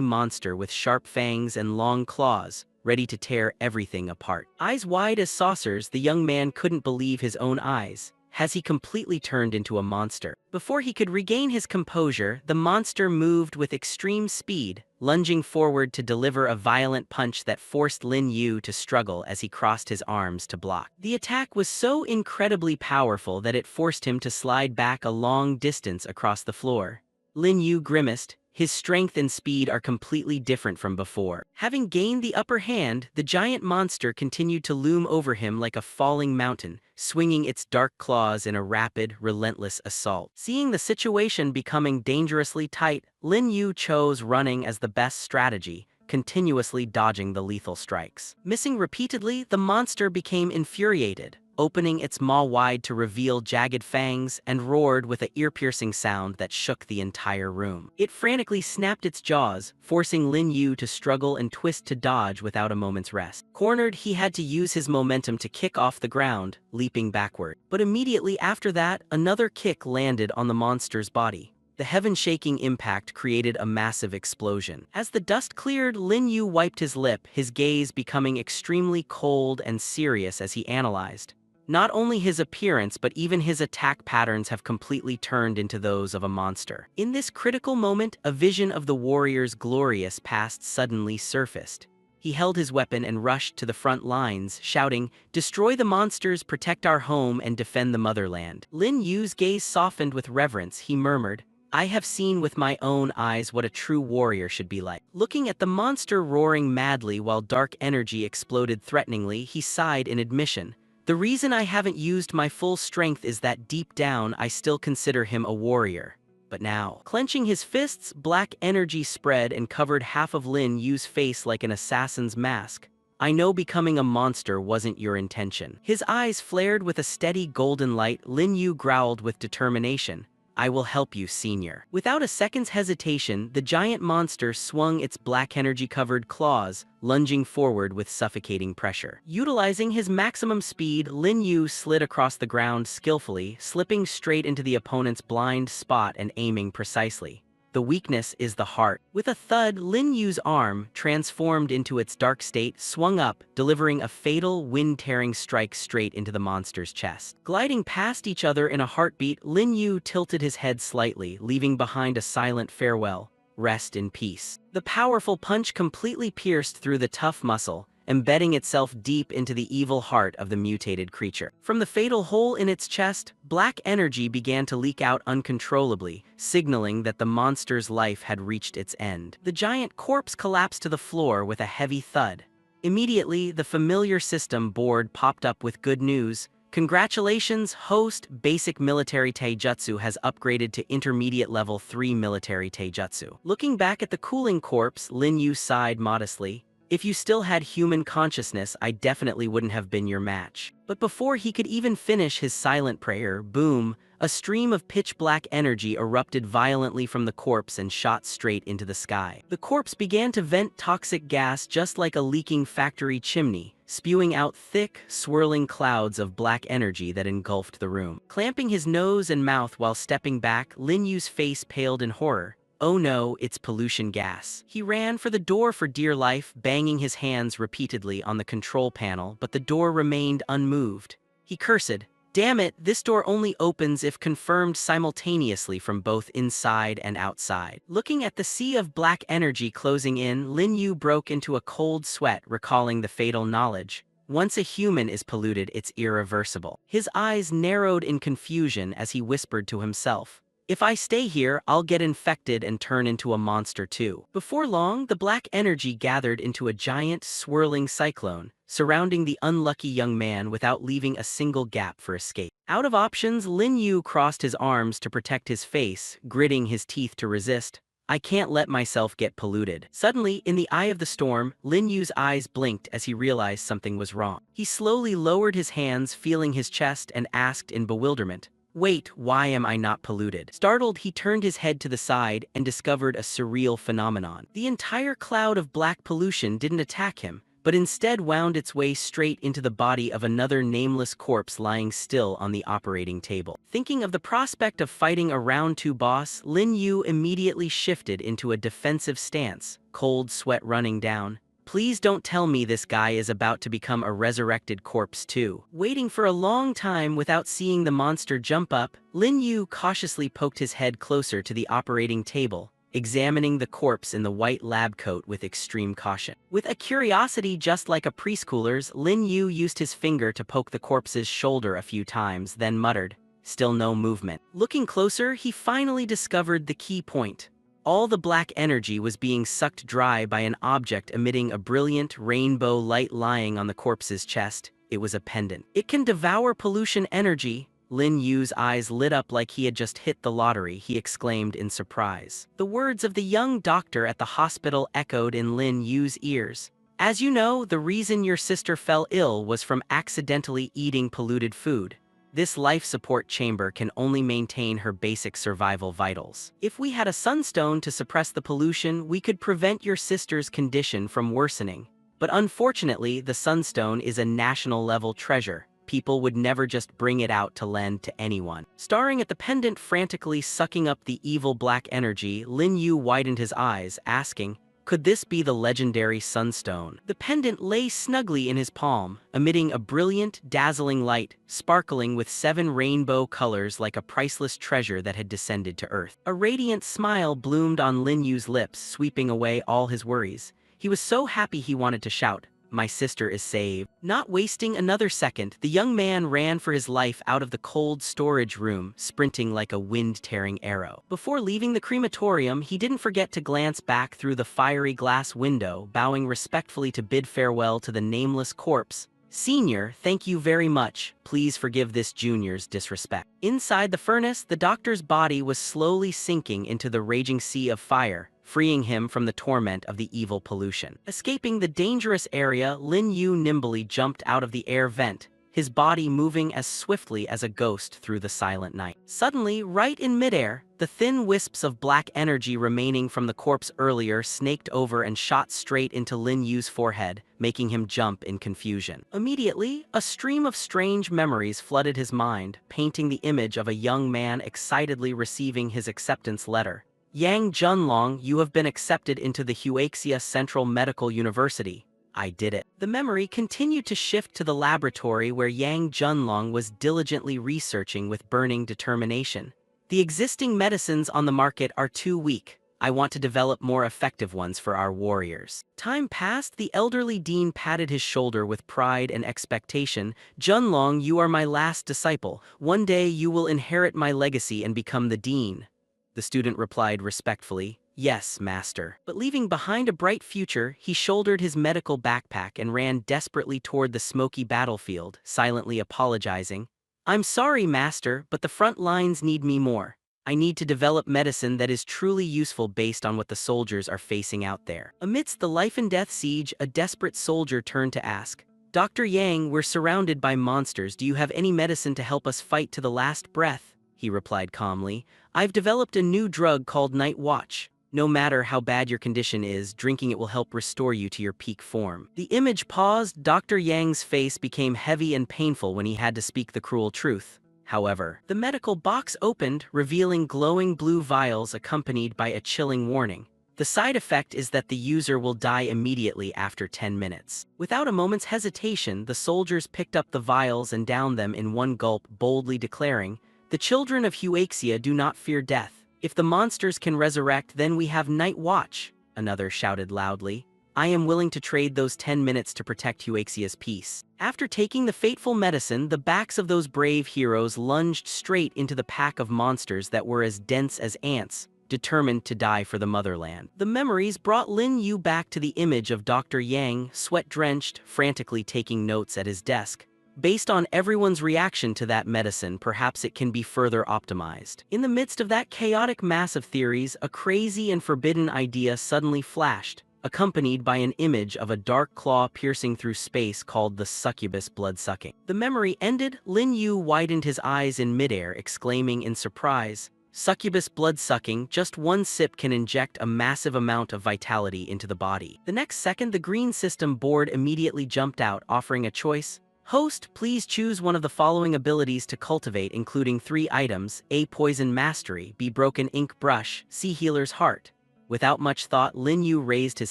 monster with sharp fangs and long claws, ready to tear everything apart. Eyes wide as saucers, the young man couldn't believe his own eyes. Has he completely turned into a monster? Before he could regain his composure, the monster moved with extreme speed, lunging forward to deliver a violent punch that forced Lin Yu to struggle as he crossed his arms to block. The attack was so incredibly powerful that it forced him to slide back a long distance across the floor. Lin Yu grimaced. His strength and speed are completely different from before. Having gained the upper hand, the giant monster continued to loom over him like a falling mountain, swinging its dark claws in a rapid, relentless assault. Seeing the situation becoming dangerously tight, Lin Yu chose running as the best strategy, continuously dodging the lethal strikes. Missing repeatedly, the monster became infuriated, opening its maw wide to reveal jagged fangs, and roared with an ear-piercing sound that shook the entire room. It frantically snapped its jaws, forcing Lin Yu to struggle and twist to dodge without a moment's rest. Cornered, he had to use his momentum to kick off the ground, leaping backward. But immediately after that, another kick landed on the monster's body. The heaven-shaking impact created a massive explosion. As the dust cleared, Lin Yu wiped his lip, his gaze becoming extremely cold and serious as he analyzed. Not only his appearance but even his attack patterns have completely turned into those of a monster. In this critical moment, a vision of the warrior's glorious past suddenly surfaced. He held his weapon and rushed to the front lines, shouting, "Destroy the monsters, protect our home, and defend the motherland." Lin Yu's gaze softened with reverence. He murmured, "I have seen with my own eyes what a true warrior should be like." Looking at the monster roaring madly while dark energy exploded threateningly, he sighed in admission. "The reason I haven't used my full strength is that deep down I still consider him a warrior. But now," clenching his fists, black energy spread and covered half of Lin Yu's face like an assassin's mask. "I know becoming a monster wasn't your intention." His eyes flared with a steady golden light. Lin Yu growled with determination, "I will help you, senior." Without a second's hesitation, the giant monster swung its black energy-covered claws, lunging forward with suffocating pressure. Utilizing his maximum speed, Lin Yu slid across the ground skillfully, slipping straight into the opponent's blind spot and aiming precisely. The weakness is the heart. With a thud, Lin Yu's arm, transformed into its dark state, swung up, delivering a fatal, wind-tearing strike straight into the monster's chest. Gliding past each other in a heartbeat, Lin Yu tilted his head slightly, leaving behind a silent farewell. "Rest in peace." The powerful punch completely pierced through the tough muscle, embedding itself deep into the evil heart of the mutated creature. From the fatal hole in its chest, black energy began to leak out uncontrollably, signaling that the monster's life had reached its end. The giant corpse collapsed to the floor with a heavy thud. Immediately, the familiar system board popped up with good news. "Congratulations, host, basic military taijutsu has upgraded to intermediate level 3 military taijutsu." Looking back at the cooling corpse, Lin Yu sighed modestly. "If you still had human consciousness, I definitely wouldn't have been your match." But before he could even finish his silent prayer, boom, a stream of pitch-black energy erupted violently from the corpse and shot straight into the sky. The corpse began to vent toxic gas just like a leaking factory chimney, spewing out thick, swirling clouds of black energy that engulfed the room. Clamping his nose and mouth while stepping back, Lin Yu's face paled in horror. "Oh no, it's pollution gas." He ran for the door for dear life, banging his hands repeatedly on the control panel, but the door remained unmoved. He cursed, "Damn it, this door only opens if confirmed simultaneously from both inside and outside." Looking at the sea of black energy closing in, Lin Yu broke into a cold sweat, recalling the fatal knowledge. Once a human is polluted, it's irreversible. His eyes narrowed in confusion as he whispered to himself, "If I stay here, I'll get infected and turn into a monster too." Before long, the black energy gathered into a giant, swirling cyclone, surrounding the unlucky young man without leaving a single gap for escape. Out of options, Lin Yu crossed his arms to protect his face, gritting his teeth to resist. "I can't let myself get polluted." Suddenly, in the eye of the storm, Lin Yu's eyes blinked as he realized something was wrong. He slowly lowered his hands, feeling his chest, and asked in bewilderment, "Wait, why am I not polluted?" Startled, he turned his head to the side and discovered a surreal phenomenon. The entire cloud of black pollution didn't attack him, but instead wound its way straight into the body of another nameless corpse lying still on the operating table. Thinking of the prospect of fighting a round 2 boss, Lin Yu immediately shifted into a defensive stance, cold sweat running down. "Please don't tell me this guy is about to become a resurrected corpse too." Waiting for a long time without seeing the monster jump up, Lin Yu cautiously poked his head closer to the operating table, examining the corpse in the white lab coat with extreme caution. With a curiosity just like a preschooler's, Lin Yu used his finger to poke the corpse's shoulder a few times, then muttered, "Still no movement." Looking closer, he finally discovered the key point. All the black energy was being sucked dry by an object emitting a brilliant rainbow light lying on the corpse's chest. It was a pendant. "It can devour pollution energy." Lin Yu's eyes lit up like he had just hit the lottery. He exclaimed in surprise. The words of the young doctor at the hospital echoed in Lin Yu's ears. "As you know, the reason your sister fell ill was from accidentally eating polluted food. This life support chamber can only maintain her basic survival vitals. If we had a sunstone to suppress the pollution, we could prevent your sister's condition from worsening. But unfortunately, the sunstone is a national-level treasure. People would never just bring it out to lend to anyone." Staring at the pendant frantically sucking up the evil black energy, Lin Yu widened his eyes, asking, "Could this be the legendary sunstone?" The pendant lay snugly in his palm, emitting a brilliant, dazzling light, sparkling with 7 rainbow colors like a priceless treasure that had descended to Earth. A radiant smile bloomed on Lin Yu's lips, sweeping away all his worries. He was so happy he wanted to shout, "My sister is saved." Not wasting another second, the young man ran for his life out of the cold storage room, sprinting like a wind-tearing arrow. Before leaving the crematorium, he didn't forget to glance back through the fiery glass window, bowing respectfully to bid farewell to the nameless corpse. "Senior, thank you very much. Please forgive this junior's disrespect." Inside the furnace, the doctor's body was slowly sinking into the raging sea of fire, freeing him from the torment of the evil pollution. Escaping the dangerous area, Lin Yu nimbly jumped out of the air vent, his body moving as swiftly as a ghost through the silent night. Suddenly, right in midair, the thin wisps of black energy remaining from the corpse earlier snaked over and shot straight into Lin Yu's forehead, making him jump in confusion. Immediately, a stream of strange memories flooded his mind, painting the image of a young man excitedly receiving his acceptance letter. "Yang Junlong, you have been accepted into the Huaxia Central Medical University. I did it." The memory continued to shift to the laboratory where Yang Junlong was diligently researching with burning determination. "The existing medicines on the market are too weak. I want to develop more effective ones for our warriors." Time passed, the elderly dean patted his shoulder with pride and expectation. "Junlong, you are my last disciple. One day you will inherit my legacy and become the dean." The student replied respectfully, "Yes, master." But leaving behind a bright future, he shouldered his medical backpack and ran desperately toward the smoky battlefield, silently apologizing. "I'm sorry, master, but the front lines need me more. I need to develop medicine that is truly useful based on what the soldiers are facing out there." Amidst the life-and-death siege, a desperate soldier turned to ask, "Dr. Yang, we're surrounded by monsters. Do you have any medicine to help us fight to the last breath?" He replied calmly, "I've developed a new drug called Night Watch. No matter how bad your condition is, drinking it will help restore you to your peak form." The image paused. Dr. Yang's face became heavy and painful when he had to speak the cruel truth. However, the medical box opened, revealing glowing blue vials accompanied by a chilling warning. "The side effect is that the user will die immediately after 10 minutes. Without a moment's hesitation, the soldiers picked up the vials and downed them in one gulp, boldly declaring, "The children of Huaxia do not fear death. If the monsters can resurrect, then we have Night Watch," another shouted loudly. "I am willing to trade those 10 minutes to protect Huaxia's peace." After taking the fateful medicine, the backs of those brave heroes lunged straight into the pack of monsters that were as dense as ants, determined to die for the motherland. The memories brought Lin Yu back to the image of Dr. Yang, sweat-drenched, frantically taking notes at his desk. Based on everyone's reaction to that medicine, perhaps it can be further optimized. In the midst of that chaotic mass of theories, a crazy and forbidden idea suddenly flashed, accompanied by an image of a dark claw piercing through space called the succubus blood-sucking. The memory ended, Lin Yu widened his eyes in midair, exclaiming in surprise, "Succubus blood-sucking, just one sip can inject a massive amount of vitality into the body." The next second, the green system board immediately jumped out, offering a choice. "Host, please choose one of the following abilities to cultivate, including 3 items: A. Poison Mastery, B. Broken Ink Brush, C. Healer's Heart." Without much thought, Lin Yu raised his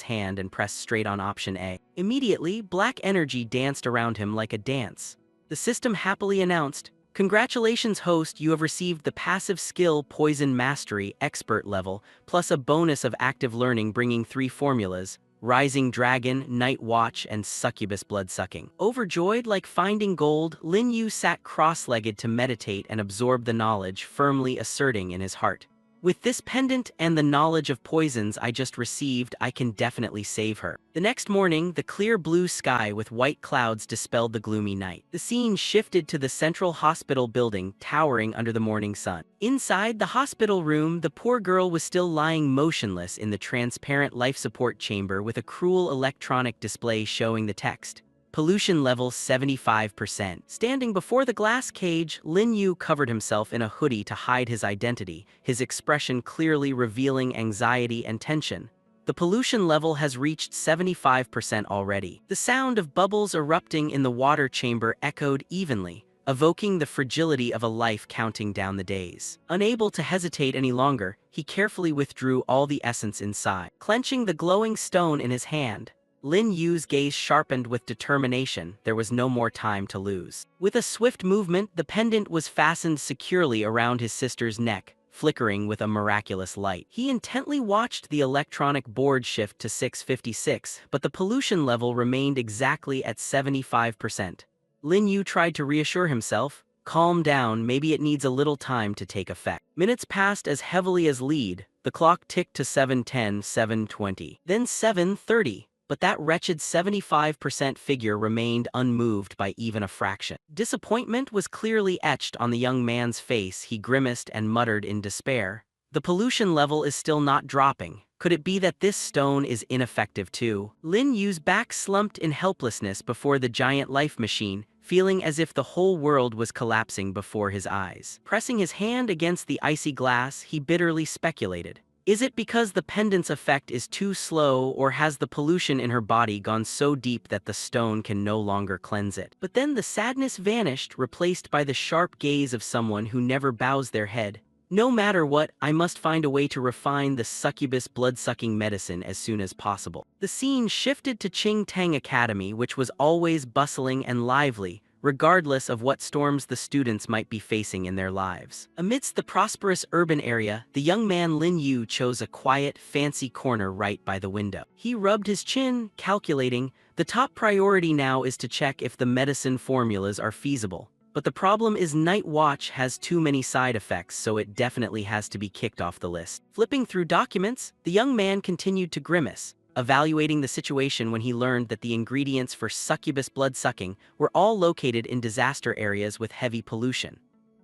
hand and pressed straight on option A. Immediately, black energy danced around him like a dance. The system happily announced, "Congratulations, host, you have received the passive skill Poison Mastery, Expert level, plus a bonus of active learning bringing 3 formulas, Rising Dragon, Night Watch, and Succubus Bloodsucking." Overjoyed like finding gold, Lin Yu sat cross-legged to meditate and absorb the knowledge, firmly asserting in his heart, "With this pendant and the knowledge of poisons I just received, I can definitely save her." The next morning, the clear blue sky with white clouds dispelled the gloomy night. The scene shifted to the central hospital building, towering under the morning sun. Inside the hospital room, the poor girl was still lying motionless in the transparent life support chamber with a cruel electronic display showing the text, "Pollution level 75%. Standing before the glass cage, Lin Yu covered himself in a hoodie to hide his identity, his expression clearly revealing anxiety and tension. "The pollution level has reached 75% already." The sound of bubbles erupting in the water chamber echoed evenly, evoking the fragility of a life counting down the days. Unable to hesitate any longer, he carefully withdrew all the essence inside. Clenching the glowing stone in his hand, Lin Yu's gaze sharpened with determination. There was no more time to lose. With a swift movement, the pendant was fastened securely around his sister's neck, flickering with a miraculous light. He intently watched the electronic board shift to 656, but the pollution level remained exactly at 75%. Lin Yu tried to reassure himself. Calm down, maybe it needs a little time to take effect. Minutes passed as heavily as lead. The clock ticked to 7:10, 7:20, then 7:30. But that wretched 75% figure remained unmoved by even a fraction. Disappointment was clearly etched on the young man's face. He grimaced and muttered in despair. The pollution level is still not dropping. Could it be that this stone is ineffective too? Lin Yu's back slumped in helplessness before the giant life machine, feeling as if the whole world was collapsing before his eyes. Pressing his hand against the icy glass, he bitterly speculated. Is it because the pendant's effect is too slow, or has the pollution in her body gone so deep that the stone can no longer cleanse it? But then the sadness vanished, replaced by the sharp gaze of someone who never bows their head. No matter what, I must find a way to refine the succubus blood-sucking medicine as soon as possible. The scene shifted to Ching Tang Academy, which was always bustling and lively, regardless of what storms the students might be facing in their lives. Amidst the prosperous urban area, the young man Lin Yu chose a quiet, fancy corner right by the window. He rubbed his chin, calculating, the top priority now is to check if the medicine formulas are feasible. But the problem is Night Watch has too many side effects, so it definitely has to be kicked off the list. Flipping through documents, the young man continued to grimace, evaluating the situation when he learned that the ingredients for succubus blood-sucking were all located in disaster areas with heavy pollution.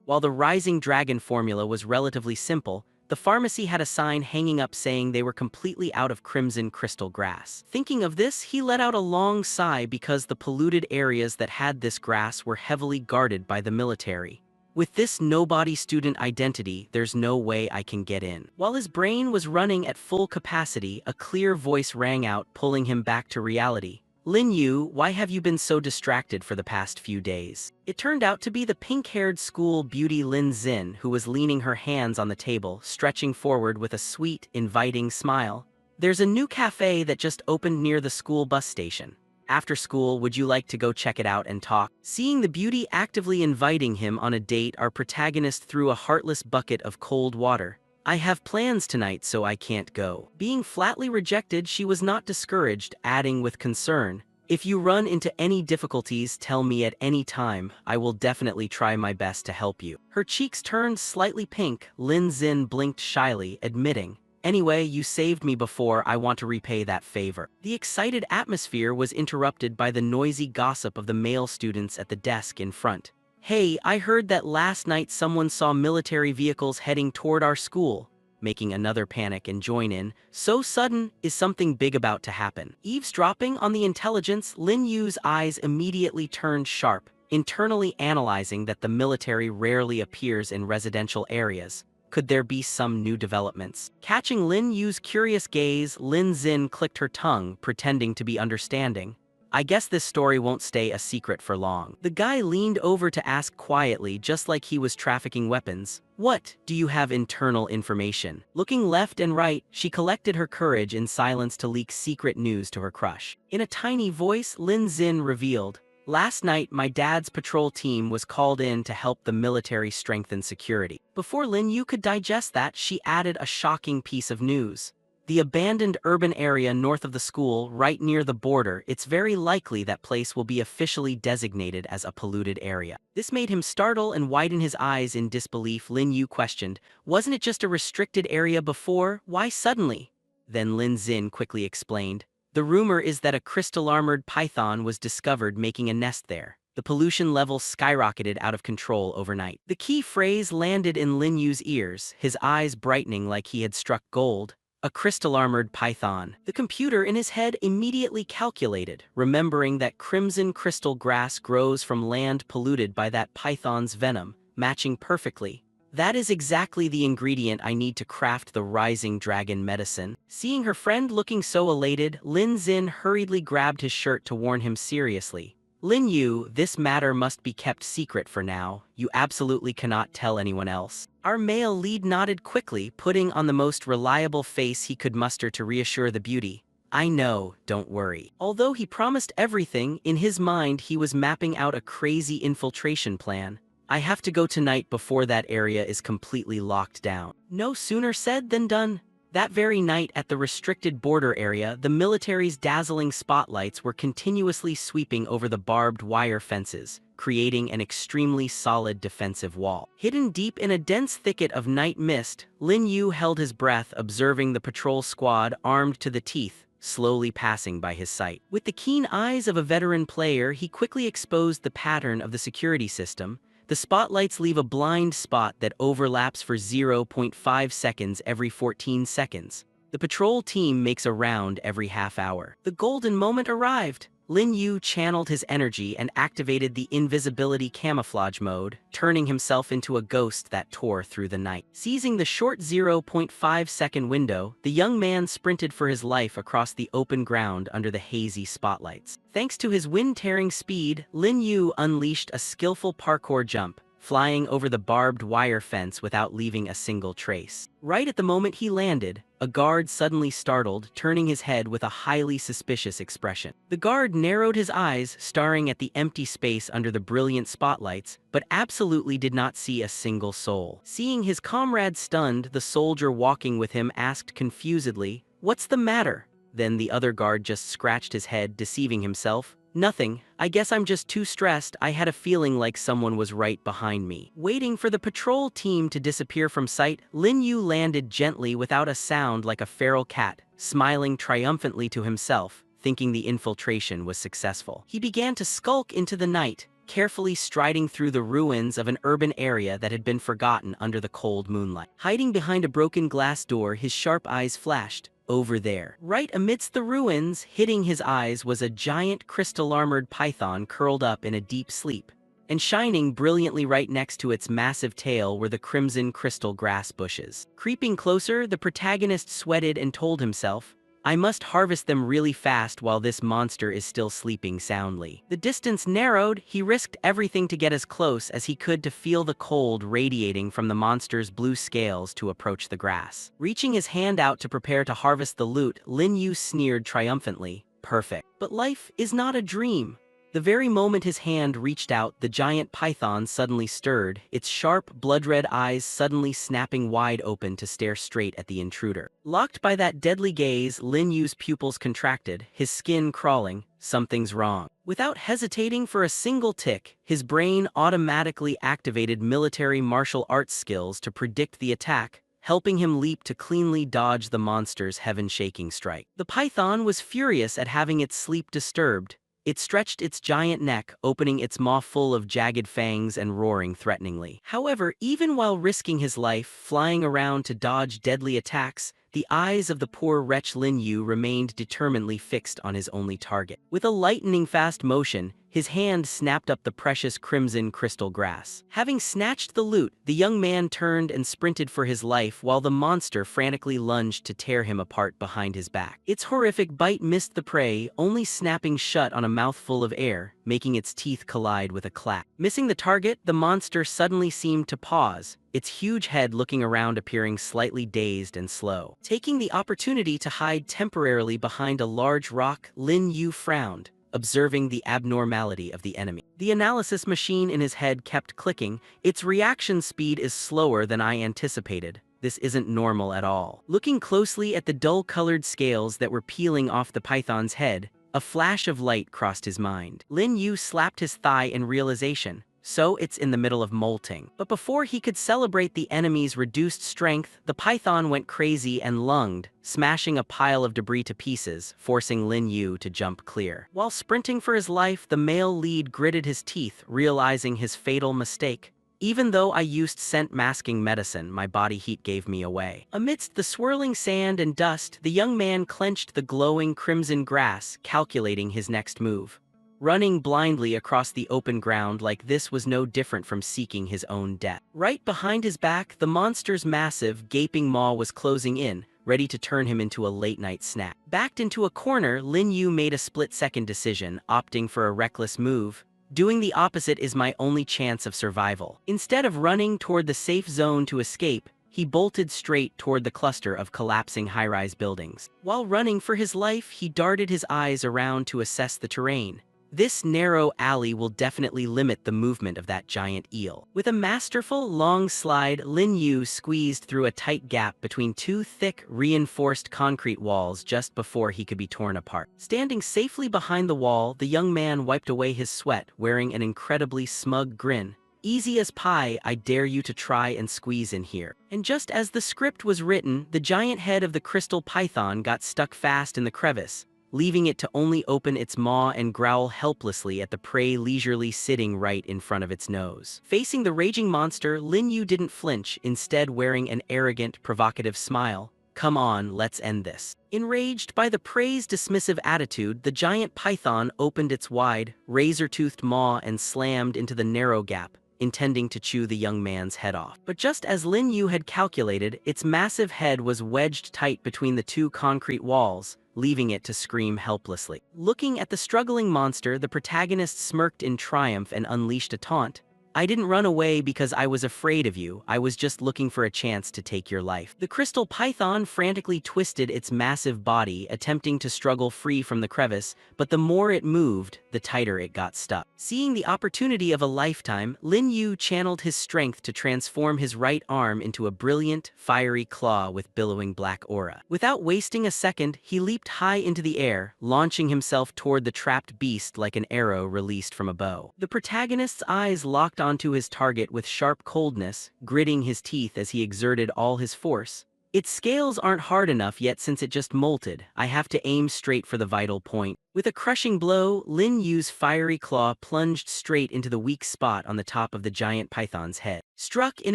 While the Rising Dragon formula was relatively simple, the pharmacy had a sign hanging up saying they were completely out of crimson crystal grass. Thinking of this, he let out a long sigh because the polluted areas that had this grass were heavily guarded by the military. With this nobody student identity, there's no way I can get in. While his brain was running at full capacity, a clear voice rang out, pulling him back to reality. Lin Yu, why have you been so distracted for the past few days? It turned out to be the pink-haired school beauty Lin Xin, who was leaning her hands on the table, stretching forward with a sweet, inviting smile. There's a new cafe that just opened near the school bus station. After school, would you like to go check it out and talk? Seeing the beauty actively inviting him on a date, our protagonist threw a heartless bucket of cold water. I have plans tonight, so I can't go. Being flatly rejected, she was not discouraged, adding with concern, if you run into any difficulties, tell me at any time. I will definitely try my best to help you. Her cheeks turned slightly pink. Lin Xin blinked shyly, admitting, anyway, you saved me before, I want to repay that favor. The excited atmosphere was interrupted by the noisy gossip of the male students at the desk in front. Hey, I heard that last night someone saw military vehicles heading toward our school. Making another panic and join in. So sudden, is something big about to happen? Eavesdropping on the intelligence, Lin Yu's eyes immediately turned sharp, internally analyzing that the military rarely appears in residential areas. Could there be some new developments? Catching Lin Yu's curious gaze, Lin Xin clicked her tongue, pretending to be understanding. I guess this story won't stay a secret for long. The guy leaned over to ask quietly, just like he was trafficking weapons. What? Do you have internal information? Looking left and right, she collected her courage in silence to leak secret news to her crush. In a tiny voice, Lin Xin revealed, last night, my dad's patrol team was called in to help the military strengthen security. Before Lin Yu could digest that, she added a shocking piece of news. The abandoned urban area north of the school, right near the border, it's very likely that place will be officially designated as a polluted area. This made him startle and widen his eyes in disbelief. Lin Yu questioned, wasn't it just a restricted area before? Why suddenly? Then Lin Xin quickly explained, the rumor is that a crystal-armored python was discovered making a nest there. The pollution level skyrocketed out of control overnight. The key phrase landed in Lin Yu's ears, his eyes brightening like he had struck gold. A crystal-armored python. The computer in his head immediately calculated, remembering that crimson crystal grass grows from land polluted by that python's venom, matching perfectly. That is exactly the ingredient I need to craft the Rising Dragon medicine. Seeing her friend looking so elated, Lin Xin hurriedly grabbed his shirt to warn him seriously. Lin Yu, this matter must be kept secret for now. You absolutely cannot tell anyone else. Our male lead nodded quickly, putting on the most reliable face he could muster to reassure the beauty. I know, don't worry. Although he promised everything, in his mind he was mapping out a crazy infiltration plan. I have to go tonight before that area is completely locked down. No sooner said than done. That very night at the restricted border area, the military's dazzling spotlights were continuously sweeping over the barbed wire fences, creating an extremely solid defensive wall. Hidden deep in a dense thicket of night mist, Lin Yu held his breath, observing the patrol squad armed to the teeth, slowly passing by his sight. With the keen eyes of a veteran player, he quickly exposed the pattern of the security system. The spotlights leave a blind spot that overlaps for 0.5 seconds every 14 seconds. The patrol team makes a round every half hour. The golden moment arrived. Lin Yu channeled his energy and activated the invisibility camouflage mode, turning himself into a ghost that tore through the night. Seizing the short 0.5-second window, the young man sprinted for his life across the open ground under the hazy spotlights. Thanks to his wind-tearing speed, Lin Yu unleashed a skillful parkour jump, flying over the barbed wire fence without leaving a single trace. Right at the moment he landed, a guard suddenly startled, turning his head with a highly suspicious expression. The guard narrowed his eyes, staring at the empty space under the brilliant spotlights, but absolutely did not see a single soul. Seeing his comrade stunned, the soldier walking with him asked confusedly, "What's the matter?" Then the other guard just scratched his head, deceiving himself. "Nothing. I guess I'm just too stressed. I had a feeling like someone was right behind me." Waiting for the patrol team to disappear from sight, Lin Yu landed gently without a sound like a feral cat, smiling triumphantly to himself, thinking the infiltration was successful. He began to skulk into the night, carefully striding through the ruins of an urban area that had been forgotten under the cold moonlight. Hiding behind a broken glass door, his sharp eyes flashed. Over there, right amidst the ruins, hitting his eyes was a giant crystal-armored python curled up in a deep sleep, and shining brilliantly right next to its massive tail were the crimson crystal grass bushes. Creeping closer, the protagonist sweated and told himself, "I must harvest them really fast while this monster is still sleeping soundly." The distance narrowed, he risked everything to get as close as he could to feel the cold radiating from the monster's blue scales to approach the grass. Reaching his hand out to prepare to harvest the loot, Lin Yu sneered triumphantly, "Perfect." But life is not a dream. The very moment his hand reached out, the giant python suddenly stirred, its sharp, blood-red eyes suddenly snapping wide open to stare straight at the intruder. Locked by that deadly gaze, Lin Yu's pupils contracted, his skin crawling. Something's wrong. Without hesitating for a single tick, his brain automatically activated military martial arts skills to predict the attack, helping him leap to cleanly dodge the monster's heaven-shaking strike. The python was furious at having its sleep disturbed. It stretched its giant neck, opening its maw full of jagged fangs and roaring threateningly. However, even while risking his life flying around to dodge deadly attacks, the eyes of the poor wretch Lin Yu remained determinedly fixed on his only target. With a lightning-fast motion, his hand snapped up the precious crimson crystal grass. Having snatched the loot, the young man turned and sprinted for his life while the monster frantically lunged to tear him apart behind his back. Its horrific bite missed the prey, only snapping shut on a mouthful of air, making its teeth collide with a clack. Missing the target, the monster suddenly seemed to pause, its huge head looking around appearing slightly dazed and slow. Taking the opportunity to hide temporarily behind a large rock, Lin Yu frowned, observing the abnormality of the enemy. The analysis machine in his head kept clicking. Its reaction speed is slower than I anticipated. This isn't normal at all. Looking closely at the dull-colored scales that were peeling off the python's head, a flash of light crossed his mind. Lin Yu slapped his thigh in realization. So it's in the middle of molting. But before he could celebrate the enemy's reduced strength, the python went crazy and lunged, smashing a pile of debris to pieces, forcing Lin Yu to jump clear. While sprinting for his life, the male lead gritted his teeth, realizing his fatal mistake. "Even though I used scent-masking medicine, my body heat gave me away." Amidst the swirling sand and dust, the young man clenched the glowing crimson grass, calculating his next move. Running blindly across the open ground like this was no different from seeking his own death. Right behind his back, the monster's massive, gaping maw was closing in, ready to turn him into a late-night snack. Backed into a corner, Lin Yu made a split-second decision, opting for a reckless move. Doing the opposite is my only chance of survival. Instead of running toward the safe zone to escape, he bolted straight toward the cluster of collapsing high-rise buildings. While running for his life, he darted his eyes around to assess the terrain. This narrow alley will definitely limit the movement of that giant eel. With a masterful, long slide, Lin Yu squeezed through a tight gap between two thick, reinforced concrete walls just before he could be torn apart. Standing safely behind the wall, the young man wiped away his sweat, wearing an incredibly smug grin. Easy as pie, I dare you to try and squeeze in here. And just as the script was written, the giant head of the crystal python got stuck fast in the crevice, leaving it to only open its maw and growl helplessly at the prey leisurely sitting right in front of its nose. Facing the raging monster, Lin Yu didn't flinch, instead wearing an arrogant, provocative smile. Come on, let's end this. Enraged by the prey's dismissive attitude, the giant python opened its wide, razor-toothed maw and slammed into the narrow gap, intending to chew the young man's head off. But just as Lin Yu had calculated, its massive head was wedged tight between the two concrete walls, leaving it to scream helplessly. Looking at the struggling monster, the protagonist smirked in triumph and unleashed a taunt. I didn't run away because I was afraid of you, I was just looking for a chance to take your life. The crystal python frantically twisted its massive body, attempting to struggle free from the crevice, but the more it moved, the tighter it got stuck. Seeing the opportunity of a lifetime, Lin Yu channeled his strength to transform his right arm into a brilliant, fiery claw with billowing black aura. Without wasting a second, he leaped high into the air, launching himself toward the trapped beast like an arrow released from a bow. The protagonist's eyes locked onto his target with sharp coldness, gritting his teeth as he exerted all his force. Its scales aren't hard enough yet since it just molted. I have to aim straight for the vital point. With a crushing blow, Lin Yu's fiery claw plunged straight into the weak spot on the top of the giant python's head. Struck in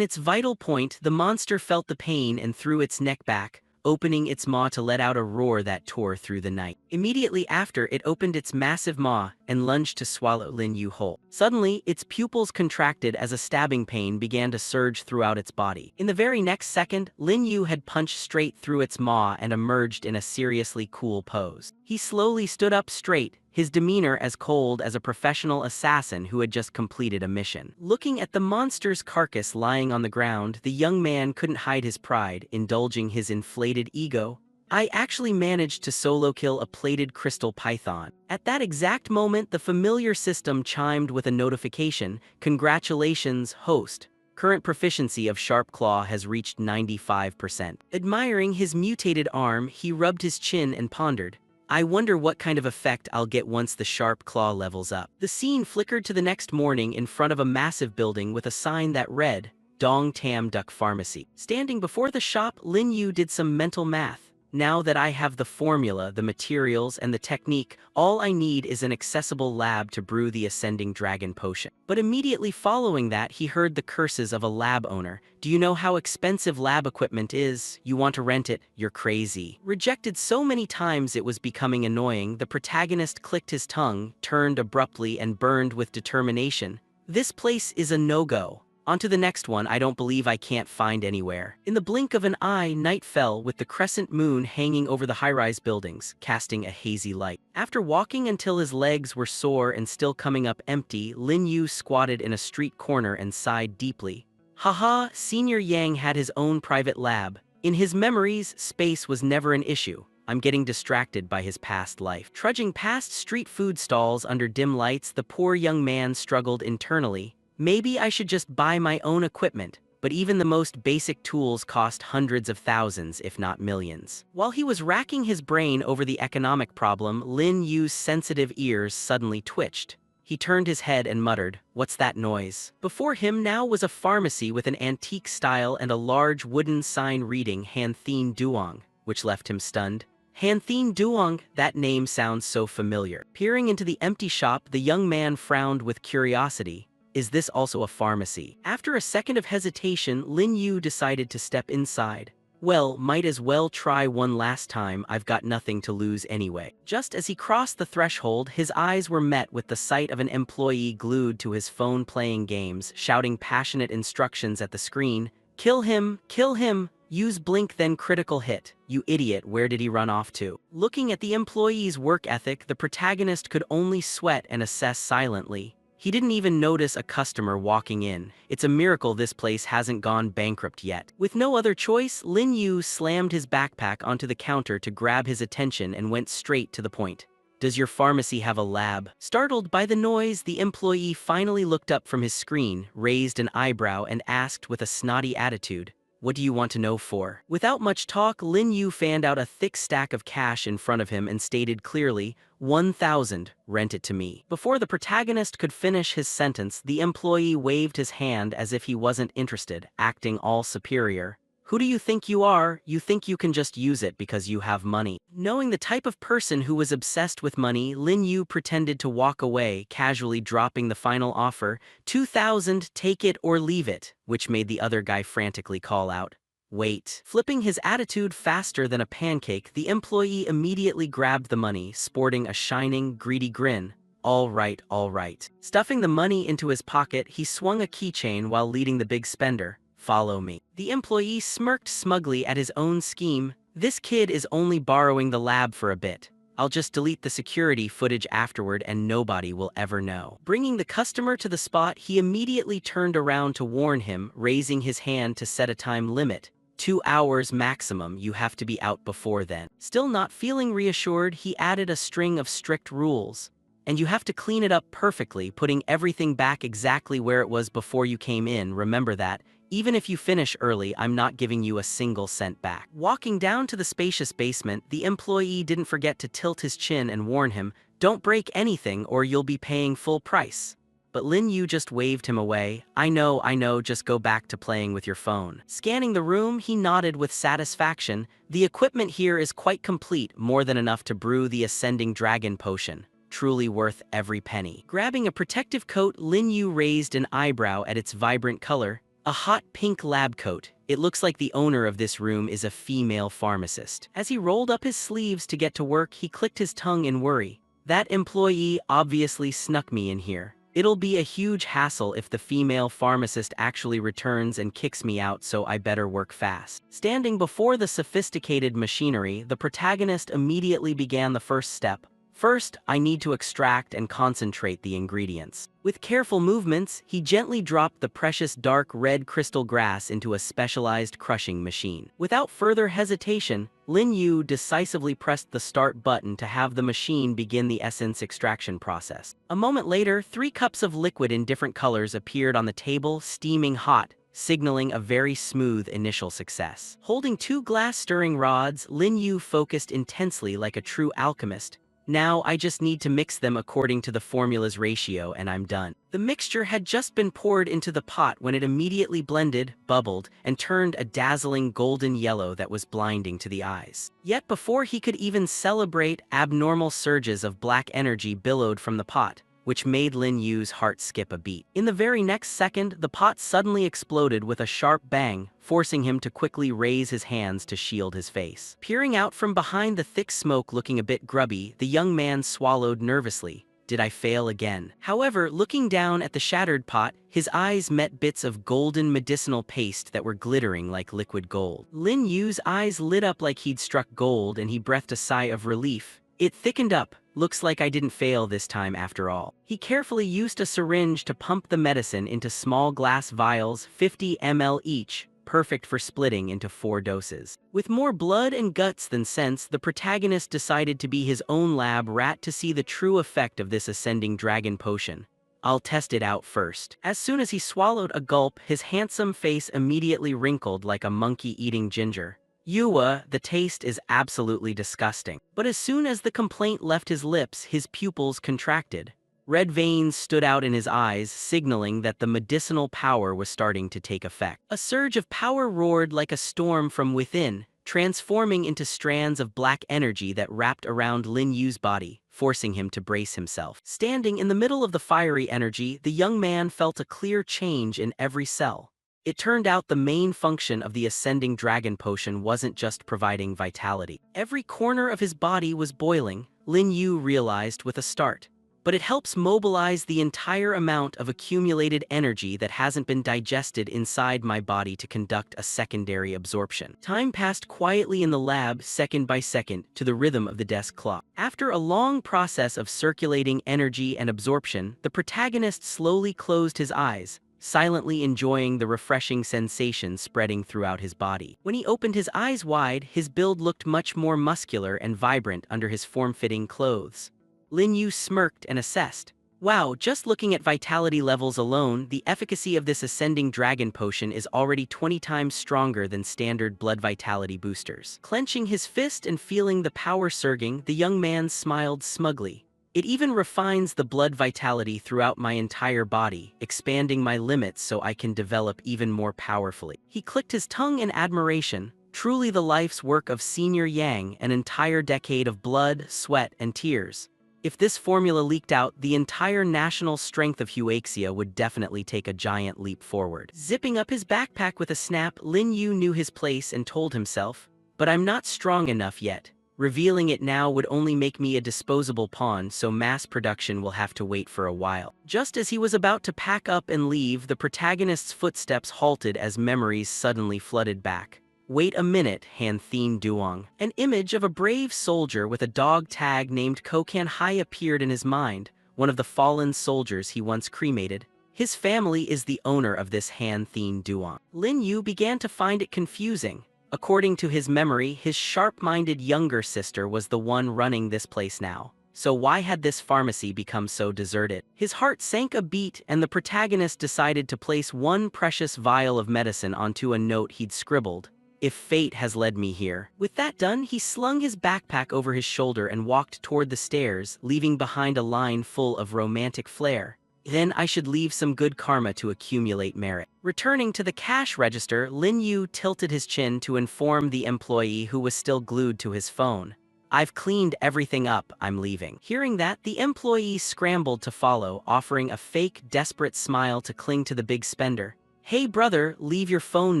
its vital point, the monster felt the pain and threw its neck back, opening its maw to let out a roar that tore through the night. Immediately after, it opened its massive maw and lunged to swallow Lin Yu whole. Suddenly, its pupils contracted as a stabbing pain began to surge throughout its body. In the very next second, Lin Yu had punched straight through its maw and emerged in a seriously cool pose. He slowly stood up straight, his demeanor as cold as a professional assassin who had just completed a mission. Looking at the monster's carcass lying on the ground, the young man couldn't hide his pride, indulging his inflated ego. I actually managed to solo kill a plated crystal python. At that exact moment, the familiar system chimed with a notification. Congratulations, host. Current proficiency of Sharp Claw has reached 95%. Admiring his mutated arm, he rubbed his chin and pondered. I wonder what kind of effect I'll get once the Sharp Claw levels up. The scene flickered to the next morning in front of a massive building with a sign that read, Dong Tam Duck Pharmacy. Standing before the shop, Lin Yu did some mental math. Now that I have the formula, the materials, and the technique, all I need is an accessible lab to brew the Ascending Dragon Potion. But immediately following that, he heard the curses of a lab owner. Do you know how expensive lab equipment is? You want to rent it? You're crazy. Rejected so many times it was becoming annoying, the protagonist clicked his tongue, turned abruptly, and burned with determination. This place is a no-go. On to the next one. I don't believe I can't find anywhere. In the blink of an eye, night fell with the crescent moon hanging over the high-rise buildings, casting a hazy light. After walking until his legs were sore and still coming up empty, Lin Yu squatted in a street corner and sighed deeply. Haha, Senior Yang had his own private lab. In his memories, space was never an issue. I'm getting distracted by his past life. Trudging past street food stalls under dim lights, the poor young man struggled internally. Maybe I should just buy my own equipment, but even the most basic tools cost hundreds of thousands, if not millions. While he was racking his brain over the economic problem, Lin Yu's sensitive ears suddenly twitched. He turned his head and muttered, "What's that noise?" Before him now was a pharmacy with an antique style and a large wooden sign reading Hanthin Duong, which left him stunned. Hanthin Duong, that name sounds so familiar. Peering into the empty shop, the young man frowned with curiosity. Is this also a pharmacy? After a second of hesitation, Lin Yu decided to step inside. Well, might as well try one last time, I've got nothing to lose anyway. Just as he crossed the threshold, his eyes were met with the sight of an employee glued to his phone playing games, shouting passionate instructions at the screen. Kill him! Kill him! Use blink then critical hit. You idiot, where did he run off to? Looking at the employee's work ethic, the protagonist could only sweat and assess silently. He didn't even notice a customer walking in. It's a miracle this place hasn't gone bankrupt yet. With no other choice, Lin Yu slammed his backpack onto the counter to grab his attention and went straight to the point. Does your pharmacy have a lab? Startled by the noise, the employee finally looked up from his screen, raised an eyebrow, and asked with a snotty attitude, "What do you want to know for?" Without much talk, Lin Yu fanned out a thick stack of cash in front of him and stated clearly, 1,000, rent it to me. Before the protagonist could finish his sentence, the employee waved his hand as if he wasn't interested, acting all superior. Who do you think you are? You think you can just use it because you have money. Knowing the type of person who was obsessed with money, Lin Yu pretended to walk away, casually dropping the final offer, 2,000, take it or leave it, which made the other guy frantically call out, "Wait." Flipping his attitude faster than a pancake, the employee immediately grabbed the money, sporting a shining, greedy grin. All right, all right. Stuffing the money into his pocket, he swung a keychain while leading the big spender. "Follow me." The employee smirked smugly at his own scheme. "This kid is only borrowing the lab for a bit. I'll just delete the security footage afterward and nobody will ever know." Bringing the customer to the spot, he immediately turned around to warn him, raising his hand to set a time limit. 2 hours maximum, you have to be out before then. Still not feeling reassured, he added a string of strict rules. "And you have to clean it up perfectly, putting everything back exactly where it was before you came in, remember that. Even if you finish early, I'm not giving you a single cent back." Walking down to the spacious basement, the employee didn't forget to tilt his chin and warn him, "Don't break anything or you'll be paying full price." But Lin Yu just waved him away. I know, just go back to playing with your phone." Scanning the room, he nodded with satisfaction. "The equipment here is quite complete, more than enough to brew the ascending dragon potion. Truly worth every penny." Grabbing a protective coat, Lin Yu raised an eyebrow at its vibrant color. A hot pink lab coat. It looks like the owner of this room is a female pharmacist. As he rolled up his sleeves to get to work, he clicked his tongue in worry. That employee obviously snuck me in here. It'll be a huge hassle if the female pharmacist actually returns and kicks me out, so I better work fast. Standing before the sophisticated machinery, the protagonist immediately began the first step. First, I need to extract and concentrate the ingredients. With careful movements, he gently dropped the precious dark red crystal grass into a specialized crushing machine. Without further hesitation, Lin Yu decisively pressed the start button to have the machine begin the essence extraction process. A moment later, 3 cups of liquid in different colors appeared on the table, steaming hot, signaling a very smooth initial success. Holding 2 glass stirring rods, Lin Yu focused intensely like a true alchemist. Now I just need to mix them according to the formula's ratio and I'm done. The mixture had just been poured into the pot when it immediately blended, bubbled, and turned a dazzling golden yellow that was blinding to the eyes. Yet before he could even celebrate, abnormal surges of black energy billowed from the pot, which made Lin Yu's heart skip a beat. In the very next second, the pot suddenly exploded with a sharp bang, forcing him to quickly raise his hands to shield his face. Peering out from behind the thick smoke, looking a bit grubby, the young man swallowed nervously. Did I fail again? However, looking down at the shattered pot, his eyes met bits of golden medicinal paste that were glittering like liquid gold. Lin Yu's eyes lit up like he'd struck gold and he breathed a sigh of relief. It thickened up. Looks like I didn't fail this time after all. He carefully used a syringe to pump the medicine into small glass vials, 50 ml each, perfect for splitting into 4 doses. With more blood and guts than sense, the protagonist decided to be his own lab rat to see the true effect of this ascending dragon potion. I'll test it out first. As soon as he swallowed a gulp, his handsome face immediately wrinkled like a monkey eating ginger. The taste is absolutely disgusting. But as soon as the complaint left his lips, his pupils contracted. Red veins stood out in his eyes, signaling that the medicinal power was starting to take effect. A surge of power roared like a storm from within, transforming into strands of black energy that wrapped around Lin Yu's body, forcing him to brace himself. Standing in the middle of the fiery energy, the young man felt a clear change in every cell. It turned out the main function of the ascending dragon potion wasn't just providing vitality. Every corner of his body was boiling, Lin Yu realized with a start. But it helps mobilize the entire amount of accumulated energy that hasn't been digested inside my body to conduct a secondary absorption. Time passed quietly in the lab, second by second, to the rhythm of the desk clock. After a long process of circulating energy and absorption, the protagonist slowly closed his eyes, silently enjoying the refreshing sensation spreading throughout his body. When he opened his eyes wide, his build looked much more muscular and vibrant under his form-fitting clothes. Lin Yu smirked and assessed. Wow, just looking at vitality levels alone, the efficacy of this ascending dragon potion is already 20 times stronger than standard blood vitality boosters. Clenching his fist and feeling the power surging, the young man smiled smugly. It even refines the blood vitality throughout my entire body, expanding my limits so I can develop even more powerfully. He clicked his tongue in admiration. Truly the life's work of Senior Yang, an entire decade of blood, sweat, and tears. If this formula leaked out, the entire national strength of Huaxia would definitely take a giant leap forward. Zipping up his backpack with a snap, Lin Yu knew his place and told himself, "But I'm not strong enough yet. Revealing it now would only make me a disposable pawn, so mass production will have to wait for a while." Just as he was about to pack up and leave, the protagonist's footsteps halted as memories suddenly flooded back. Wait a minute, Han Thien Duong. An image of a brave soldier with a dog tag named Kokan Hai appeared in his mind, one of the fallen soldiers he once cremated. His family is the owner of this Han Thien Duong. Lin Yu began to find it confusing. According to his memory, his sharp-minded younger sister was the one running this place now. So why had this pharmacy become so deserted? His heart sank a beat, and the protagonist decided to place one precious vial of medicine onto a note he'd scribbled. "If fate has led me here." With that done, he slung his backpack over his shoulder and walked toward the stairs, leaving behind a line full of romantic flair. Then I should leave some good karma to accumulate merit. Returning to the cash register, Lin Yu tilted his chin to inform the employee who was still glued to his phone. "I've cleaned everything up, I'm leaving." Hearing that, the employee scrambled to follow, offering a fake, desperate smile to cling to the big spender. "Hey brother, leave your phone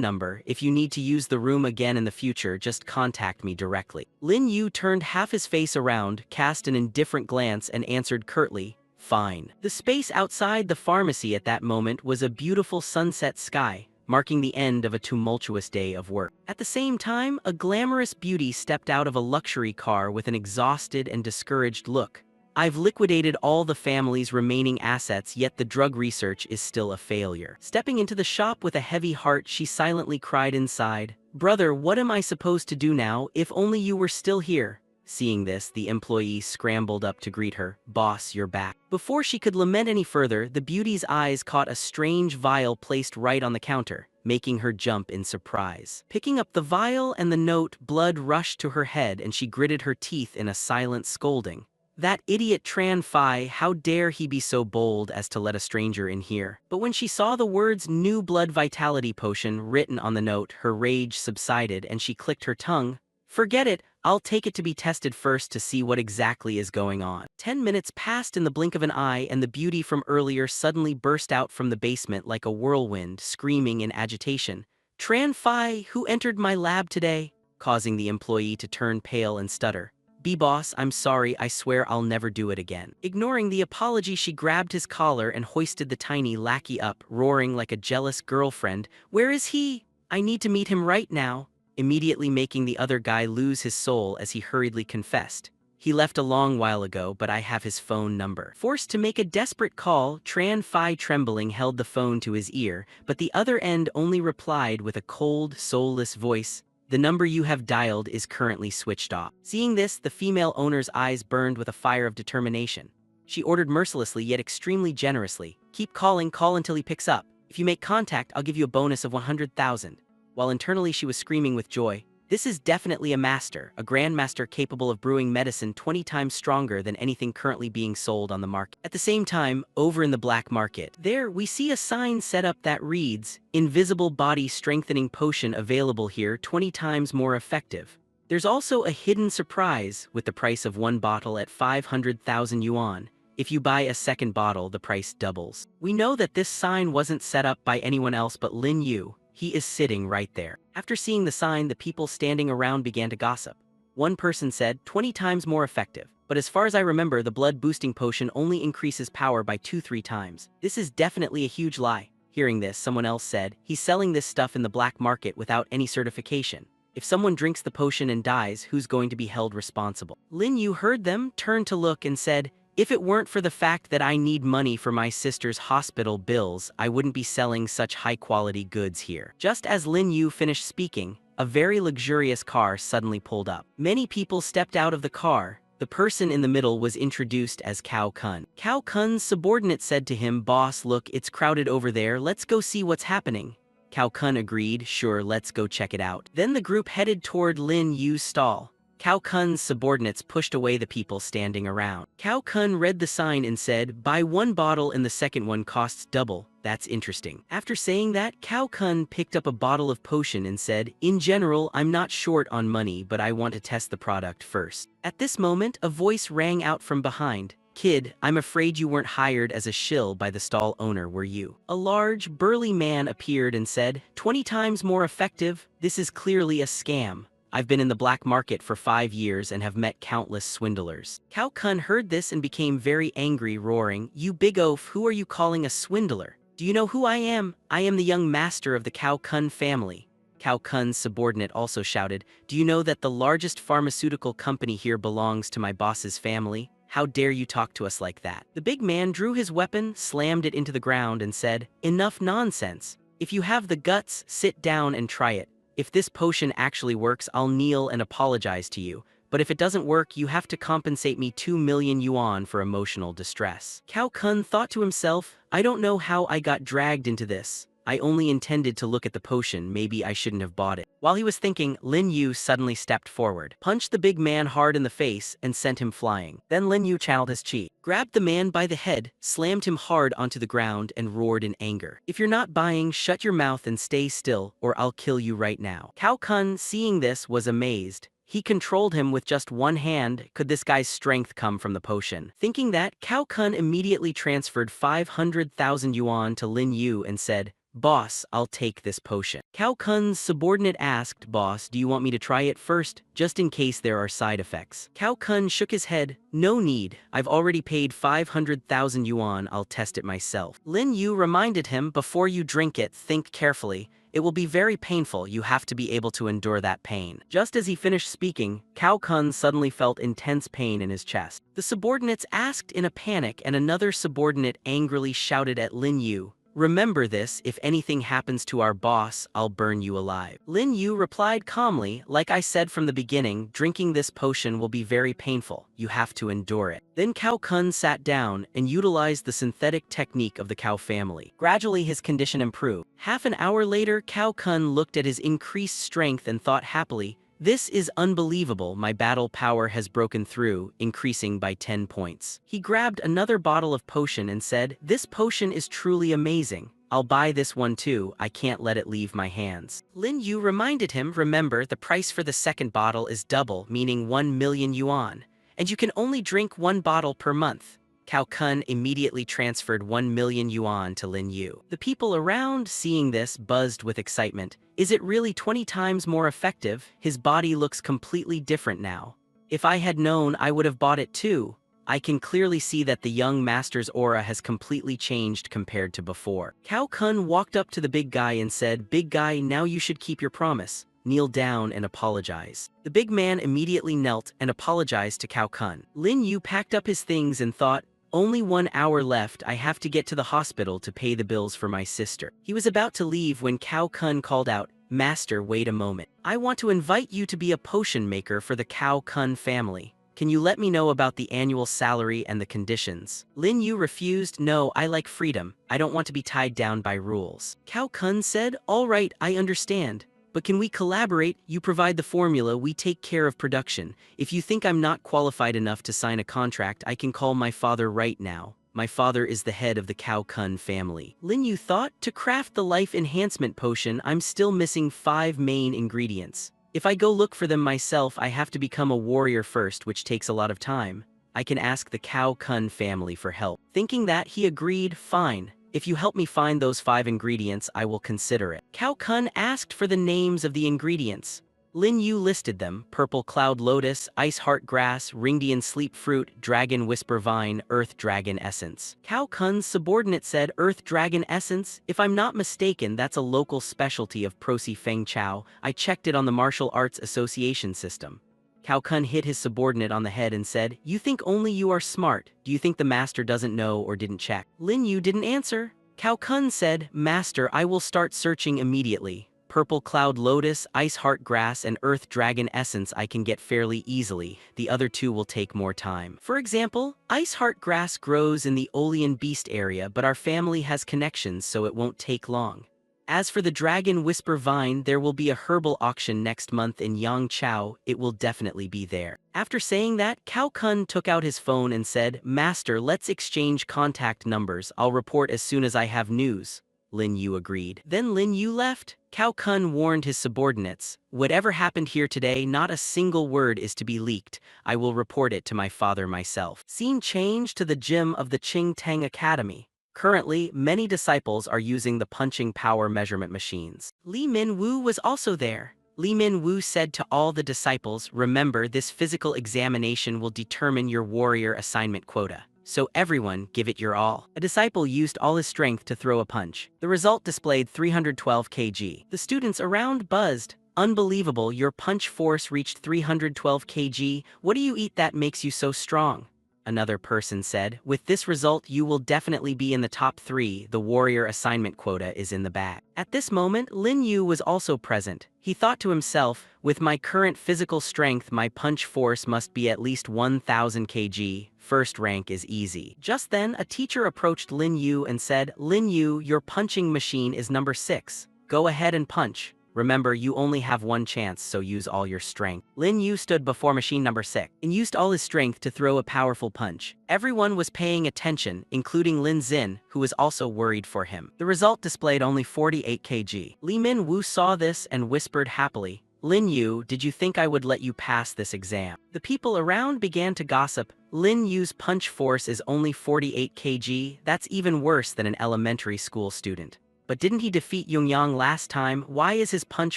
number. If you need to use the room again in the future, just contact me directly." Lin Yu turned half his face around, cast an indifferent glance, and answered curtly, "Fine." The space outside the pharmacy at that moment was a beautiful sunset sky, marking the end of a tumultuous day of work. At the same time, a glamorous beauty stepped out of a luxury car with an exhausted and discouraged look. "I've liquidated all the family's remaining assets, yet the drug research is still a failure." Stepping into the shop with a heavy heart, she silently cried inside, "Brother, what am I supposed to do now? If only you were still here." Seeing this, the employee scrambled up to greet her. "Boss, you're back." Before she could lament any further, the beauty's eyes caught a strange vial placed right on the counter, making her jump in surprise. Picking up the vial and the note, blood rushed to her head and she gritted her teeth in a silent scolding. That idiot Tran Phi, how dare he be so bold as to let a stranger in here? But when she saw the words "New Blood Vitality Potion" written on the note, her rage subsided and she clicked her tongue. "Forget it, I'll take it to be tested first to see what exactly is going on." 10 minutes passed in the blink of an eye, and the beauty from earlier suddenly burst out from the basement like a whirlwind, screaming in agitation. "Tran Phi, who entered my lab today?" causing the employee to turn pale and stutter. "B-boss, I'm sorry, I swear I'll never do it again." Ignoring the apology, she grabbed his collar and hoisted the tiny lackey up, roaring like a jealous girlfriend. "Where is he? I need to meet him right now." Immediately making the other guy lose his soul as he hurriedly confessed. "He left a long while ago, but I have his phone number." Forced to make a desperate call, Tran Phi trembling held the phone to his ear, but the other end only replied with a cold, soulless voice, "The number you have dialed is currently switched off." Seeing this, the female owner's eyes burned with a fire of determination. She ordered mercilessly yet extremely generously, "Keep calling, call until he picks up. If you make contact, I'll give you a bonus of 100,000. While internally she was screaming with joy. This is definitely a master, a grandmaster capable of brewing medicine 20 times stronger than anything currently being sold on the market. At the same time, over in the black market, there we see a sign set up that reads, "Invisible Body Strengthening Potion available here, 20 times more effective." There's also a hidden surprise, with the price of one bottle at 500,000 yuan. If you buy a second bottle, the price doubles. We know that this sign wasn't set up by anyone else but Lin Yu. He is sitting right there. After seeing the sign, the people standing around began to gossip. One person said, 20 times more effective. But as far as I remember, the blood boosting potion only increases power by 2-3 times. This is definitely a huge lie. Hearing this, someone else said, he's selling this stuff in the black market without any certification. If someone drinks the potion and dies, who's going to be held responsible? Lin Yu heard them, turned to look and said, if it weren't for the fact that I need money for my sister's hospital bills, I wouldn't be selling such high-quality goods here. Just as Lin Yu finished speaking, a very luxurious car suddenly pulled up. Many people stepped out of the car, The person in the middle was introduced as Cao Kun. Cao Kun's subordinate said to him, "Boss, look, it's crowded over there, let's go see what's happening." Cao Kun agreed, "Sure, let's go check it out." Then the group headed toward Lin Yu's stall. Cao Kun's subordinates pushed away the people standing around. Cao Kun read the sign and said, "Buy one bottle and the second one costs double. That's interesting." After saying that, Cao Kun picked up a bottle of potion and said, "In general, I'm not short on money, but I want to test the product first." At this moment, a voice rang out from behind. "Kid, I'm afraid you weren't hired as a shill by the stall owner, were you?" A large, burly man appeared and said, "20 times more effective? This is clearly a scam. I've been in the black market for 5 years and have met countless swindlers." Cao Kun heard this and became very angry, roaring, "You big oaf, who are you calling a swindler? Do you know who I am? I am the young master of the Cao Kun family." Cao Kun's subordinate also shouted, "Do you know that the largest pharmaceutical company here belongs to my boss's family? How dare you talk to us like that?" The big man drew his weapon, slammed it into the ground and said, "Enough nonsense. If you have the guts, sit down and try it. If this potion actually works, I'll kneel and apologize to you. But if it doesn't work, you have to compensate me 2 million yuan for emotional distress." Cao Kun thought to himself, "I don't know how I got dragged into this. I only intended to look at the potion, maybe I shouldn't have bought it." While he was thinking, Lin Yu suddenly stepped forward, punched the big man hard in the face, and sent him flying. Then Lin Yu channeled his chi, grabbed the man by the head, slammed him hard onto the ground, and roared in anger, "If you're not buying, shut your mouth and stay still, or I'll kill you right now." Cao Kun, seeing this, was amazed. He controlled him with just one hand. Could this guy's strength come from the potion? Thinking that, Cao Kun immediately transferred 500,000 yuan to Lin Yu and said, "Boss, I'll take this potion." Cao Kun's subordinate asked, "Boss, do you want me to try it first, just in case there are side effects?" Cao Kun shook his head, "No need, I've already paid 500,000 yuan, I'll test it myself." Lin Yu reminded him, "Before you drink it, think carefully. It will be very painful, you have to be able to endure that pain." Just as he finished speaking, Cao Kun suddenly felt intense pain in his chest. The subordinates asked in a panic and another subordinate angrily shouted at Lin Yu, "Remember this, if anything happens to our boss, I'll burn you alive." Lin Yu replied calmly, "Like I said from the beginning, drinking this potion will be very painful. You have to endure it." Then Cao Kun sat down and utilized the synthetic technique of the Cao family. Gradually his condition improved. Half an hour later, Cao Kun looked at his increased strength and thought happily, "This is unbelievable, my battle power has broken through, increasing by 10 points. He grabbed another bottle of potion and said, "This potion is truly amazing. I'll buy this one too, I can't let it leave my hands." Lin Yu reminded him, "Remember, the price for the second bottle is double, meaning 1 million yuan, and you can only drink one bottle per month." Cao Kun immediately transferred 1 million yuan to Lin Yu. The people around, seeing this, buzzed with excitement. "Is it really 20 times more effective? His body looks completely different now. If I had known, I would have bought it too. I can clearly see that the young master's aura has completely changed compared to before." Cao Kun walked up to the big guy and said, "Big guy, now you should keep your promise. Kneel down and apologize." The big man immediately knelt and apologized to Cao Kun. Lin Yu packed up his things and thought, "Only 1 hour left, I have to get to the hospital to pay the bills for my sister." He was about to leave when Cao Kun called out, "Master, wait a moment. I want to invite you to be a potion maker for the Cao Kun family. Can you let me know about the annual salary and the conditions?" Lin Yu refused. "No, I like freedom. I don't want to be tied down by rules." Cao Kun said, "All right, I understand. But can we collaborate? You provide the formula, we take care of production. If you think I'm not qualified enough to sign a contract, I can call my father right now. My father is the head of the Cao Kun family." Lin Yu thought, "To craft the life enhancement potion, I'm still missing 5 main ingredients. If I go look for them myself, I have to become a warrior first, which takes a lot of time. I can ask the Cao Kun family for help." Thinking that, he agreed, "Fine. If you help me find those 5 ingredients, I will consider it." Cao Kun asked for the names of the ingredients. Lin Yu listed them: purple cloud lotus, ice heart grass, Ringdian sleep fruit, dragon whisper vine, earth dragon essence. Cao Kun's subordinate said, "Earth dragon essence? If I'm not mistaken, that's a local specialty of Prosi Feng Chao. I checked it on the Martial Arts Association system." Cao Kun hit his subordinate on the head and said, "You think only you are smart. Do you think the master doesn't know or didn't check?" Lin Yu didn't answer. Cao Kun said, "Master, I will start searching immediately. Purple Cloud Lotus, Ice Heart Grass, and Earth Dragon Essence I can get fairly easily. The other two will take more time. For example, Ice Heart Grass grows in the Olean Beast area, but our family has connections, so it won't take long. As for the Dragon Whisper Vine, there will be a herbal auction next month in Yangchao. It will definitely be there. After saying that, Cao Kun took out his phone and said, "Master, let's exchange contact numbers. I'll report as soon as I have news." Lin Yu agreed. Then Lin Yu left. Cao Kun warned his subordinates, "Whatever happened here today, not a single word is to be leaked. I will report it to my father myself." Scene change to the gym of the Qing Tang Academy. Currently, many disciples are using the punching power measurement machines. Li Minwu was also there. Li Minwu said to all the disciples, "Remember, this physical examination will determine your warrior assignment quota. So everyone, give it your all." A disciple used all his strength to throw a punch. The result displayed 312 kg. The students around buzzed. "Unbelievable, your punch force reached 312 kg. What do you eat that makes you so strong?" Another person said, "With this result you will definitely be in the top 3, the warrior assignment quota is in the bag." At this moment, Lin Yu was also present. He thought to himself, "With my current physical strength, my punch force must be at least 1000 kg. First rank is easy." Just then, a teacher approached Lin Yu and said, "Lin Yu, your punching machine is number 6. Go ahead and punch. Remember, you only have one chance, so use all your strength." Lin Yu stood before machine number 6 and used all his strength to throw a powerful punch. Everyone was paying attention, including Lin Xin, who was also worried for him. The result displayed only 48 kg. Li Minwu saw this and whispered happily, "Lin Yu, did you think I would let you pass this exam?" The people around began to gossip. Lin Yu's punch force is only 48 kg, that's even worse than an elementary school student. But didn't he defeat Yongyang last time? Why is his punch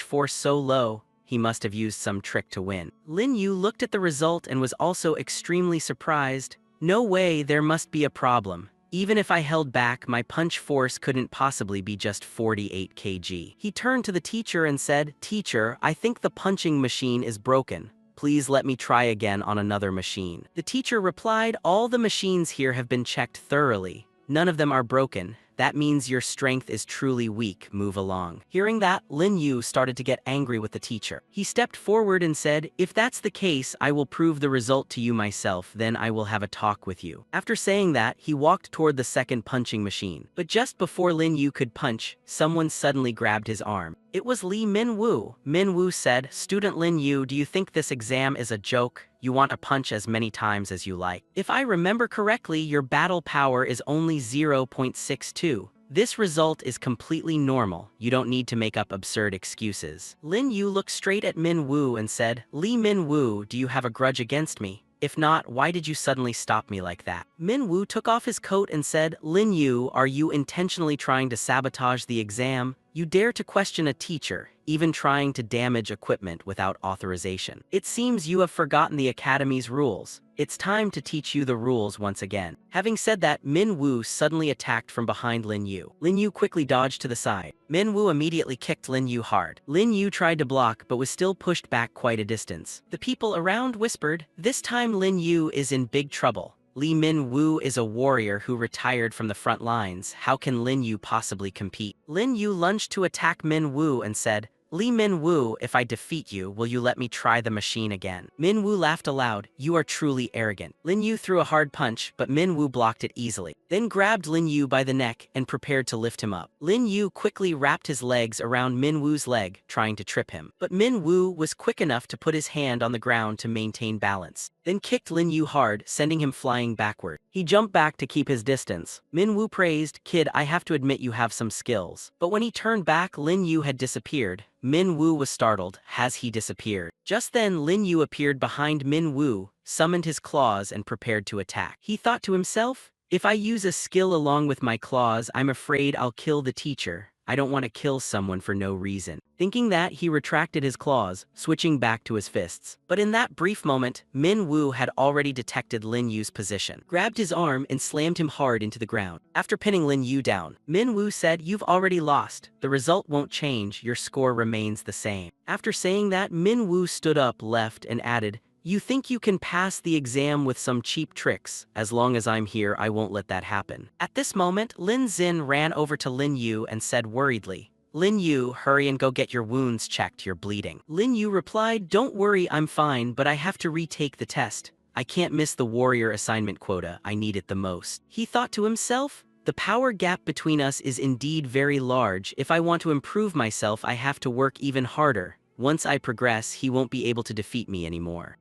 force so low? He must have used some trick to win. Lin Yu looked at the result and was also extremely surprised. "No way, there must be a problem. Even if I held back, my punch force couldn't possibly be just 48 kg. He turned to the teacher and said, "Teacher, I think the punching machine is broken. Please let me try again on another machine." The teacher replied, "All the machines here have been checked thoroughly. None of them are broken. That means your strength is truly weak. Move along." Hearing that, Lin Yu started to get angry with the teacher. He stepped forward and said, "If that's the case, I will prove the result to you myself, then I will have a talk with you." After saying that, he walked toward the second punching machine. But just before Lin Yu could punch, someone suddenly grabbed his arm. It was Li Minwu. Minwu said, "Student Lin Yu, do you think this exam is a joke? You want to punch as many times as you like. If I remember correctly, your battle power is only 0.62. This result is completely normal. You don't need to make up absurd excuses." Lin Yu looked straight at Min Wu and said, "Li Min Wu, do you have a grudge against me? If not, why did you suddenly stop me like that?" Min Wu took off his coat and said, "Lin Yu, are you intentionally trying to sabotage the exam? You dare to question a teacher, even trying to damage equipment without authorization. It seems you have forgotten the academy's rules. It's time to teach you the rules once again." Having said that, Min Wu suddenly attacked from behind Lin Yu. Lin Yu quickly dodged to the side. Min Wu immediately kicked Lin Yu hard. Lin Yu tried to block but was still pushed back quite a distance. The people around whispered, "This time Lin Yu is in big trouble. Li Min Wu is a warrior who retired from the front lines. How can Lin Yu possibly compete?" Lin Yu lunged to attack Min Wu and said, "Li Min Wu, if I defeat you, will you let me try the machine again?" Min Wu laughed aloud. "You are truly arrogant." Lin Yu threw a hard punch, but Min Wu blocked it easily, then grabbed Lin Yu by the neck and prepared to lift him up. Lin Yu quickly wrapped his legs around Min Wu's leg, trying to trip him. But Min Wu was quick enough to put his hand on the ground to maintain balance, then kicked Lin Yu hard, sending him flying backward. He jumped back to keep his distance. Min Wu praised, "Kid, I have to admit you have some skills." But when he turned back, Lin Yu had disappeared. Min Wu was startled. Has he disappeared? Just then, Lin Yu appeared behind Min Wu, summoned his claws and prepared to attack. He thought to himself, "If I use a skill along with my claws, I'm afraid I'll kill the teacher. I don't want to kill someone for no reason." Thinking that, he retracted his claws, switching back to his fists. But in that brief moment, Min Wu had already detected Lin Yu's position, grabbed his arm and slammed him hard into the ground. After pinning Lin Yu down, Min Wu said, "You've already lost. The result won't change, your score remains the same." After saying that, Min Wu stood up, left, and added, "You think you can pass the exam with some cheap tricks? As long as I'm here, I won't let that happen." At this moment, Lin Xin ran over to Lin Yu and said worriedly, Lin Yu, hurry and go get your wounds checked, you're bleeding. Lin Yu replied, don't worry, I'm fine, but I have to retake the test. I can't miss the warrior assignment quota, I need it the most. He thought to himself, the power gap between us is indeed very large. If I want to improve myself, I have to work even harder. Once I progress, he won't be able to defeat me anymore.